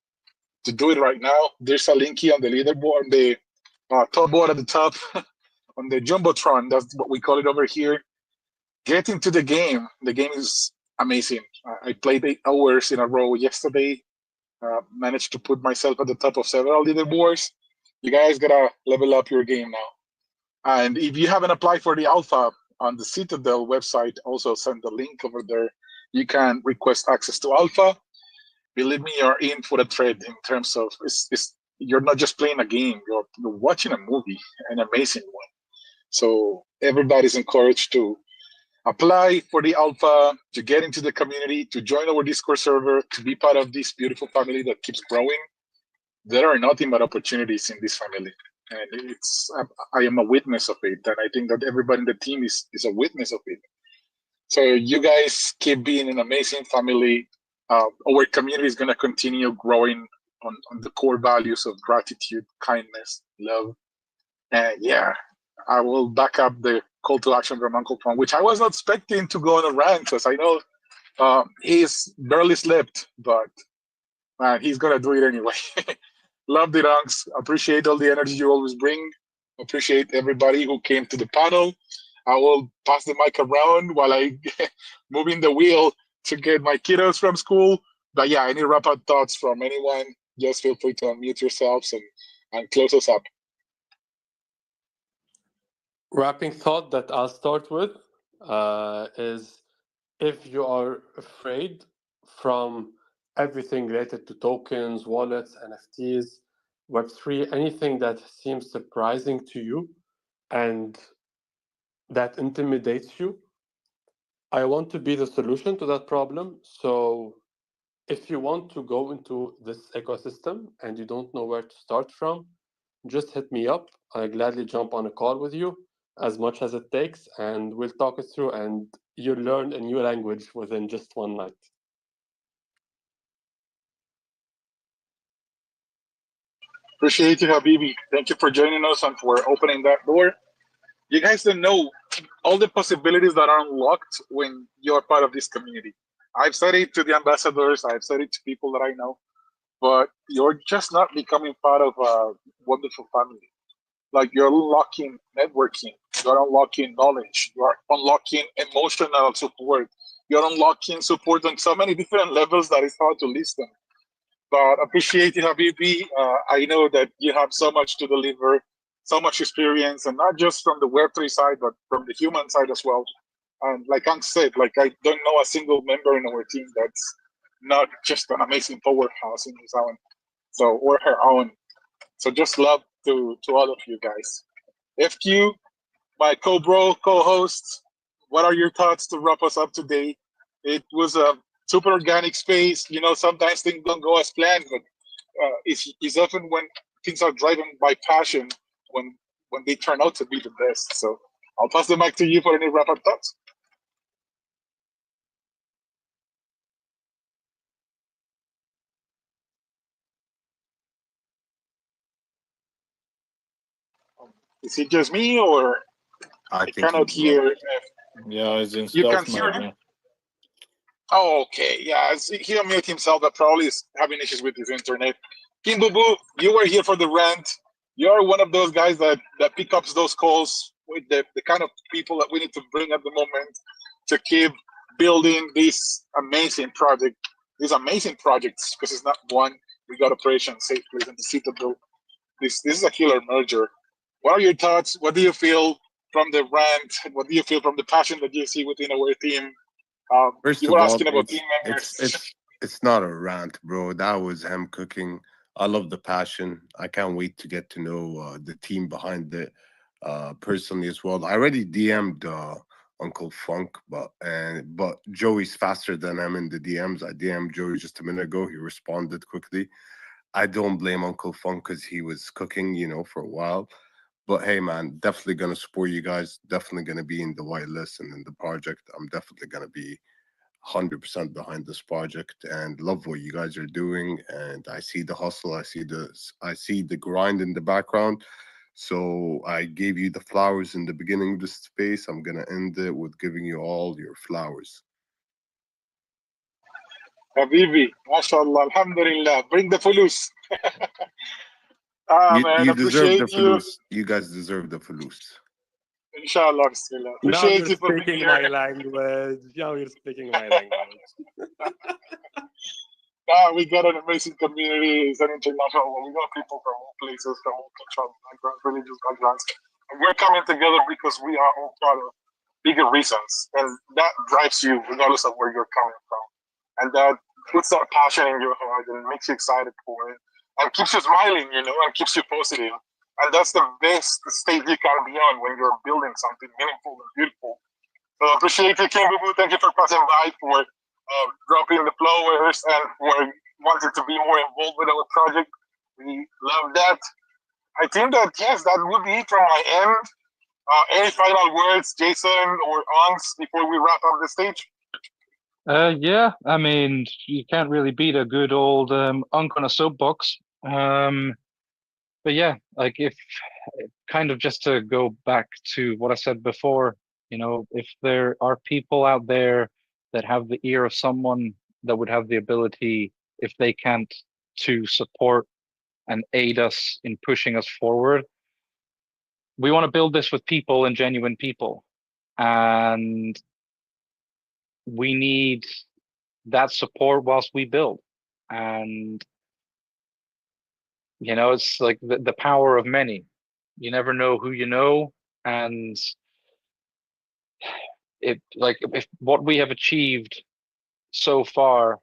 to do it right now. There's a linky on the leaderboard, on the top board at the top, on the Jumbotron. That's what we call it over here. Get into the game. The game is amazing. I played 8 hours in a row yesterday. Managed to put myself at the top of several leaderboards. You guys gotta level up your game now. And if you haven't applied for the alpha on the Citadel website, also send the link over there. You can request access to alpha. Believe me, you're in for the trade in terms of you're not just playing a game, you're watching a movie, an amazing one. So everybody's encouraged to apply for the alpha, to get into the community, to join our Discord server, to be part of this beautiful family that keeps growing. There are nothing but opportunities in this family. And I am a witness of it. And I think that everybody in the team is a witness of it. So you guys keep being an amazing family. Our community is going to continue growing on the core values of gratitude, kindness, love. And yeah, I will back up the call to action from Uncle Tom, which I was not expecting to go on a rant, because I know he's barely slept, but he's going to do it anyway. Love the ranks. Appreciate all the energy you always bring. Appreciate everybody who came to the panel. I will pass the mic around while I moving the wheel to get my kiddos from school. But yeah, any wrap-up thoughts from anyone, just feel free to unmute yourselves and close us up. Wrapping thought that I'll start with is, if you are afraid from everything related to tokens, wallets, NFTs, Web3, anything that seems surprising to you and that intimidates you, I want to be the solution to that problem. So if you want to go into this ecosystem and you don't know where to start from, just hit me up. I'll gladly jump on a call with you as much as it takes, and we'll talk it through, and you learn a new language within just one night. Appreciate you, Habibi. Thank you for joining us and for opening that door. You guys don't know all the possibilities that are unlocked when you're part of this community. I've said it to the ambassadors, I've said it to people that I know, but you're just not becoming part of a wonderful family. Like you're unlocking networking, you're unlocking knowledge, you're unlocking emotional support, you're unlocking support on so many different levels that it's hard to list them. But appreciate it, Habibi. I know that you have so much to deliver, so much experience, and not just from the Web3 side, but from the human side as well. And like Hank said, like I don't know a single member in our team that's not just an amazing powerhouse in his own, so or her own. So just love to all of you guys. FQ, my co-bro, co-host, what are your thoughts to wrap us up today? It was a super organic space. You know, sometimes things don't go as planned, but it's often when things are driven by passion when they turn out to be the best. So I'll pass the mic to you for any wrap-up thoughts. Is it just me, or I I think cannot he's not. hear? Yeah, he's in You stealth can't hear mode, him? man. Oh, okay. Yeah, he unmuted himself, but probably is having issues with his internet. King Boo Boo, you were here for the rant. You're one of those guys that pick up those calls with the kind of people that we need to bring at the moment to keep building this amazing project, these amazing projects, because it's not one. We got Operation Safe Place and the Citadel. This is a killer merger. What are your thoughts? What do you feel from the rant? What do you feel from the passion that you see within our team? First You were of all, asking about team it's members. it's it's not a rant, bro. That was him cooking. I love the passion. I can't wait to get to know the team behind it personally as well. I already DM'd Uncle Funk, but Joey's faster than him in the DMs. I DM'd Joey just a minute ago. He responded quickly. I don't blame Uncle Funk because he was cooking, for a while. But hey, man, definitely gonna support you guys. Definitely gonna be in the whitelist and in the project. I'm definitely gonna be 100% behind this project and love what you guys are doing. And I see the hustle. I see the grind in the background. So I gave you the flowers in the beginning of this space. I'm gonna end it with giving you all your flowers. Habibi, mashallah, alhamdulillah, bring the fulus. Man, You deserve the appreciate you. falus. You guys deserve the falus. Inshallah, bismillah. Now Appreciate you're you for being speaking here. my language. Now you're speaking my language. We got an amazing community. It's an international one. We got people from all places, from all cultural backgrounds, religious backgrounds. And we're coming together because we are all part of bigger reasons. And that drives you regardless of where you're coming from. And that puts that passion in your heart and makes you excited for it. And keeps you smiling, and keeps you positive. And that's the best state you can be on when you're building something meaningful and beautiful. So I appreciate you, King Boo. Thank you for passing by, for dropping the flowers, and for wanting to be more involved with our project. We love that. I think that, yes, that would be it from my end. Any final words, Jason or Ons, before we wrap up the stage? Yeah, I mean, you can't really beat a good old unk on a soapbox. But yeah, like if kind of just to go back to what I said before, if there are people out there that have the ear of someone that would have the ability, if they can't, to support and aid us in pushing us forward, we want to build this with people and genuine people. And we need that support whilst we build. And it's like the power of many. You never know who you know. And if what we have achieved so far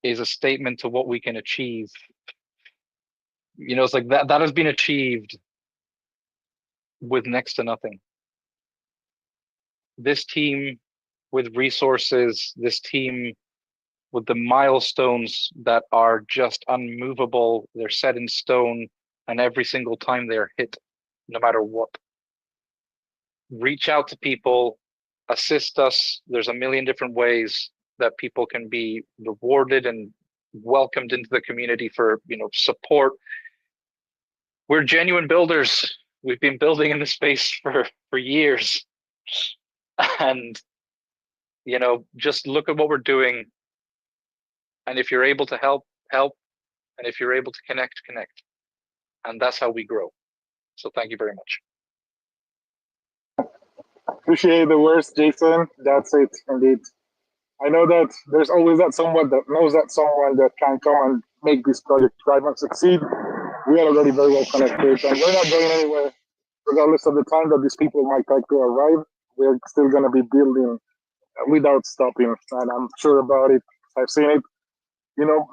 is a statement to what we can achieve, it's like that has been achieved with next to nothing. This team with resources, this team with the milestones that are just unmovable, they're set in stone, and every single time they're hit, no matter what. Reach out to people, assist us. There's a million different ways that people can be rewarded and welcomed into the community for support. We're genuine builders. We've been building in the space for years, and just look at what we're doing. And if you're able to help, help. And if you're able to connect, connect. And that's how we grow. So thank you very much. Appreciate the words, Jason. That's it, indeed. I know that there's always that someone that knows that someone that can come and make this project thrive and succeed. We are already very well connected, and we're not going anywhere. Regardless of the time that these people might take to arrive, we're still going to be building without stopping, and I'm sure about it. I've seen it.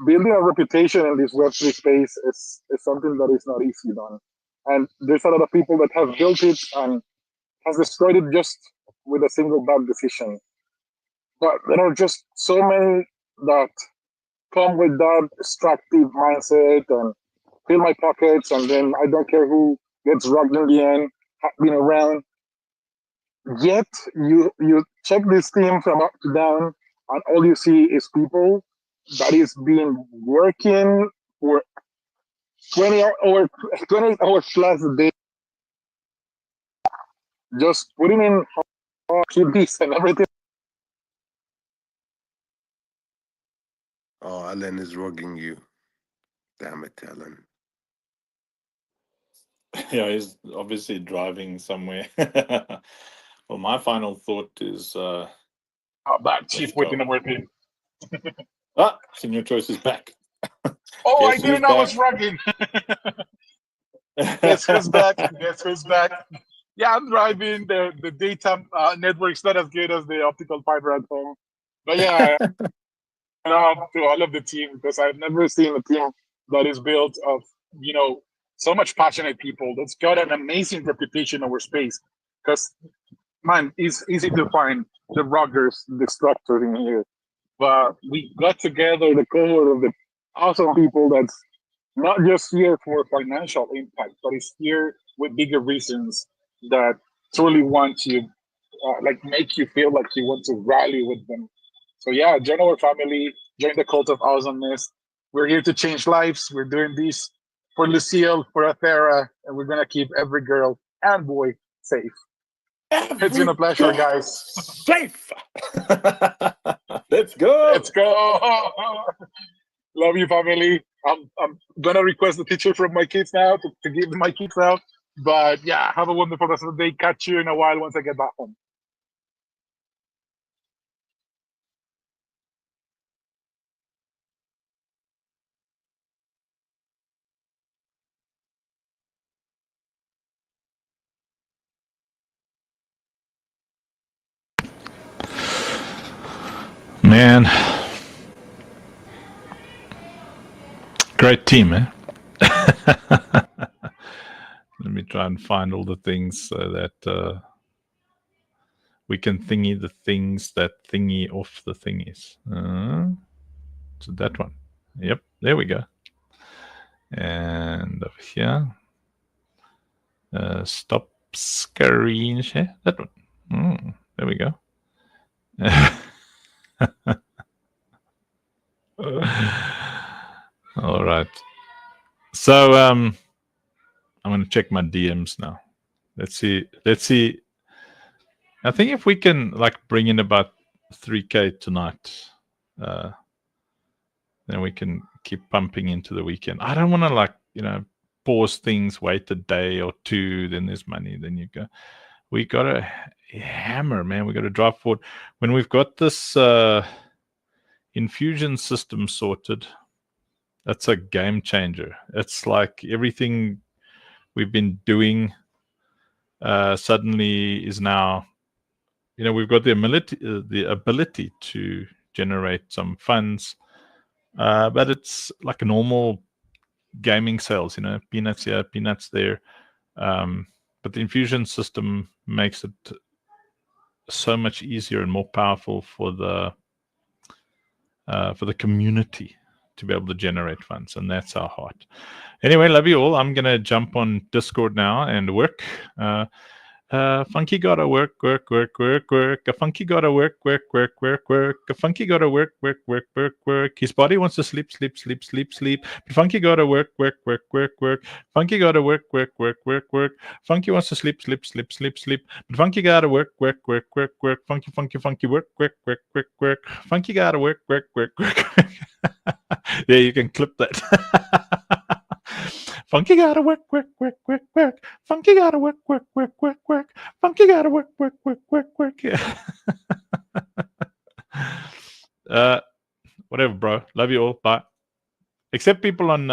Building a reputation in this Web3 space is something that is not easy done. And there's a lot of people that have built it and has destroyed it just with a single bad decision. But there are just so many that come with that extractive mindset and fill my pockets, and then I don't care who gets robbed in the end, have been around. Yet you check this team from up to down, and all you see is people that is been working for 28 hours plus a day, just putting in QBs and everything. Oh, Alan is rugging you. Damn it, Alan. Yeah, he's obviously driving somewhere. Well, my final thought is back, Chief Whipping the word in. Senior Choice is back. Oh, Guess I didn't who's know I back? was rugging. Guess who's back? Guess who's back? Yeah, I'm driving. The data network's not as good as the optical fiber at home. But yeah, to all of the team, because I've never seen a team that is built of, so much passionate people that's got an amazing reputation over space. Because, man, it's easy to find the ruggers, the structure in here. But we got together the cohort of the awesome people that's not just here for financial impact, but is here with bigger reasons that truly want to make you feel like you want to rally with them. So yeah, join our family, join the cult of awesomeness. We're here to change lives. We're doing this for Lucille, for Athera, and we're gonna keep every girl and boy safe. It's been a pleasure, guys. Safe. Let's go. Let's go. Love you, family. I'm gonna request the picture from my kids now to give my kids out. But yeah, have a wonderful rest of the day. Catch you in a while once I get back home. Man, great team, eh? Let me try and find all the things so that we can thingy the things that thingy off the thingies. So that one. Yep, there we go. And over here, stop screen share. That one. There we go. All right. So I'm gonna check my DMs now. Let's see. I think if we can bring in about 3K tonight, then we can keep pumping into the weekend. I don't want to pause things, wait a day or two, then there's money, then you go. We gotta hammer, man. We gotta drive forward. When we've got this infusion system sorted, that's a game changer. It's like everything we've been doing suddenly is now, we've got the ability to generate some funds, but it's like a normal gaming sales, peanuts here, peanuts there. But the infusion system makes it so much easier and more powerful for the community to be able to generate funds, and that's our heart. Anyway, love you all. I'm gonna jump on Discord now and work. Funky gotta work. A funky gotta work. A funky gotta work. His body wants to sleep. But funky gotta work. Funky gotta work. Funky wants to sleep. But funky gotta work. Funky work. Funky gotta work. Yeah, you can clip that. Funky gotta work. Funky gotta work. Funky gotta work. Yeah. Whatever, bro. Love you all. Bye. Except people on